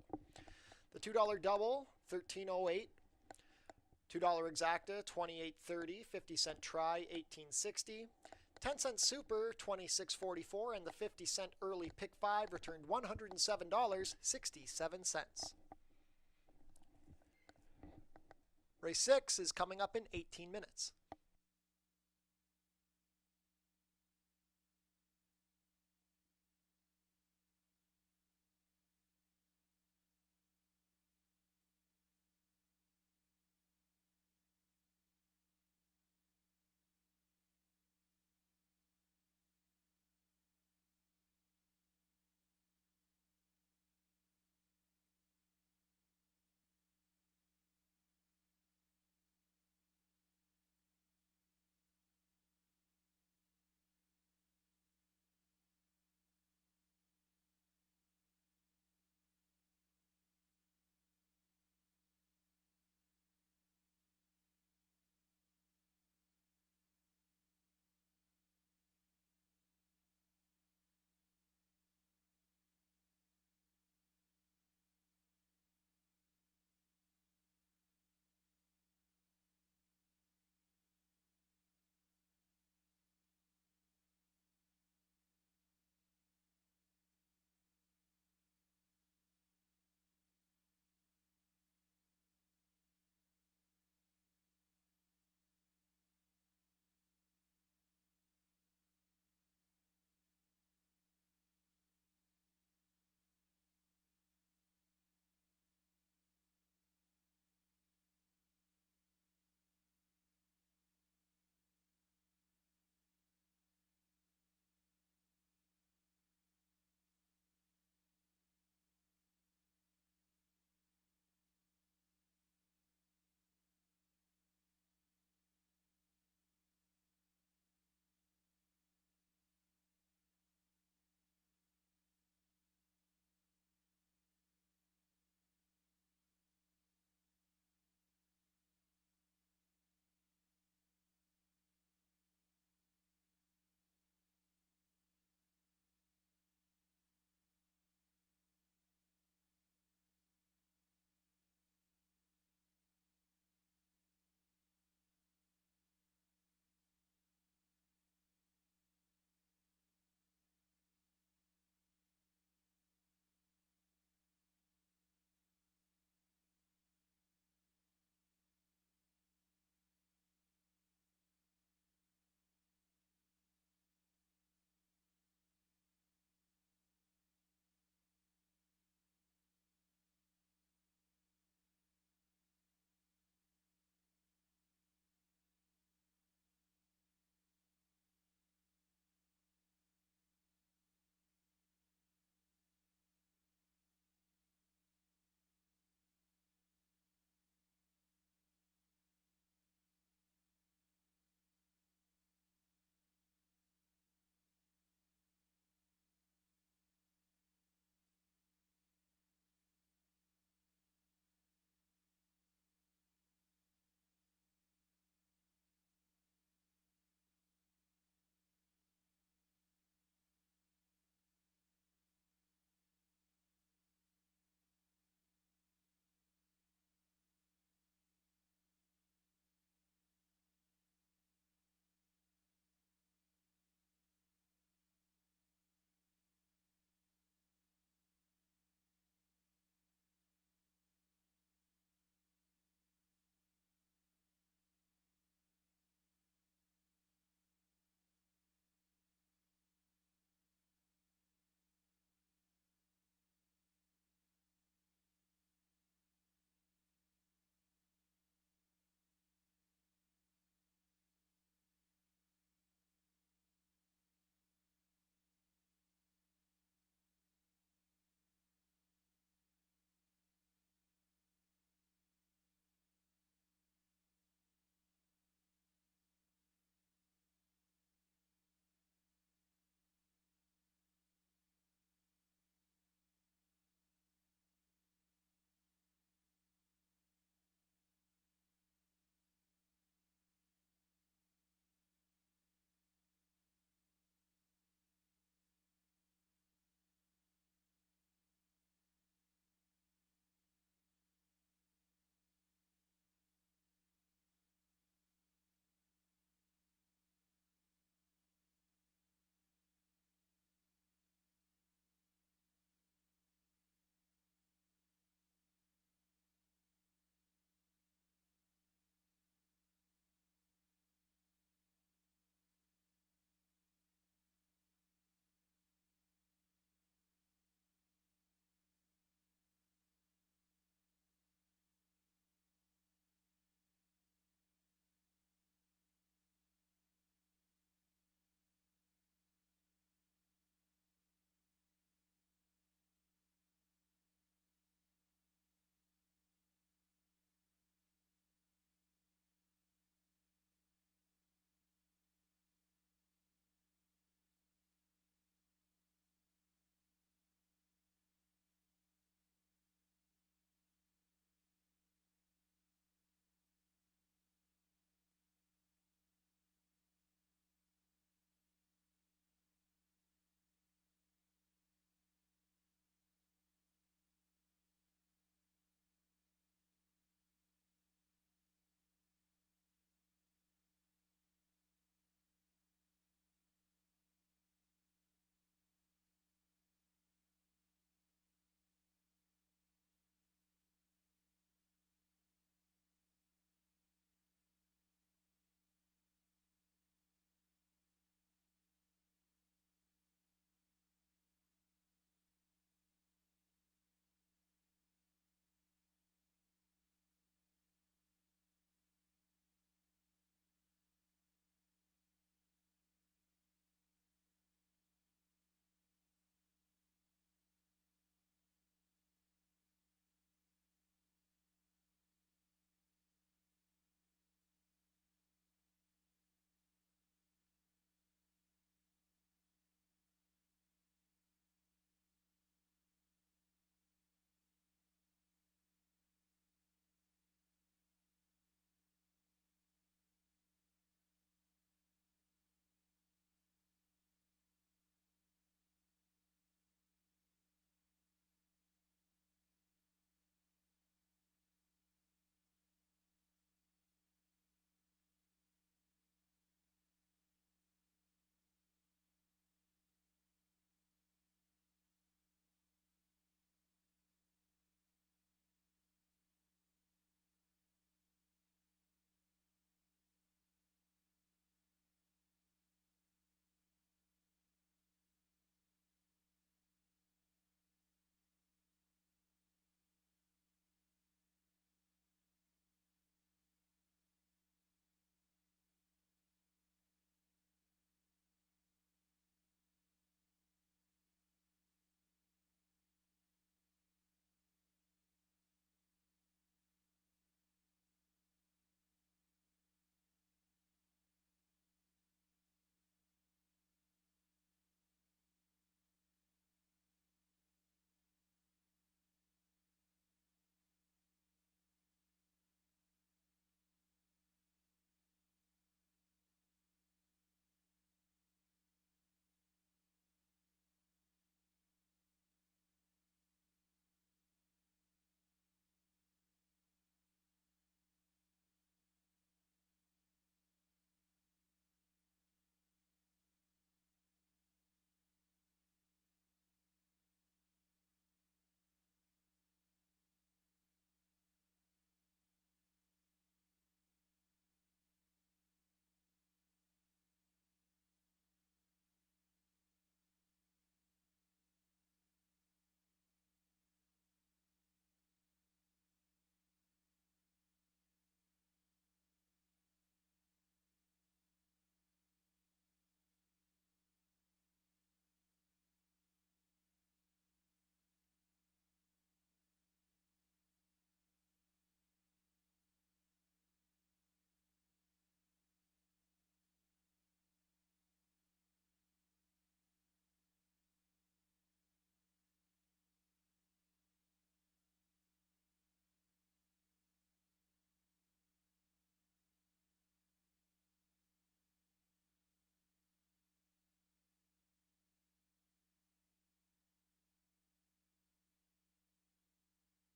The $2 double, 1308. $2 exacta, 28.30. 50-cent try, 18.60. 10-cent super, 26.44. And the 50-cent early pick 5 returned $107.67. Race 6 is coming up in 18 minutes.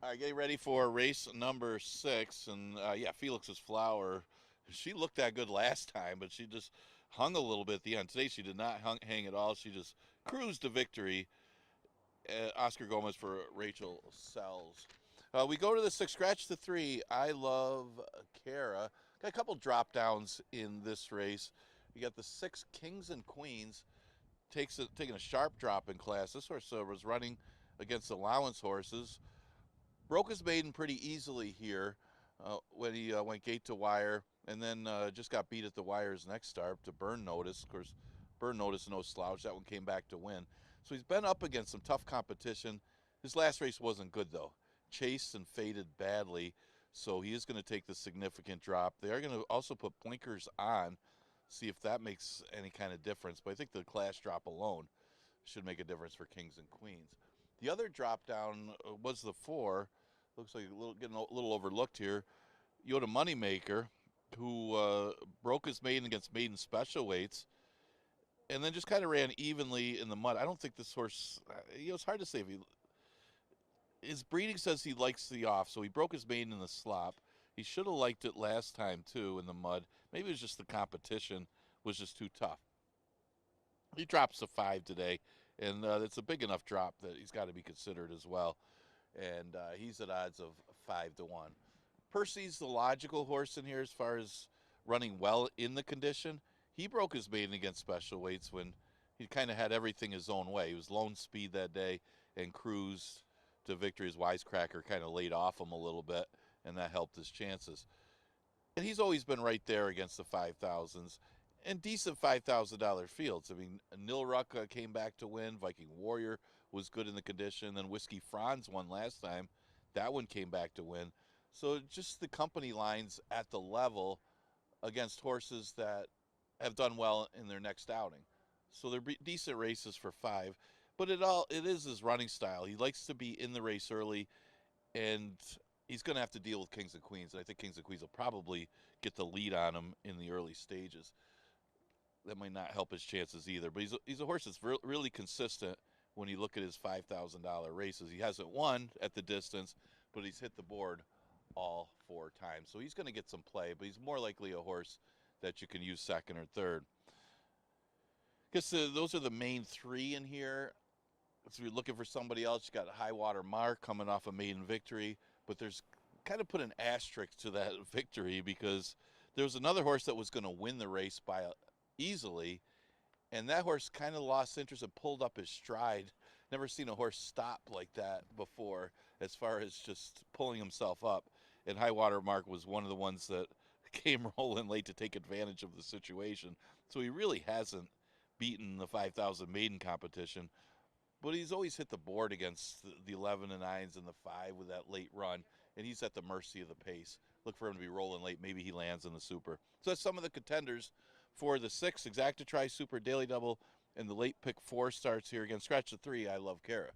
All right, getting ready for race number 6, and yeah, Felix's Flower. She looked that good last time, but she just hung a little bit at the end. Today, she did not hang at all. She just cruised to victory. Oscar Gomez for Rachel Sells. We go to the 6, scratch the 3. I love Kara. Got a couple drop downs in this race. You got the 6 Kings and Queens taking a sharp drop in class. This horse was running against allowance horses. Broke his maiden pretty easily here when he went gate to wire, and then just got beat at the wire's next start to Burn Notice. Of course, Burn Notice, no slouch. That one came back to win. So he's been up against some tough competition. His last race wasn't good, though. Chased and faded badly, so he is going to take the significant drop. They are going to also put blinkers on, see if that makes any kind of difference. But I think the class drop alone should make a difference for Kings and Queens. The other drop down was the 4. Looks like getting a little overlooked here. Yoda Moneymaker, who broke his maiden against maiden special weights, and then just kind of ran evenly in the mud. I don't think this horse, it's hard to say if his breeding says he likes the off, so he broke his maiden in the slop. He should have liked it last time too in the mud. Maybe it was just the competition was just too tough. He drops a 5 today, and it's a big enough drop that he's got to be considered as well. And he's at odds of 5 to 1. Percy's the logical horse in here as far as running well in the condition. He broke his maiden against special weights when he kind of had everything his own way. He was lone speed that day and cruised to victory. His wisecracker kind of laid off him a little bit, and that helped his chances. And he's always been right there against the 5,000s and decent $5,000 fields. I mean, Nilruck came back to win. Viking Warrior was good in the condition. Then Whiskey Franz won last time. That one came back to win. So just the company lines at the level against horses that have done well in their next outing. So they're decent races for 5. But it is his running style. He likes to be in the race early, and he's going to have to deal with Kings and Queens. And I think Kings and Queens will probably get the lead on him in the early stages. That might not help his chances either. But he's a horse that's really consistent when you look at his $5,000 races. He hasn't won at the distance, but he's hit the board all 4 times. So he's going to get some play, but he's more likely a horse that you can use second or third. I guess those are the main 3 in here. So you're looking for somebody else. You got High Water Mark coming off a maiden victory, but there's kind of put an asterisk to that victory because there was another horse that was going to win the race by easily, and that horse kind of lost interest and pulled up his stride. Never seen a horse stop like that before as far as just pulling himself up. And High Water Mark was one of the ones that came rolling late to take advantage of the situation. So he really hasn't beaten the 5,000 maiden competition, but he's always hit the board against the 11 and 9s and the 5 with that late run, and he's at the mercy of the pace. Look for him to be rolling late. Maybe he lands in the Super. So that's some of the contenders for the 6 Exacta Super Daily Double, and the late pick 4 starts here again. Scratch the 3. I love Kara.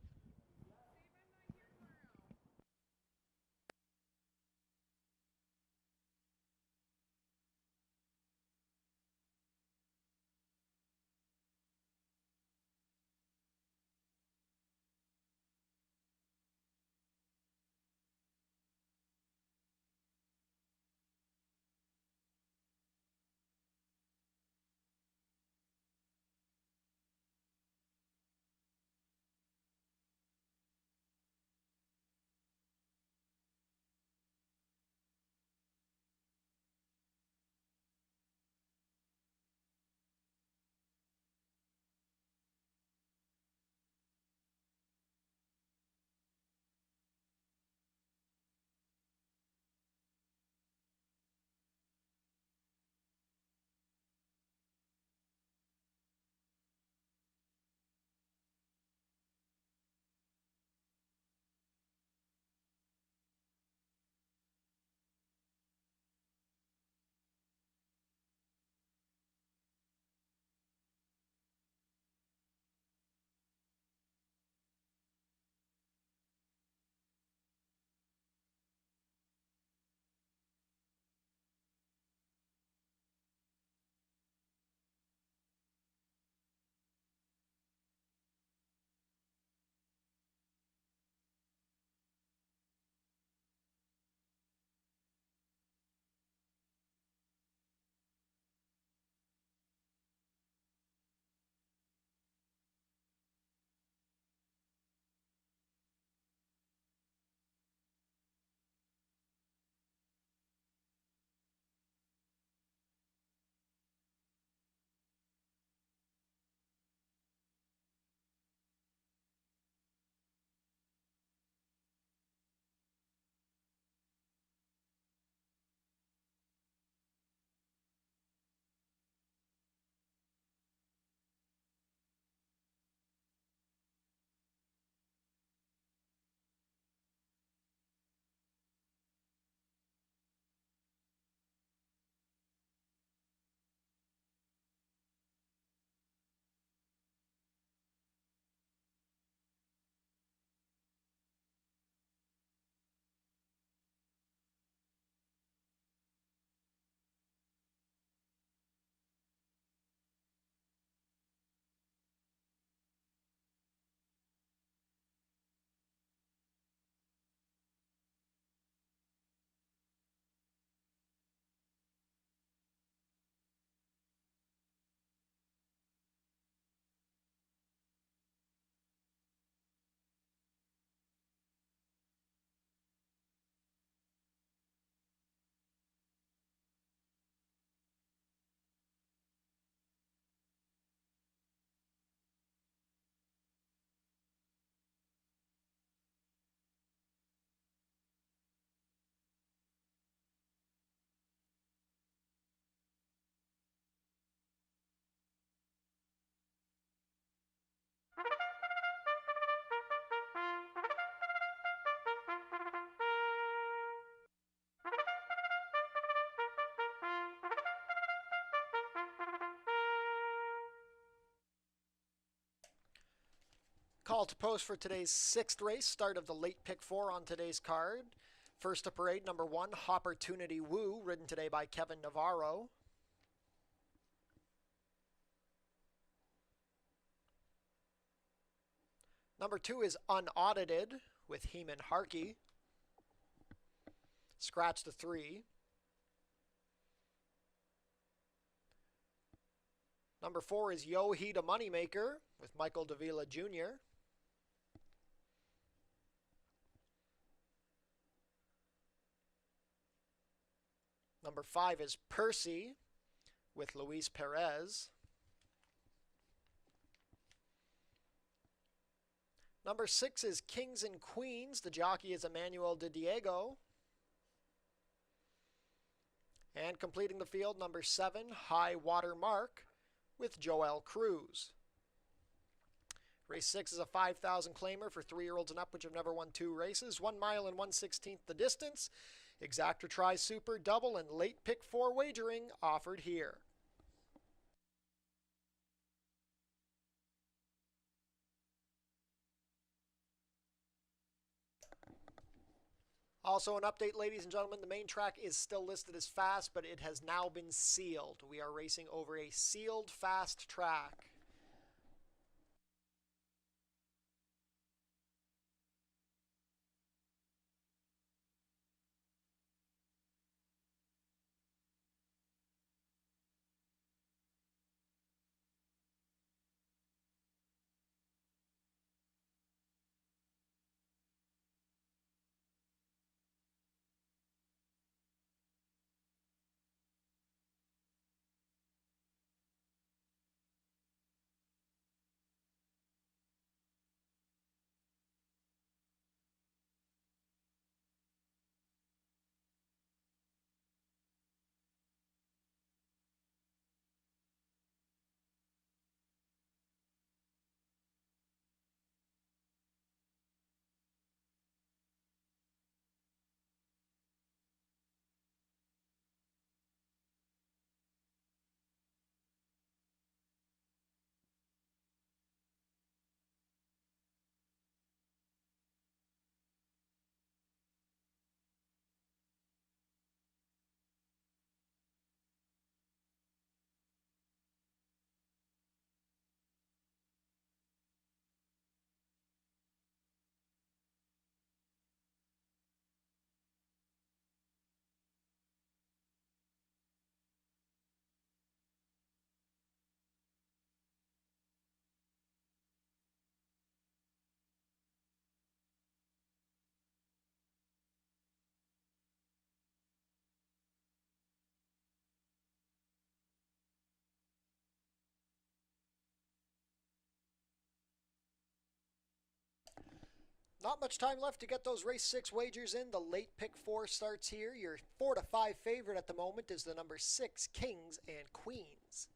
Call to post for today's 6th race, start of the late pick 4 on today's card. First to parade, number 1, Hopportunity Woo, ridden today by Kevin Navarro. Number 2 is Unaudited with Heeman Harkey. Scratch the 3. Number 4 is Yo He the Moneymaker with Michael Davila Jr. Number 5 is Percy with Luis Perez. Number 6 is Kings and Queens. The jockey is Emmanuel de Diego. And completing the field, number 7, High Water Mark with Joel Cruz. Race 6 is a 5,000 claimer for 3-year-olds and up, which have never won 2 races. 1 mile and 1/16 the distance. Exacta Tri Super Double and late pick 4 wagering offered here. Also an update, ladies and gentlemen, the main track is still listed as fast, but it has now been sealed. We are racing over a sealed fast track. Not much time left to get those race 6 wagers in. The late pick 4 starts here. Your 4 to 5 favorite at the moment is the number 6, Kings and Queens.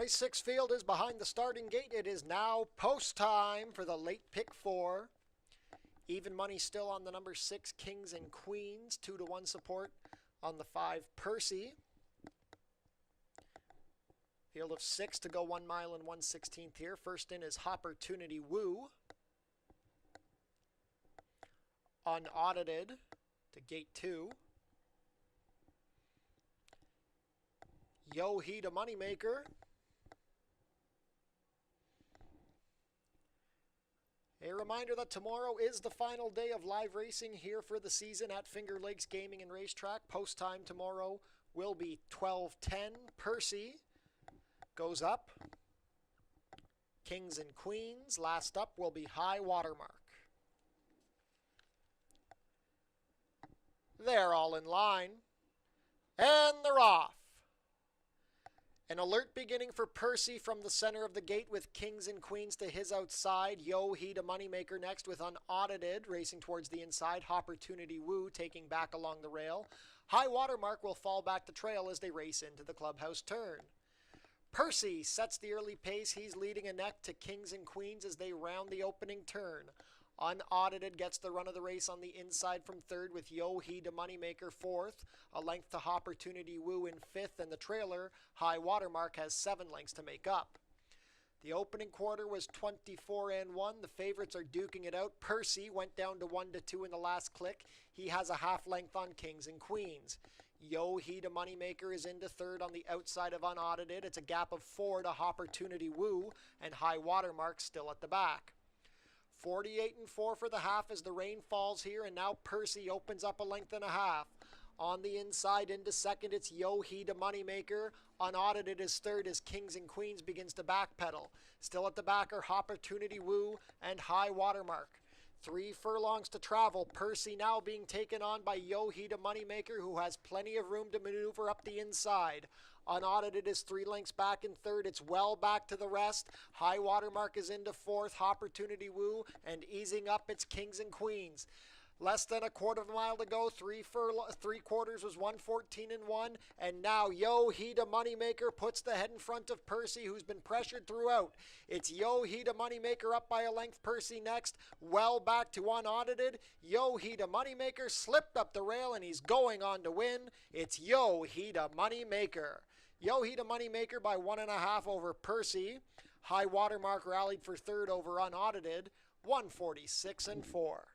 Race 6 field is behind the starting gate. It is now post time for the late pick 4. Even money still on the number 6, Kings and Queens. 2-1 support on the 5, Percy. Field of 6 to go 1 mile and 1/16 here. First in is Opportunity Woo. Unaudited to gate 2. Yo He to Moneymaker. A reminder that tomorrow is the final day of live racing here for the season at Finger Lakes Gaming and Racetrack. Post time tomorrow will be 12:10. Percy goes up. Kings and Queens. Last up will be High Watermark. They're all in line. And they're off. An alert beginning for Percy from the center of the gate with Kings and Queens to his outside. Yo He to Moneymaker next with Unaudited racing towards the inside. Opportunity Woo taking back along the rail. High Watermark will fall back to trail as they race into the clubhouse turn. Percy sets the early pace. He's leading a neck to Kings and Queens as they round the opening turn. Unaudited gets the run of the race on the inside from third with Yo He to Moneymaker fourth. A length to Opportunity Woo in fifth, and the trailer, High Watermark, has 7 lengths to make up. The opening quarter was 24-1. The favorites are duking it out. Percy went down to 1-2 in the last click. He has a half length on Kings and Queens. Yo He to Moneymaker is into third on the outside of Unaudited. It's a gap of 4 to Opportunity Woo, and High Watermark still at the back. 48-4 for the half as the rain falls here, and now Percy opens up a length and a half. On the inside into second, it's Yo He to Moneymaker. Unaudited is third as Kings and Queens begins to backpedal. Still at the back are Opportunity Woo and High Watermark. 3 furlongs to travel. Percy now being taken on by Yo He to Moneymaker, who has plenty of room to maneuver up the inside. Unaudited is 3 lengths back in third. It's well back to the rest. High Watermark is into fourth. Opportunity Woo, and easing up, it's Kings and Queens. Less than a quarter of a mile to go. 3 quarters was 1:14-1. And now Yo He to Moneymaker puts the head in front of Percy, who's been pressured throughout. It's Yo He to Moneymaker up by a length. Percy next. Well back to Unaudited. Yo He to Moneymaker slipped up the rail, and he's going on to win. It's Yo He to Moneymaker. Yo He to Moneymaker by 1.5 over Percy. High Watermark rallied for third over Unaudited. 146-4.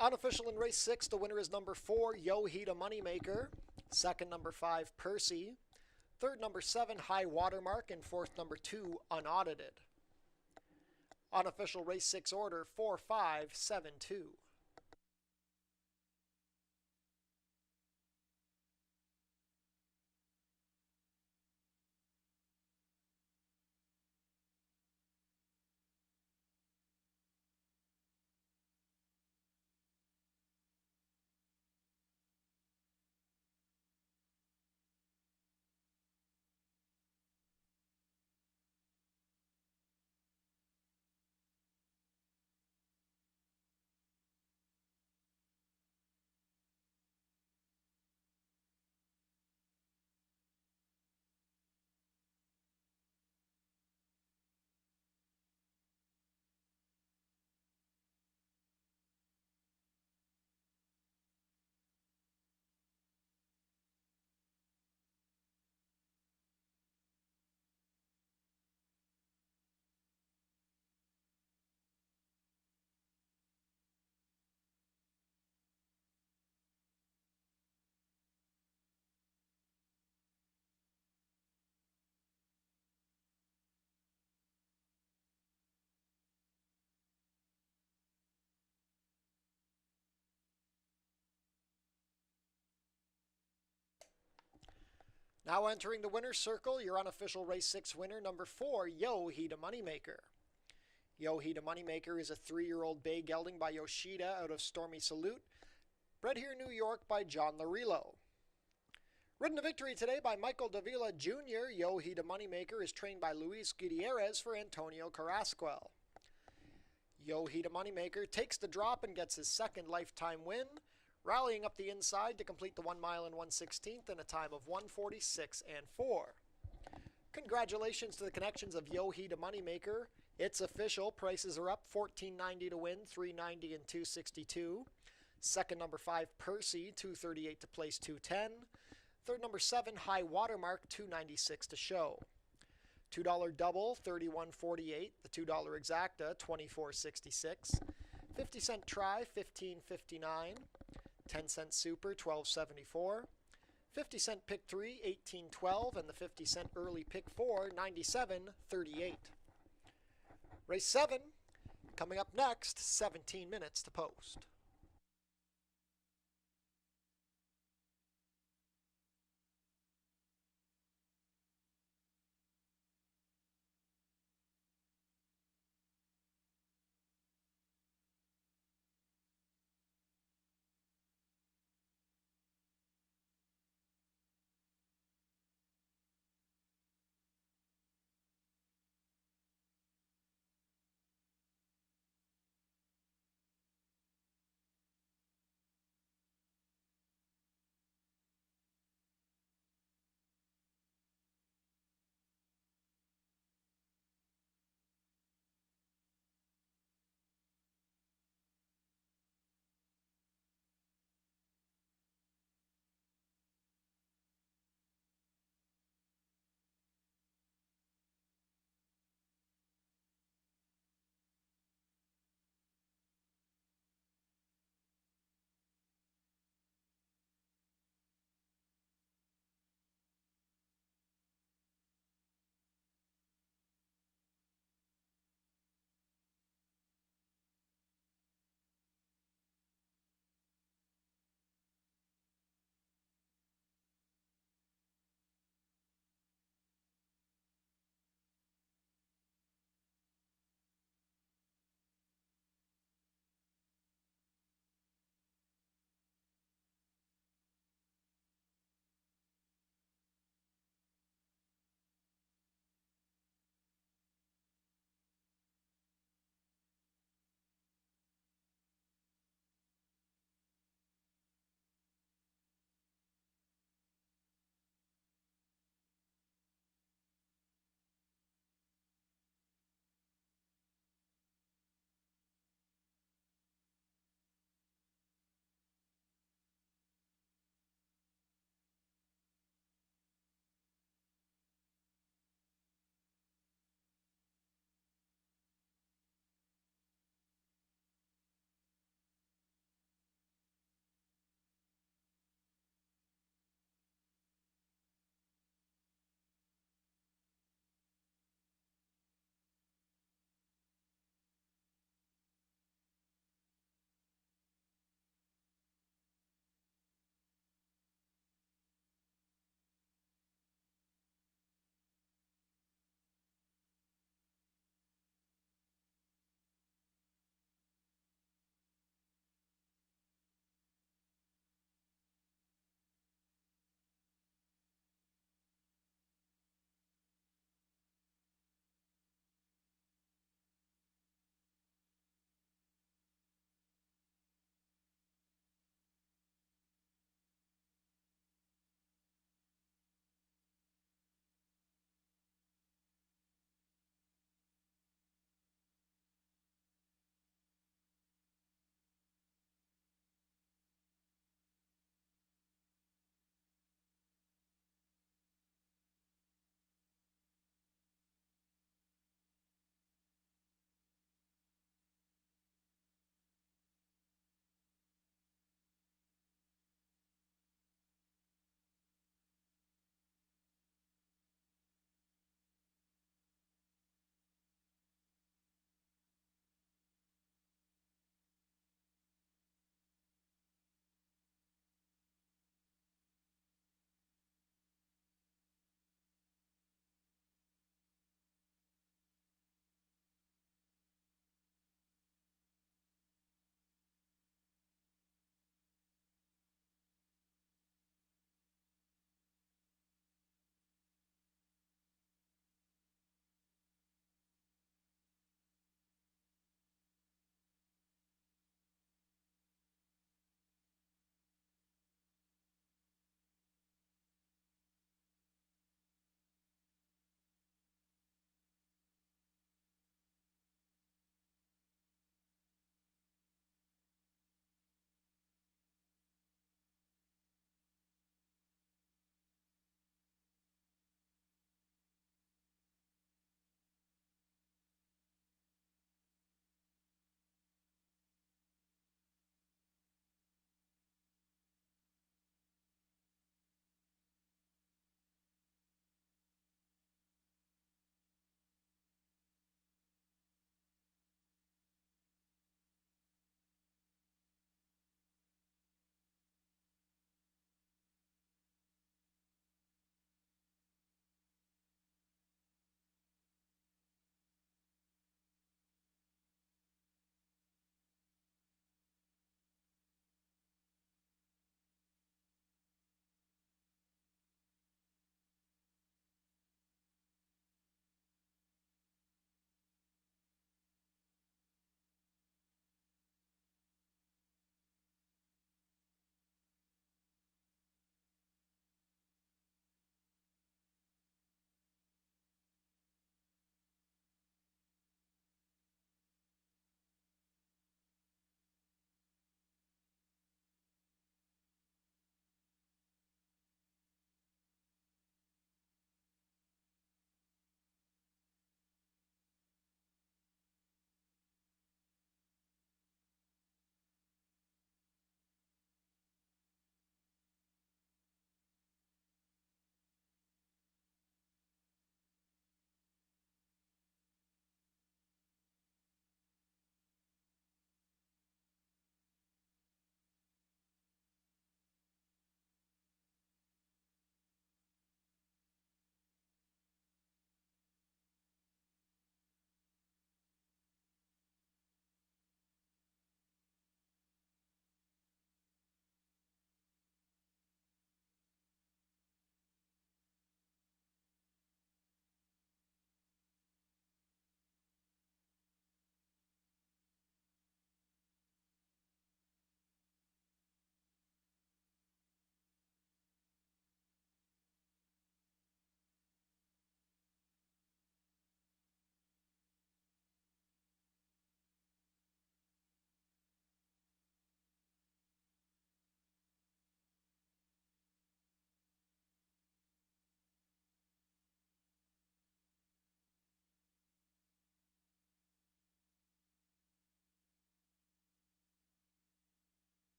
Unofficial in race 6, the winner is number 4, Yo He to Moneymaker. Second, number 5, Percy. Third, number 7, High Watermark. And fourth, number 2, Unaudited. Unofficial race 6 order, 4-5-7-2. Now entering the winner's circle, your unofficial race 6 winner, number 4, Yo Hida Moneymaker. Yo Hida Moneymaker is a 3-year-old bay gelding by Yoshida out of Stormy Salute, bred here in New York by John Larillo. Ridden to victory today by Michael Davila Jr., Yo Hida Moneymaker is trained by Luis Gutierrez for Antonio Carrasquel. Yo Hida Moneymaker takes the drop and gets his second lifetime win, rallying up the inside to complete the 1 mile and 1/16 in a time of 1:46 and 4. Congratulations to the connections of Yo Hida Moneymaker. It's official. Prices are up. $14.90 to win, $3.90 and $2.62. Second, number 5, Percy, $2.38 to place, $2.10. Third, number 7, High Watermark, $2.96 to show. $2 double, $31.48. The $2 exacta, $24.66. 50-cent try, $15.59. 10-cent super, $12.74. 50-cent pick 3, $18.12. And the 50-cent early pick 4, $97.38. Race 7, coming up next, 17 minutes to post.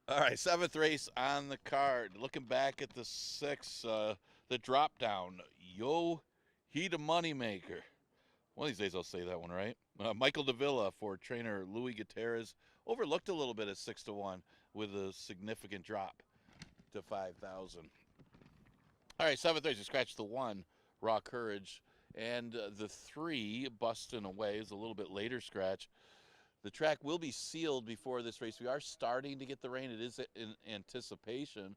All right, seventh race on the card. Looking back at the six, the drop down. Yo, he the moneymaker. One of these days I'll say that one right. Michael Davila for trainer Louis Gutierrez. Overlooked a little bit at 6-1 with a significant drop to 5,000. All right, seventh race. We scratched the one, Raw Courage, and the three, Bustin' Away, is a little bit later scratch. The track will be sealed before this race. We are starting to get the rain. It is in anticipation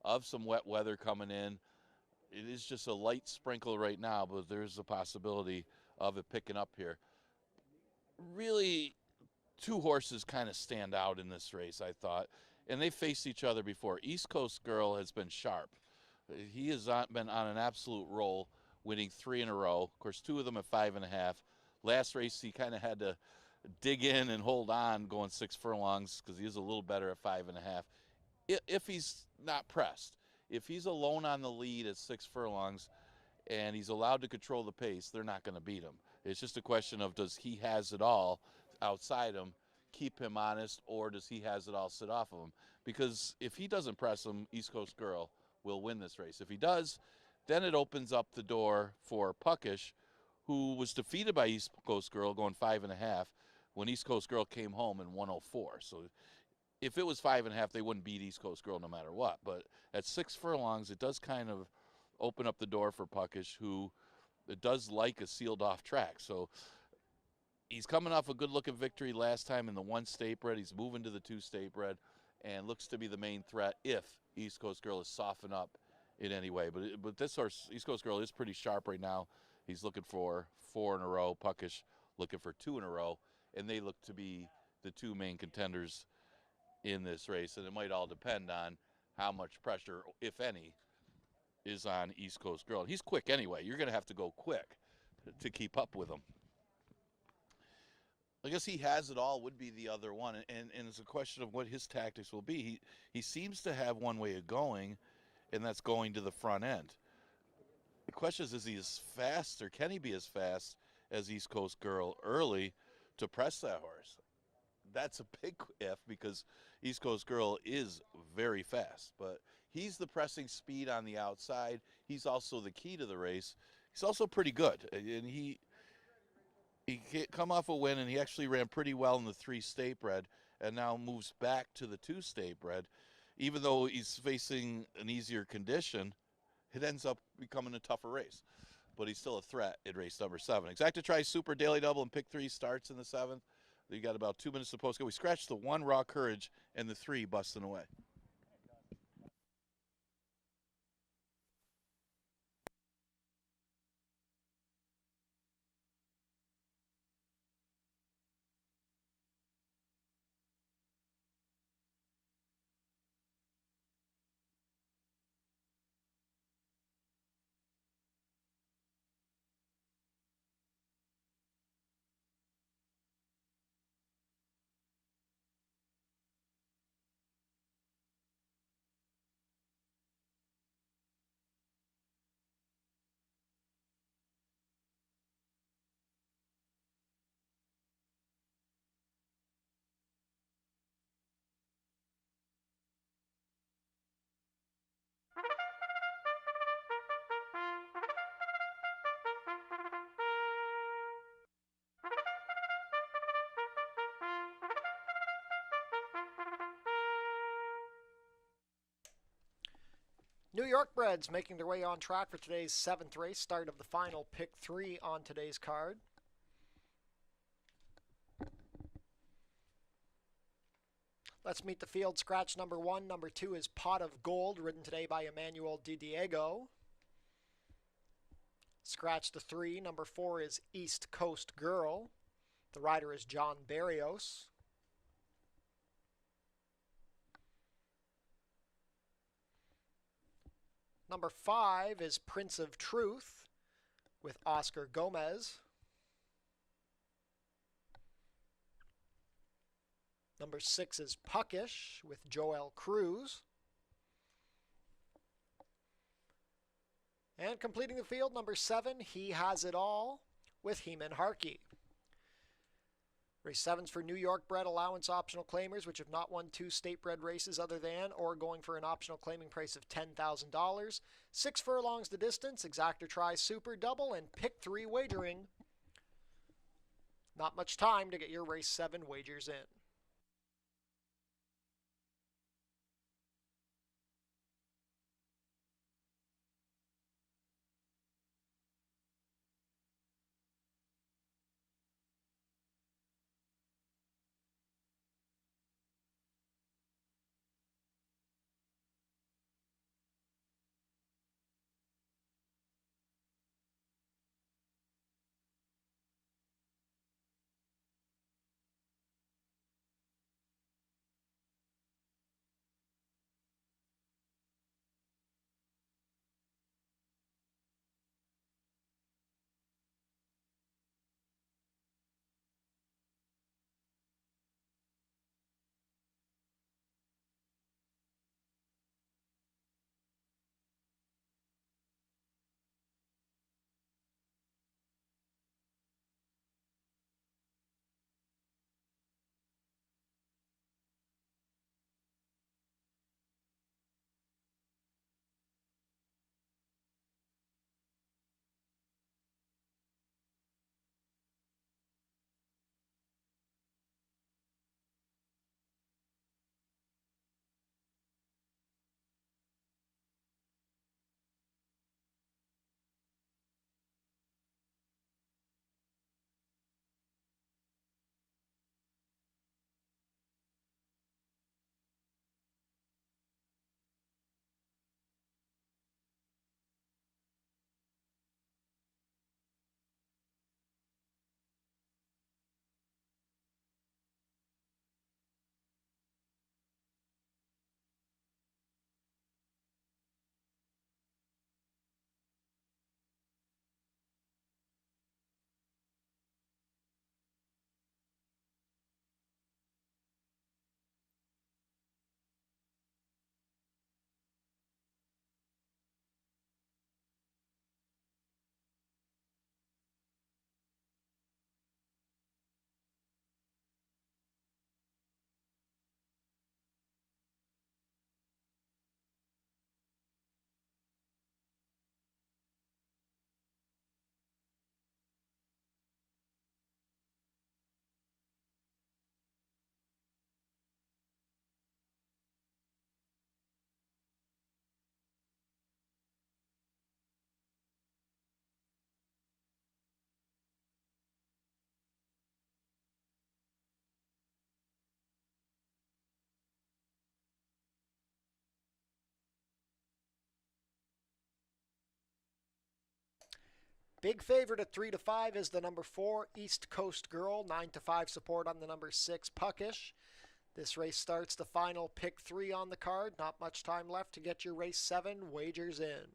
of some wet weather coming in. It is just a light sprinkle right now, but there's a possibility of it picking up here. Really, two horses kind of stand out in this race, I thought, and they faced each other before. East Coast Girl has been sharp. He has been on an absolute roll, winning 3 in a row. Of course, 2 of them at 5.5. Last race, he kind of had to dig in and hold on going 6 furlongs because he is a little better at 5.5. If he's not pressed, if he's alone on the lead at 6 furlongs and he's allowed to control the pace, they're not going to beat him. It's just a question of, does he has it all outside him keep him honest, or does he has it all sit off of him? Because if he doesn't press him, East Coast Girl will win this race. If he does, then it opens up the door for Puckish, who was defeated by East Coast Girl going 5.5 when East Coast Girl came home in 104. So if it was 5.5, they wouldn't beat East Coast Girl no matter what. But at 6 furlongs, it does kind of open up the door for Puckish, who it does like a sealed off track. So he's coming off a good-looking victory last time in the 1 state bred. He's moving to the 2 state bred and looks to be the main threat if East Coast Girl is softened up in any way. But this horse, East Coast Girl, is pretty sharp right now. He's looking for 4 in a row. Puckish looking for 2 in a row. And they look to be the 2 main contenders in this race. And it might all depend on how much pressure, if any, is on East Coast Girl. He's quick anyway. You're going to have to go quick to keep up with him. I guess he has it all would be the other one, and it's a question of what his tactics will be. He seems to have one way of going, and that's going to the front end. The question is he as fast, or can he be as fast as East Coast Girl early to press that horse? That's a big if, because East Coast Girl is very fast, but he's the pressing speed on the outside. He's also the key to the race. He's also pretty good, and he come off a win, and he actually ran pretty well in the 3 state bred and now moves back to the 2 state bred. Even though he's facing an easier condition, it ends up becoming a tougher race. But he's still a threat in race number 7. Exacta Tri Super Daily Double and Pick 3 starts in the 7th. You got about 2 minutes to post go. We scratched the 1 Raw Courage and the 3 Bustin' Away. New York breds making their way on track for today's 7th race, start of the final Pick 3 on today's card. Let's meet the field. Scratch number 1. Number 2 is Pot of Gold, ridden today by Emmanuel Di Diego. Scratch the 3. Number 4 is East Coast Girl. The rider is John Barrios. Number 5 is Prince of Truth with Oscar Gomez. Number 6 is Puckish with Joel Cruz. And completing the field, number 7, He Has It All with Heman Harkey. Race 7's for New York bred allowance optional claimers, which have not won 2 state bred races other than or going for an optional claiming price of $10,000. 6 furlongs the distance, exactor try super double, and pick 3 wagering. Not much time to get your race 7 wagers in. Big favorite at 3 to 5 is the number 4 East Coast Girl. 9 to 5 support on the number 6 Puckish. This race starts the final pick 3 on the card. Not much time left to get your race 7 wagers in.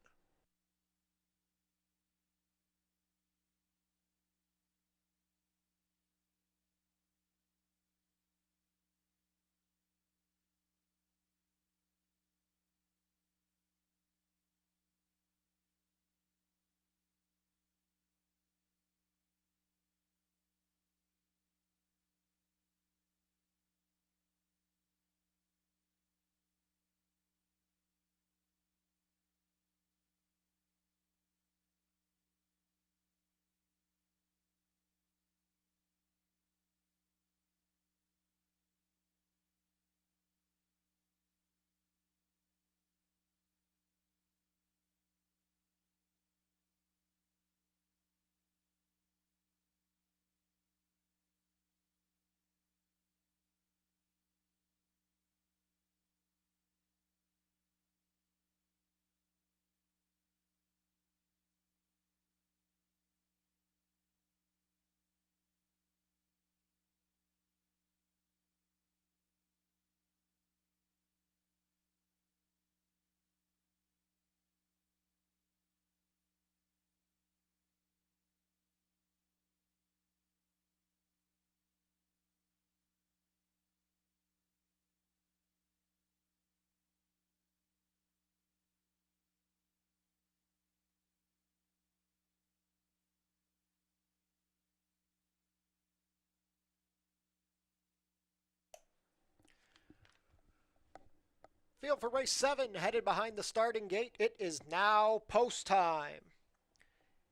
Field for race 7, headed behind the starting gate. It is now post time.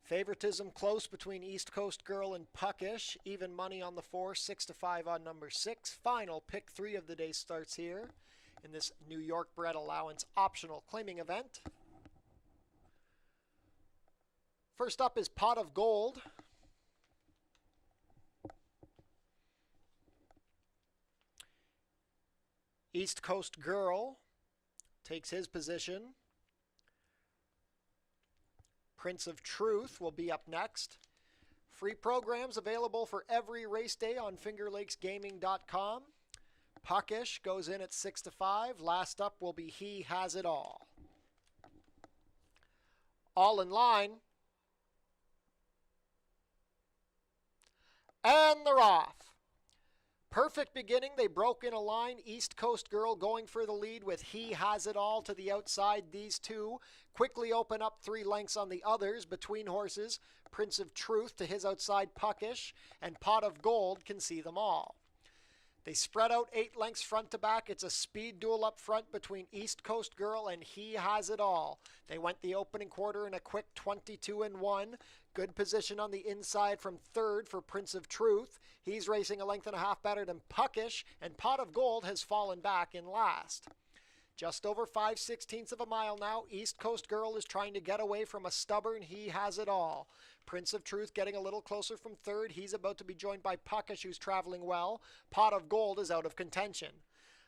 Favoritism close between East Coast Girl and Puckish. Even money on the 4, 6-5 on number 6. Final pick 3 of the day starts here in this New York bred allowance optional claiming event. First up is Pot of Gold. East Coast Girl takes his position. Prince of Truth will be up next. Free programs available for every race day on fingerlakesgaming.com. Puckish goes in at 6-5. Last up will be He Has It All. All in line. And they're off. Perfect beginning. They broke in a line. East Coast Girl going for the lead with He Has It All to the outside. These two quickly open up 3 lengths on the others. Between horses, Prince of Truth to his outside Puckish, and Pot of Gold can see them all. They spread out 8 lengths front to back. It's a speed duel up front between East Coast Girl and He Has It All. They went the opening quarter in a quick 22-1. Good position on the inside from third for Prince of Truth. He's racing a length and a half better than Puckish, and Pot of Gold has fallen back in last. Just over 5/16 of a mile now. East Coast Girl is trying to get away from a stubborn He Has It All. Prince of Truth getting a little closer from third. He's about to be joined by Puckish, who's traveling well. Pot of Gold is out of contention.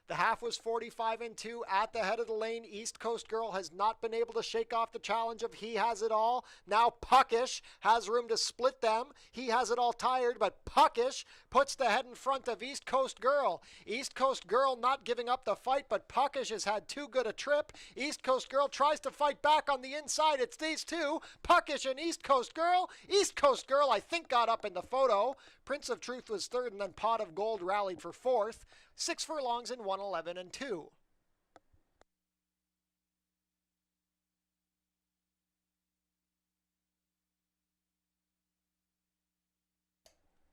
The half was 45-2 at the head of the lane. East Coast Girl has not been able to shake off the challenge of He Has It All. Now Puckish has room to split them. He Has It All tired, but Puckish puts the head in front of East Coast Girl. East Coast Girl not giving up the fight, but Puckish has had too good a trip. East Coast Girl tries to fight back on the inside. It's these two, Puckish and East Coast Girl. East Coast Girl, I think, got up in the photo. Prince of Truth was third, and then Pot of Gold rallied for fourth. 6 furlongs in 1:11-2.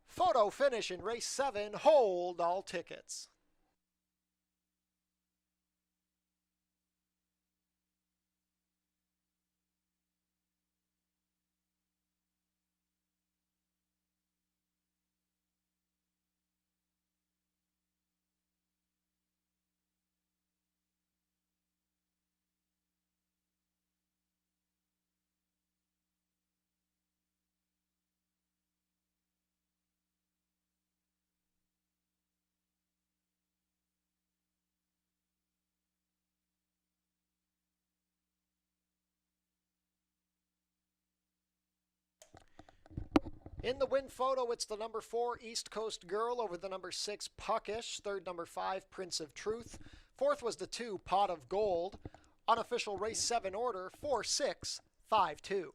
Photo finish in race 7. Hold all tickets. In the win photo, it's the number 4, East Coast Girl, over the number 6, Puckish. Third, number 5, Prince of Truth. Fourth was the 2, Pot of Gold. Unofficial race 7 order, 4-6-5-2.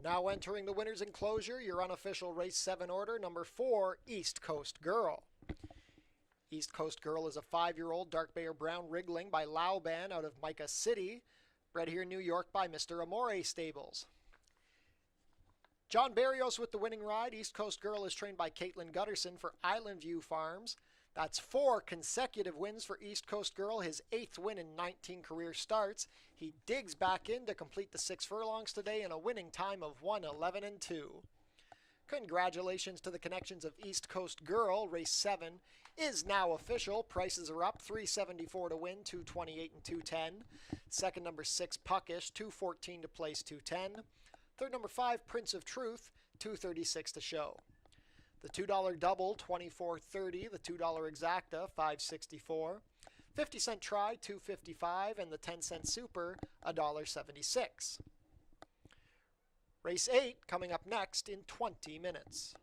Now entering the winner's enclosure, your unofficial race 7 order, number 4, East Coast Girl. East Coast Girl is a 5-year-old dark bay or brown wriggling by Lauban out of Micah City, bred here in New York by Mr. Amore Stables. John Barrios with the winning ride. East Coast Girl is trained by Caitlin Gutterson for Island View Farms. That's 4 consecutive wins for East Coast Girl, his 8th win in 19 career starts. He digs back in to complete the 6 furlongs today in a winning time of 1:11-2. Congratulations to the connections of East Coast Girl. Race 7 is now official. Prices are up. $374 to win, $228 and $210. Second, number 6, Puckish, $214 to place, $210. Third, number 5, Prince of Truth, $236 to show. The $2 double, $24.30. The $2 exacta, $5.64. 50-cent try, $2.55, and the 10-cent super, $1.76. Race 8 coming up next in 20 minutes.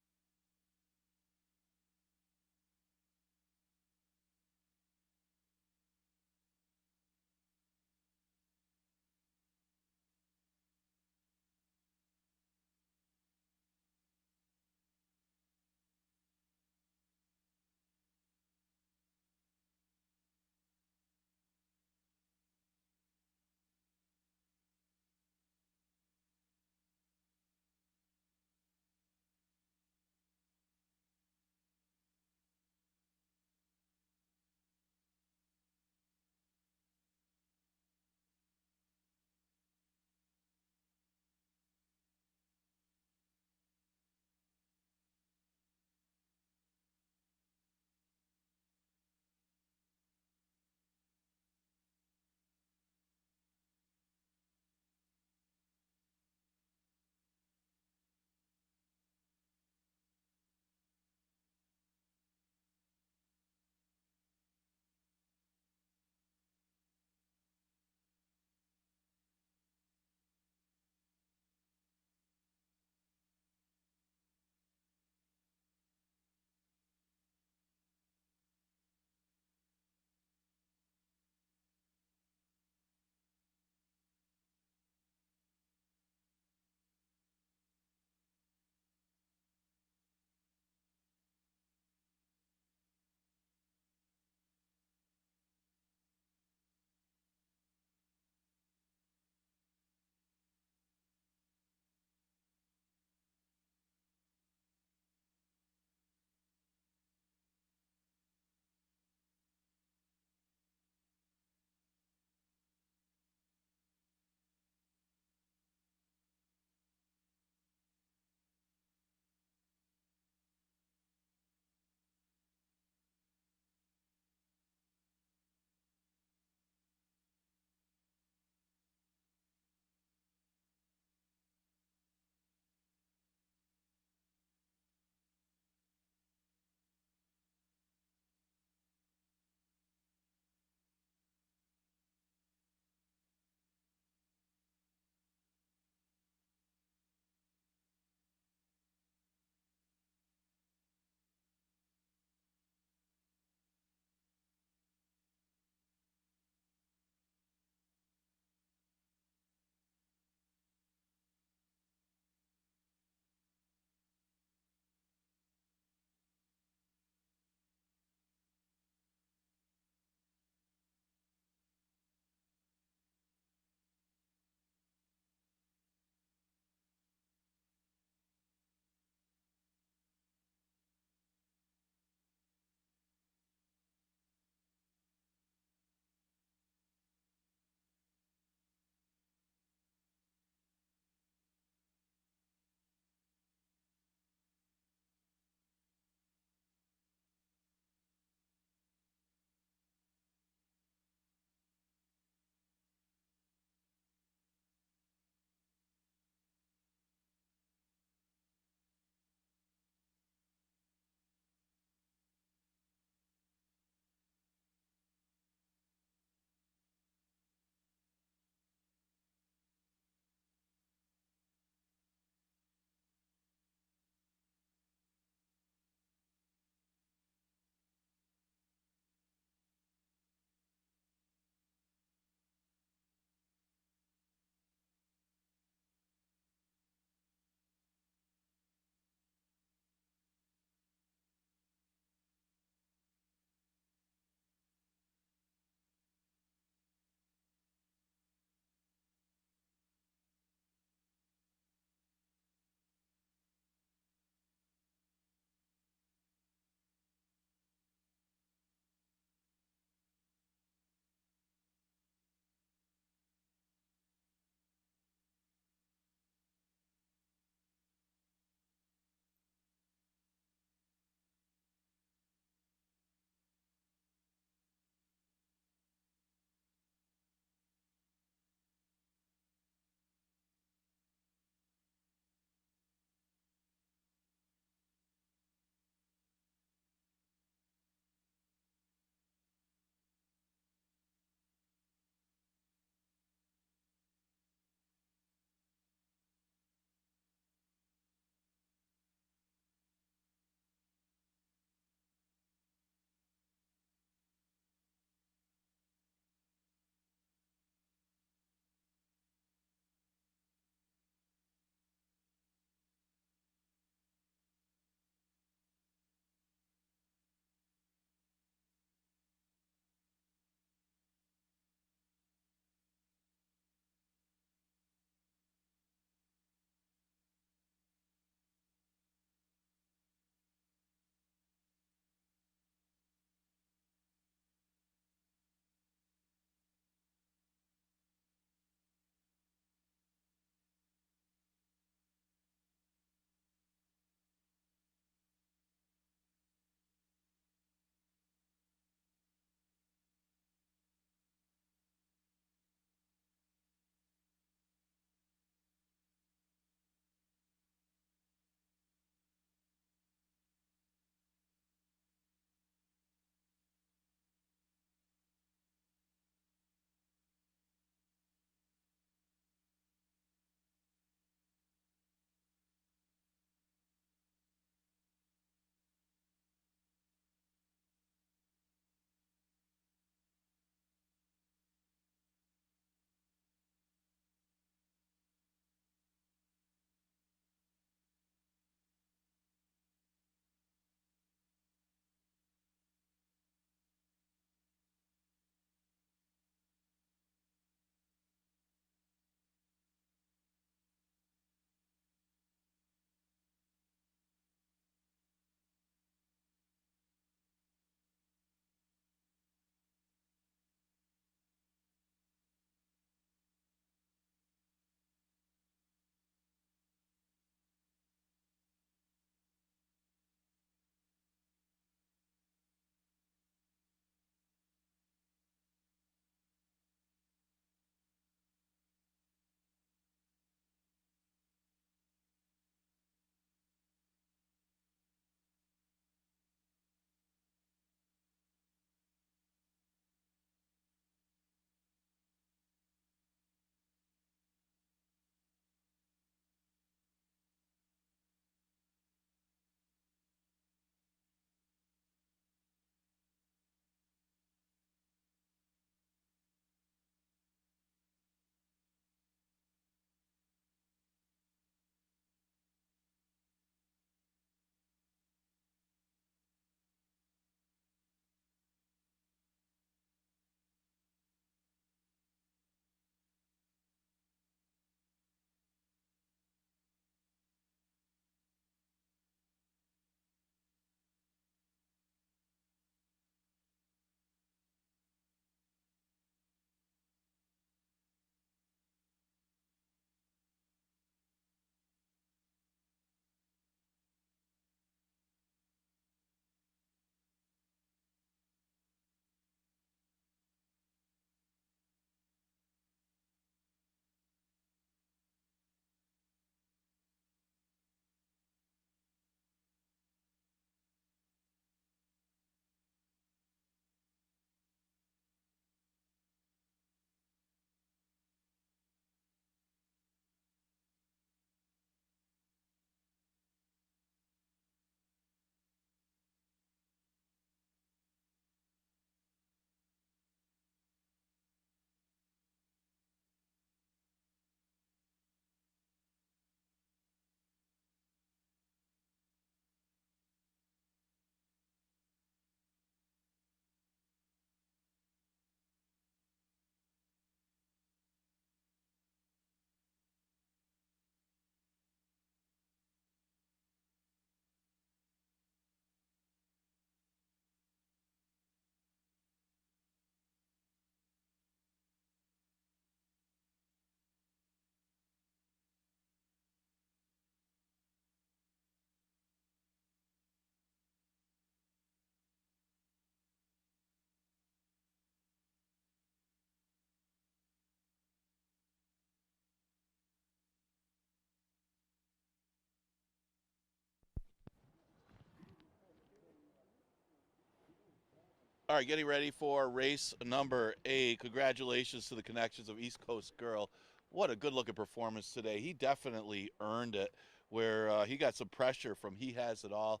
All right, getting ready for race number 8. Congratulations to the connections of East Coast Girl. What a good-looking performance today. He definitely earned it, where he got some pressure from He Has It All.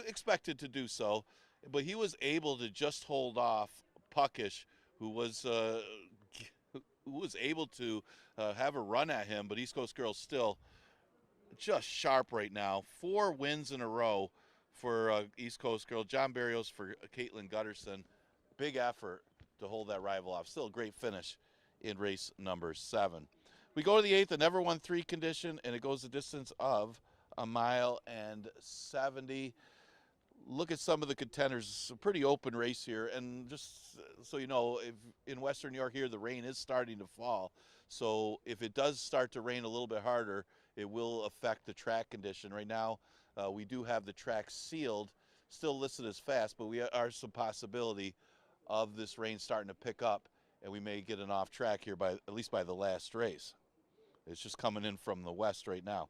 Expected to do so, but he was able to just hold off Puckish, who was able to have a run at him, but East Coast Girl still just sharp right now. 4 wins in a row for East Coast Girl. John Barrios for Caitlin Gutterson. Big effort to hold that rival off. Still a great finish in race number 7. We go to the 8th, a never won 3 condition, and it goes the distance of 1 mile and 70. Look at some of the contenders. It's a pretty open race here, and just so you know, if in Western New York here, the rain is starting to fall. So if it does start to rain a little bit harder, it will affect the track condition. Right now, we do have the track sealed, still listed as fast, but we are some possibility of this rain starting to pick up, and we may get an off track here by at least by the last race. It's just coming in from the west right now.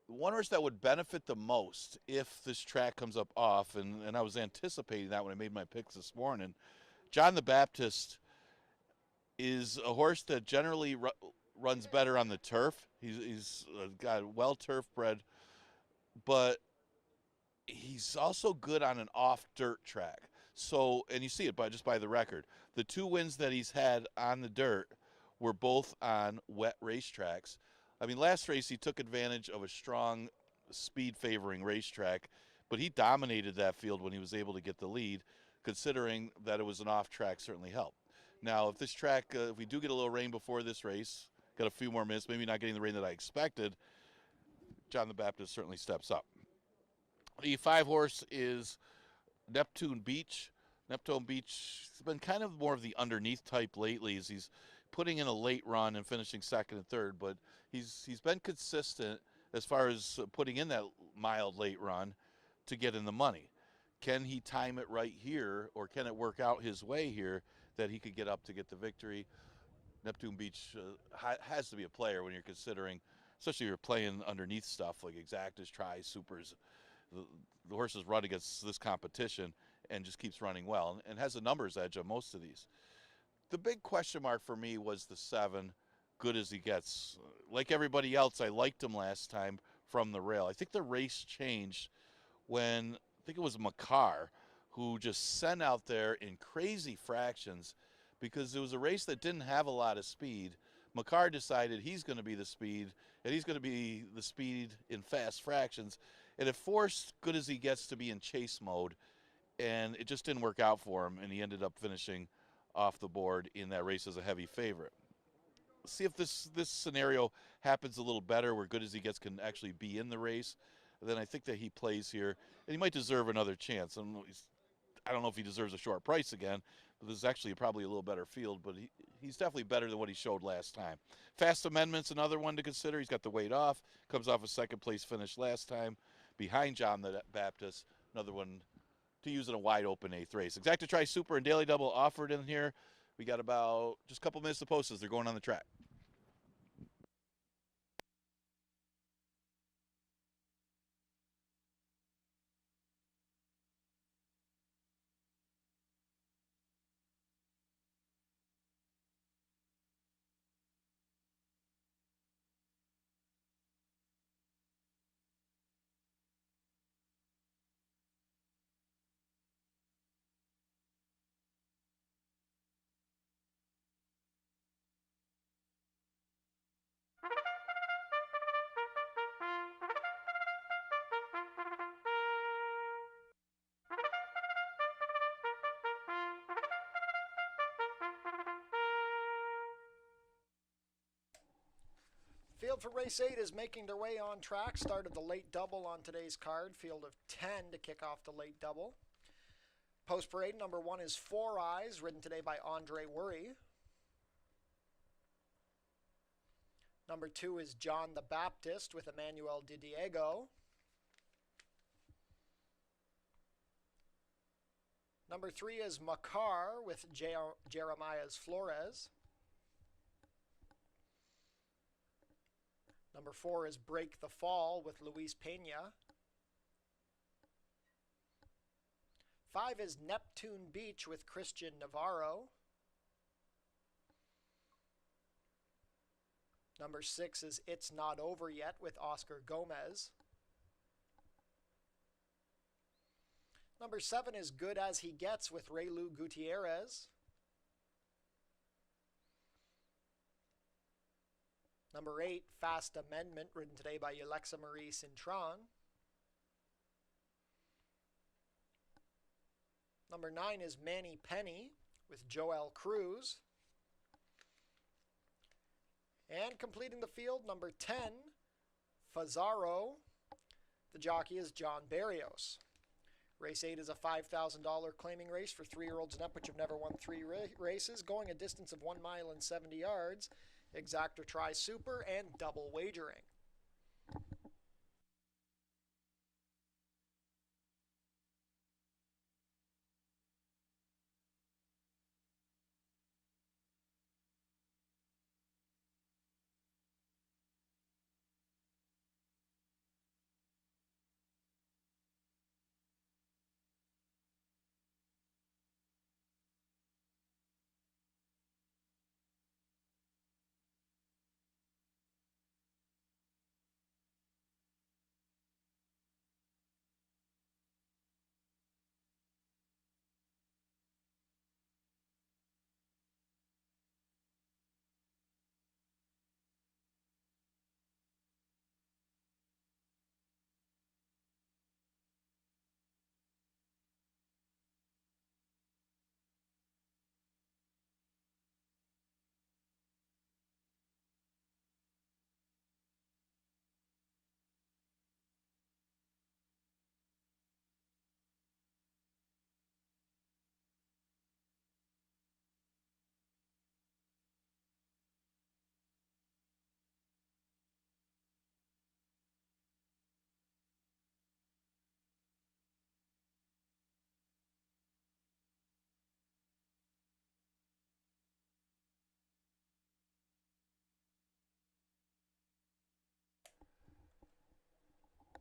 The one horse that would benefit the most if this track comes up off, and I was anticipating that when I made my picks this morning, John the Baptist is a horse that generally runs better on the turf. He's got well turf bred, but he's also good on an off dirt track. So, and you see it just by the record. The 2 wins that he's had on the dirt were both on wet racetracks. I mean, last race he took advantage of a strong speed favoring racetrack, but he dominated that field when he was able to get the lead, considering that it was an off track certainly helped. Now, if this track, if we do get a little rain before this race, got a few more minutes, maybe not getting the rain that I expected, John the Baptist certainly steps up. The 5 horse is Neptune Beach. Neptune Beach has been kind of more of the underneath type lately, as he's putting in a late run and finishing 2nd and 3rd, but he's been consistent as far as putting in that mild late run to get in the money. Can he time it right here, or can it work out his way here that he could get up to get the victory? Neptune Beach has to be a player when you're considering, especially if you're playing underneath stuff like exactas, tries, supers. The horses run against this competition and just keeps running well and has a numbers edge on most of these. The big question mark for me was the 7, Good As He Gets. Like everybody else, I liked him last time from the rail. I think the race changed when, I think it was Makar, who just sent out there in crazy fractions because it was a race that didn't have a lot of speed. Makar decided he's going to be the speed, and he's going to be the speed in fast fractions. And it forced Good As He Gets to be in chase mode, and it just didn't work out for him, and he ended up finishing off the board in that race as a heavy favorite. See if this scenario happens a little better where Good As He Gets can actually be in the race. Then I think that he plays here, and he might deserve another chance. I don't know if he deserves a short price again, but this is actually probably a little better field, but he's definitely better than what he showed last time. Fast Amendment's another one to consider. He's got the weight off, comes off a 2nd place finish last time behind John the Baptist, another one to use in a wide open 8th race. Exacta Tri Super and Daily Double offered in here. We got about just a couple minutes to post as they're going on the track. Field for race 8 is making their way on track. Start of the late double on today's card. Field of 10 to kick off the late double. Post parade number 1 is 4 Eyes, ridden today by Andre Worry. Number 2 is John the Baptist with Emmanuel Di Diego. Number 3 is Makar with Jeremiah's Flores. Number 4 is Break the Fall with Luis Pena. 5 is Neptune Beach with Christian Navarro. Number 6 is It's Not Over Yet with Oscar Gomez. Number 7 is Good As He Gets with Raylu Gutierrez. Number 8, Fast Amendment, ridden today by Alexa Marie Cintron. Number 9 is Manny Penny with Joel Cruz. And completing the field, number 10, Fazaro. The jockey is John Barrios. Race 8 is a $5,000 claiming race for 3-year-olds and up, which have never won 3 races, going a distance of 1 mile and 70 yards. Exactor Tri Super and double wagering.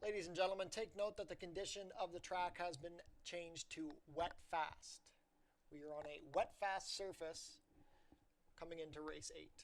Ladies and gentlemen, take note that the condition of the track has been changed to wet fast. We are on a wet fast surface coming into race 8.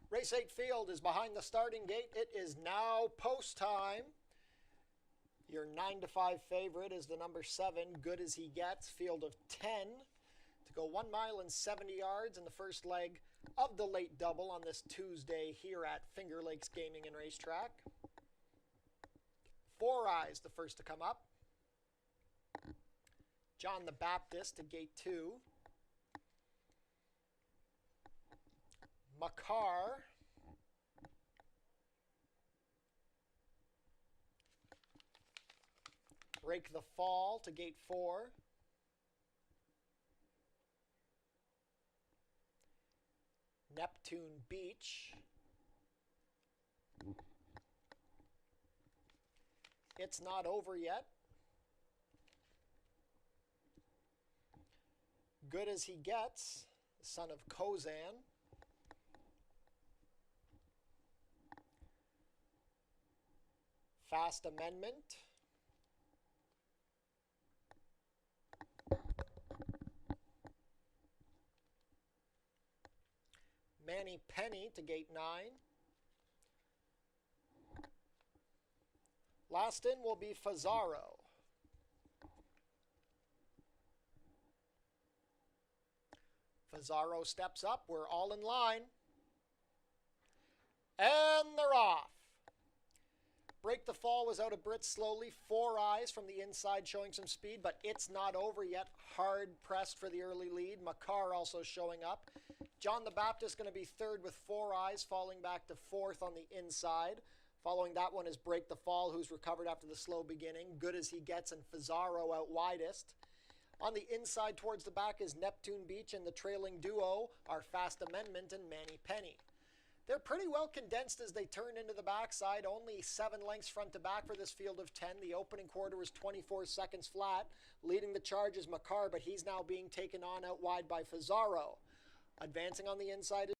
Race 8 field is behind the starting gate. It is now post time. Your 9-5 favorite is the number 7, Good As He Gets, field of 10 to go 1 mile and 70 yards in the first leg of the late double on this Tuesday here at Finger Lakes Gaming and Racetrack. Four Eyes, the first to come up. John the Baptist to gate 2. Makar. Break the Fall to gate 4. Neptune Beach. It's Not Over Yet. Good As He Gets, the son of Kozan. Fast Amendment. Manny Penny to gate 9. Last in will be Fazaro. Fazaro steps up. We're all in line. And they're off. Break the Fall was out of Brit slowly. Four Eyes from the inside showing some speed, but It's Not Over Yet. Hard pressed for the early lead. Makar also showing up. John the Baptist going to be third with Four Eyes, falling back to fourth on the inside. Following that one is Break the Fall, who's recovered after the slow beginning. Good As He Gets and Fazaro out widest. On the inside towards the back is Neptune Beach, and the trailing duo are Fast Amendment and Manny Penny. They're pretty well condensed as they turn into the backside. Only 7 lengths front to back for this field of 10. The opening quarter was 24 seconds flat. Leading the charge is Makar, but he's now being taken on out wide by Fazaro. Advancing on the inside,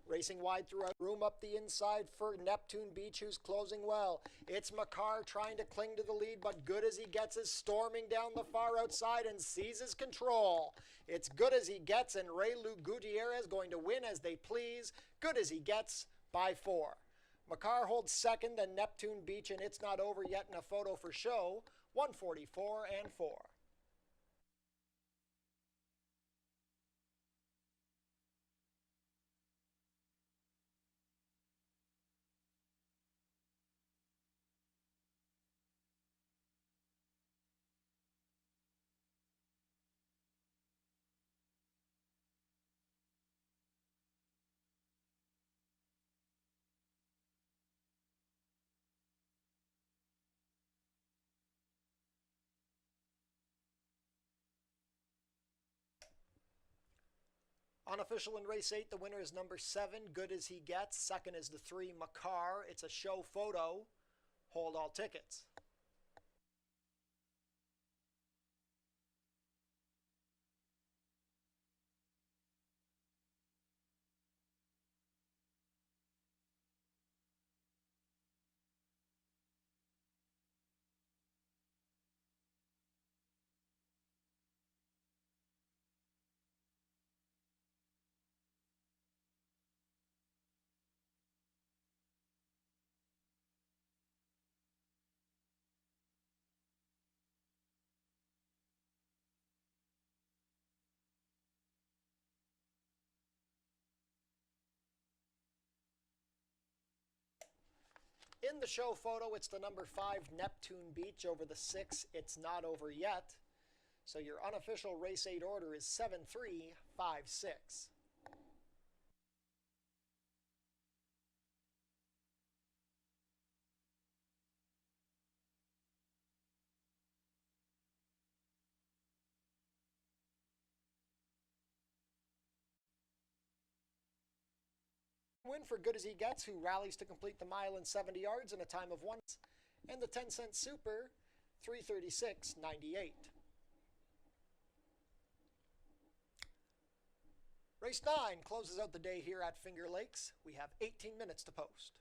racing wide throughout, room up the inside for Neptune Beach, who's closing well. It's Makar trying to cling to the lead, but Good As He Gets is storming down the far outside and seizes control. It's Good As He Gets, and Raylu Gutierrez going to win as they please. Good As He Gets by 4. Makar holds second, then Neptune Beach and It's Not Over Yet in a photo for show, 144 and 4. Unofficial in race 8, the winner is number 7, Good As He Gets. Second is the 3, Makar. It's a show photo. Hold all tickets. In the show photo, it's the number 5, Neptune Beach, over the 6, It's Not Over Yet. So your unofficial race 8 order is 7, 3, 5, 6. Win for Good As He Gets, who rallies to complete the mile and 70 yards in a time of 1. And the 10-cent super, 336.98. Race 9 closes out the day here at Finger Lakes. We have 18 minutes to post.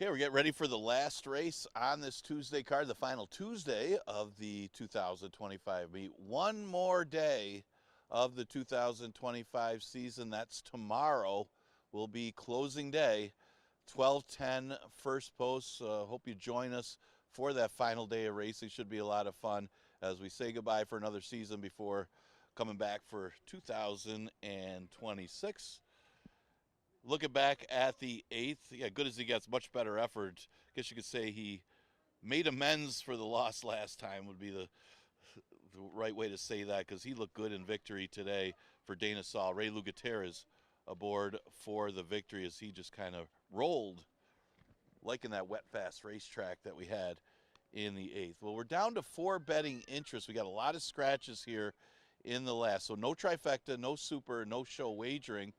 Okay, we're getting ready for the last race on this Tuesday card, the final Tuesday of the 2025 meet. One more day of the 2025 season. That's tomorrow. Will be closing day, 12:10 first post. Hope you join us for that final day of racing. Should be a lot of fun as we say goodbye for another season before coming back for 2026. Looking back at the 8th, yeah, good as he gets, much better effort. I guess you could say he made amends for the loss last time would be the right way to say that, because he looked good in victory today for Dana Saul. Ray Lou Gutierrez aboard for the victory as he just kind of rolled like in that wet, fast racetrack that we had in the 8th. Well, we're down to 4 betting interests. We got a lot of scratches here in the last. So no trifecta, no super, no show wagering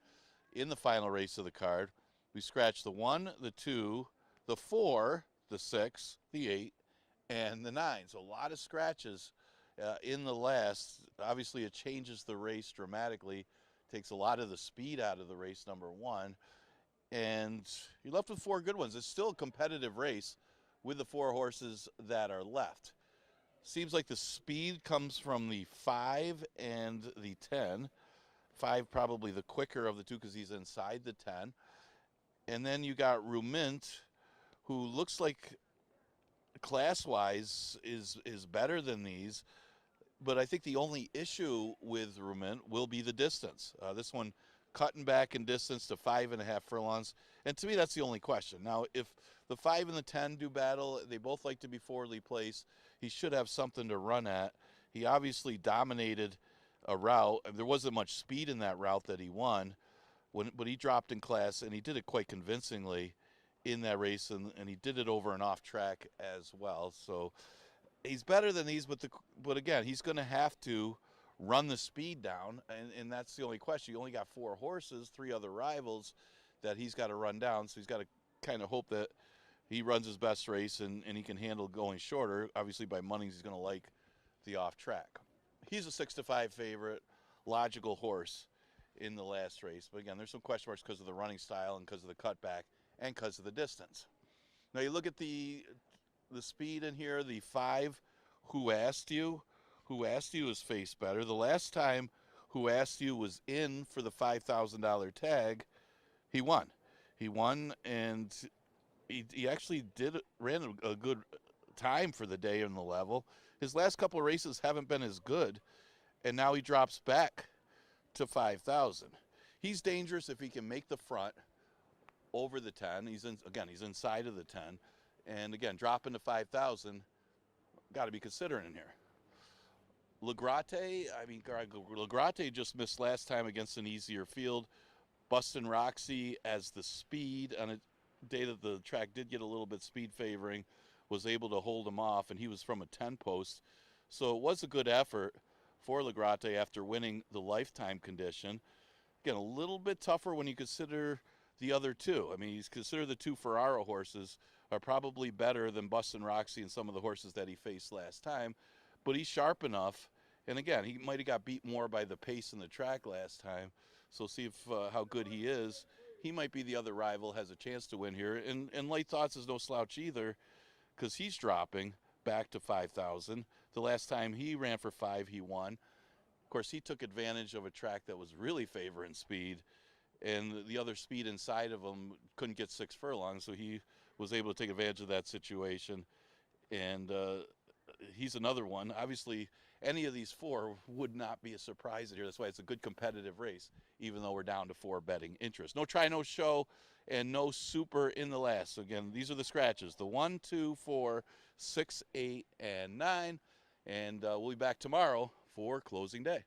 in the final race of the card. We scratched the 1, the 2, the 4, the 6, the 8, and the 9. So a lot of scratches in the last. Obviously, it changes the race dramatically, takes a lot of the speed out of the race, number 1. And you're left with 4 good ones. It's still a competitive race with the 4 horses that are left. Seems like the speed comes from the 5 and the 10. 5 probably the quicker of the 2 because he's inside the 10. And then you got Rumint, who looks like class-wise is better than these. But I think the only issue with Rumint will be the distance. This one cutting back in distance to 5.5 furlongs. And to me, that's the only question. Now, if the 5 and the 10 do battle, they both like to be forwardly placed. He should have something to run at. He obviously dominated a route. There wasn't much speed in that route that he won, but he dropped in class, and he did it quite convincingly in that race, and he did it over and off track as well. So he's better than these, but again, he's going to have to run the speed down, and that's the only question. You only got 4 horses, 3 other rivals that he's got to run down, so he's got to kind of hope that he runs his best race and he can handle going shorter. Obviously, by money, he's going to like the off track. He's a 6-5 favorite, logical horse in the last race. But again, there's some question marks because of the running style and because of the cutback and because of the distance. Now you look at the speed in here, the 5, Who Asked You? Who Asked You is faced better. The last time Who Asked You was in for the $5,000 tag, he won. He won, and he actually ran a good time for the day in the level. His last couple of races haven't been as good, and now he drops back to 5,000. He's dangerous if he can make the front over the 10. He's inside of the 10, and again, dropping to 5,000, got to be considering in here. Legrate just missed last time against an easier field. Bustin' Roxy as the speed on a day that the track did get a little bit speed favoring, was able to hold him off, and he was from a 10 post. So it was a good effort for Legrate after winning the lifetime condition. Again, a little bit tougher when you consider the other 2. I mean, he's considered the 2 Ferraro horses are probably better than Bustin' Roxy and some of the horses that he faced last time, but he's sharp enough. And again, he might have got beat more by the pace in the track last time. So see if how good he is. He might be the other rival, has a chance to win here. And Light Thoughts is no slouch either, because he's dropping back to 5,000. The last time he ran for 5, he won. Of course, he took advantage of a track that was really favoring speed, and the other speed inside of him couldn't get 6 furlongs, so he was able to take advantage of that situation. And he's another one. Obviously, any of these 4 would not be a surprise here. That's why it's a good competitive race, even though we're down to 4 betting interests. No try, no show, and no super in the last. So again, these are the scratches. The 1, 2, 4, 6, 8, and 9. And we'll be back tomorrow for closing day.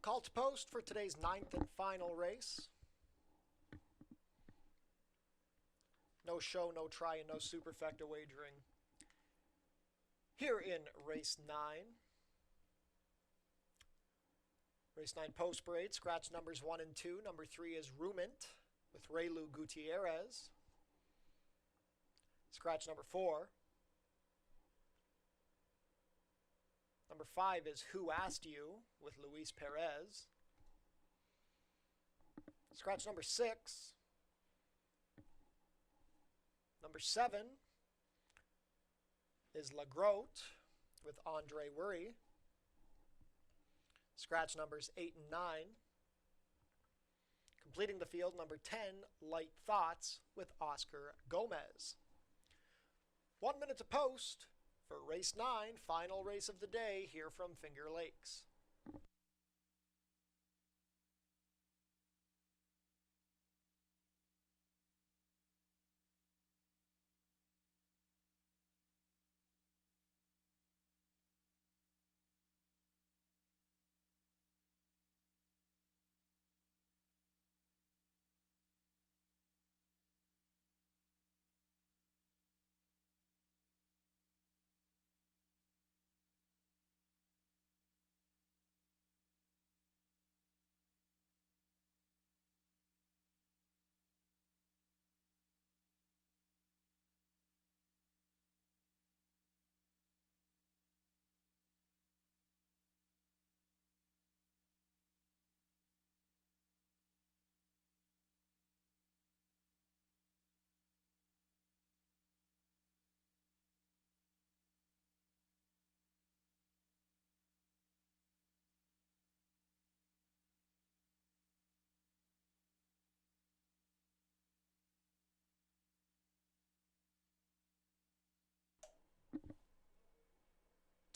Call to post for today's 9th and final race. No show, no try, and no superfecta wagering here in race 9. Race 9 post parade, scratch numbers 1 and 2. Number 3 is Rumint with Raylu Gutierrez. Scratch number 4. Number 5 is Who Asked You with Luis Perez. Scratch number 6. Number 7 is La Grotte with Andre Worry. Scratch numbers 8 and 9. Completing the field, number 10, Light Thoughts with Oscar Gomez. 1 minute to post for race 9, final race of the day here from Finger Lakes.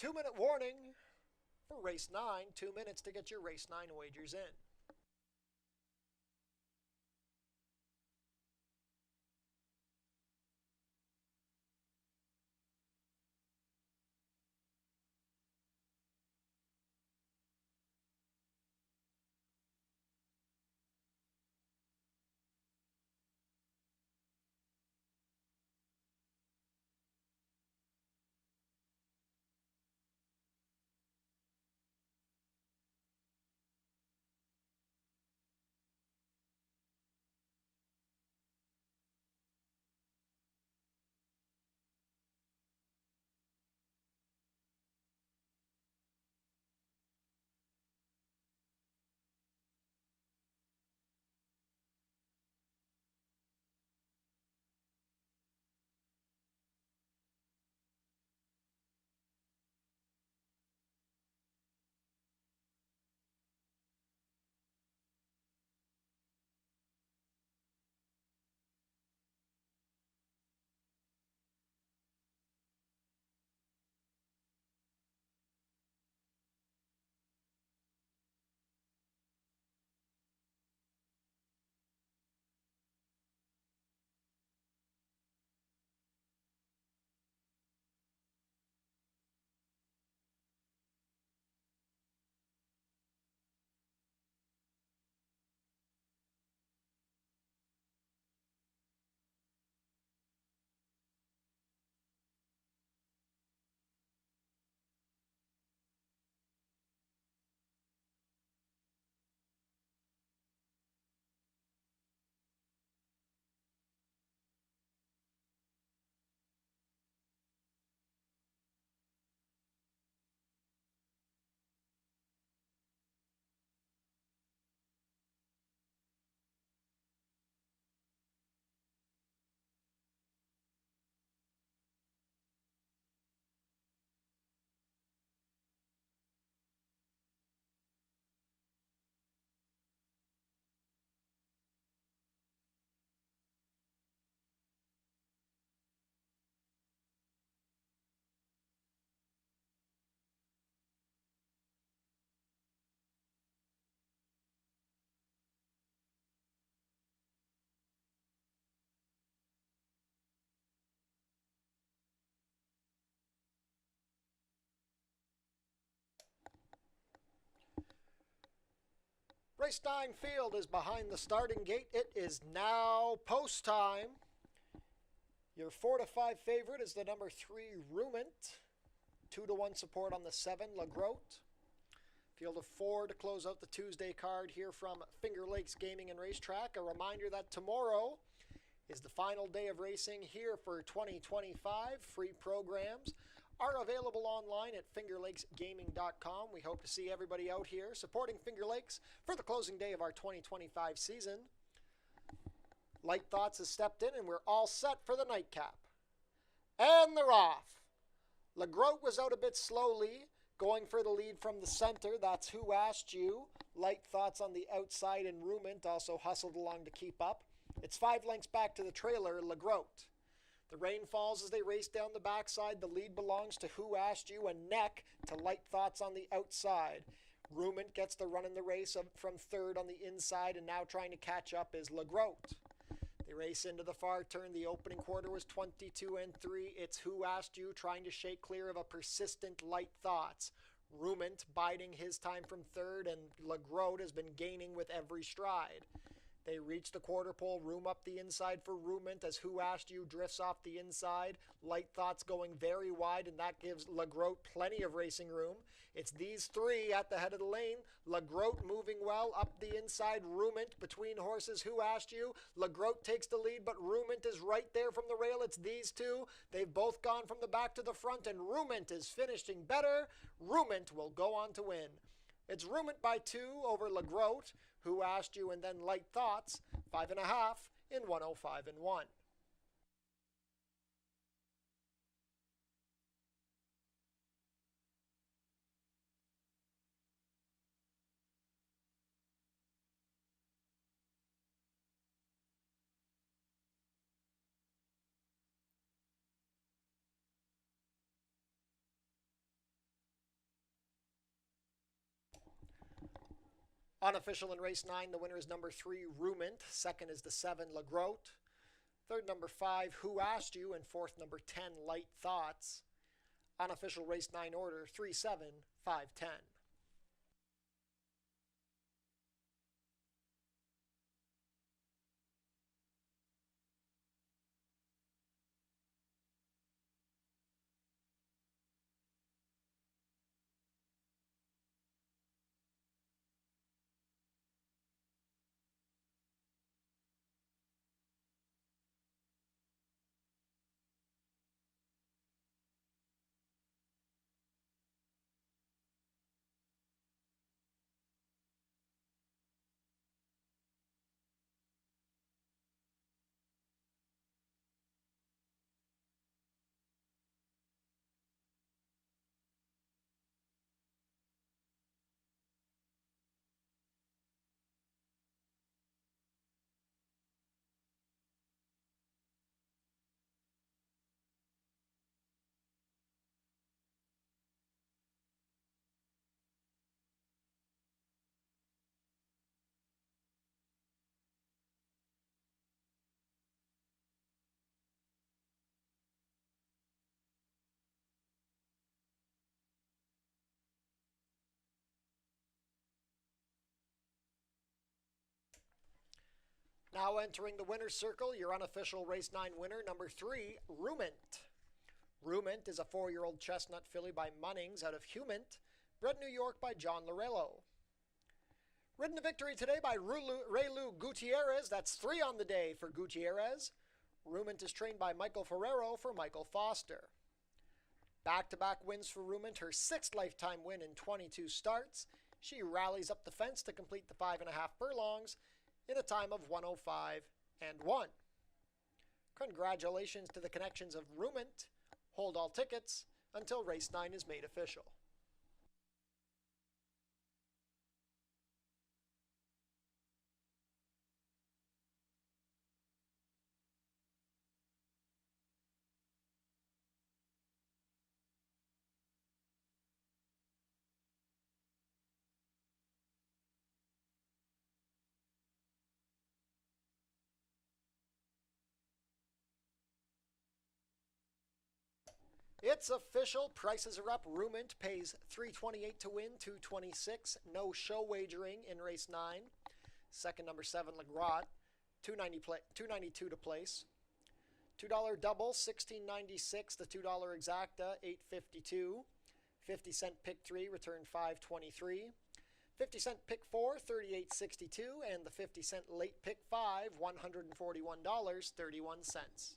Two-minute warning for race 9. 2 minutes to get your race 9 wagers in. Race 9 field is behind the starting gate. It is now post time. Your 4 to 5 favorite is the number 3 Rumant. 2 to 1 support on the 7 LaGrotte. Field of 4 to close out the Tuesday card here from Finger Lakes Gaming and Racetrack. A reminder that tomorrow is the final day of racing here for 2025. Free programs are available online at fingerlakesgaming.com. We hope to see everybody out here supporting Finger Lakes for the closing day of our 2025 season. Light Thoughts has stepped in and we're all set for the nightcap. And they're off. LaGrotte was out a bit slowly, going for the lead from the center. That's Who Asked You. Light Thoughts on the outside, and Rumant also hustled along to keep up. It's 5 lengths back to the trailer, LaGrotte. The rain falls as they race down the backside. The lead belongs to Who Asked You, and neck to Light Thoughts on the outside. Rumant gets the run in the race from third on the inside, and now trying to catch up is LaGrotte. They race into the far turn. The opening quarter was 22 and 3. It's Who Asked You trying to shake clear of a persistent Light Thoughts. Rumant biding his time from third, and LaGrotte has been gaining with every stride. They reach the quarter pole, room up the inside for Rumant as Who Asked You drifts off the inside. Light Thoughts going very wide, and that gives LaGrotte plenty of racing room. It's these three at the head of the lane. LaGrotte moving well up the inside. Rumant between horses. Who Asked You? LaGrotte takes the lead, but Rumant is right there from the rail. It's these two. They've both gone from the back to the front, and Rumant is finishing better. Rumant will go on to win. It's Rumant by 2 over LaGrotte, Who Asked You, and then Light Thoughts, 5.5 in 105 and 1. Unofficial in race 9, the winner is number 3, Rumant. Second is the 7, LaGrotte. Third, number 5, Who Asked You. And fourth, number 10, Light Thoughts. Unofficial race 9 order, 3, 7, 5, 10. Now entering the winner's circle, your unofficial race 9 winner, number 3, Rumant. Rumant is a 4-year-old chestnut filly by Munnings out of Humant, bred New York by John Lorello. Ridden to victory today by Raylu Gutierrez. That's 3 on the day for Gutierrez. Rumant is trained by Michael Ferrero for Michael Foster. Back-to-back wins for Rumant, her 6th lifetime win in 22 starts. She rallies up the fence to complete the 5.5 furlongs in a time of 105 and 1. Congratulations to the connections of Rumant. Hold all tickets until race 9 is made official. It's official. Prices are up. Rumint pays $3.28 to win, $2.26. No show wagering in race 9. Second, number 7, Legrot, $2.92 to place. $2 double, $16.96. The $2 exacta, $8.52. 50-cent pick 3 returned $5.23. 50-cent pick 4, $38.62. And the 50-cent late pick 5, $141.31.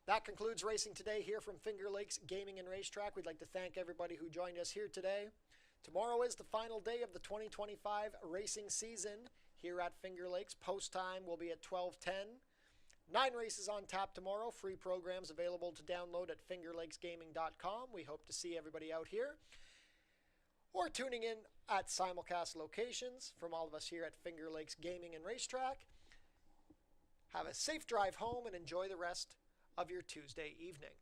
That concludes racing today here from Finger Lakes Gaming and Racetrack. We'd like to thank everybody who joined us here today. Tomorrow is the final day of the 2025 racing season here at Finger Lakes. Post time will be at 12:10. 9 races on tap tomorrow. Free programs available to download at fingerlakesgaming.com. We hope to see everybody out here or tuning in at simulcast locations. From all of us here at Finger Lakes Gaming and Racetrack, have a safe drive home and enjoy the rest of your Tuesday evening.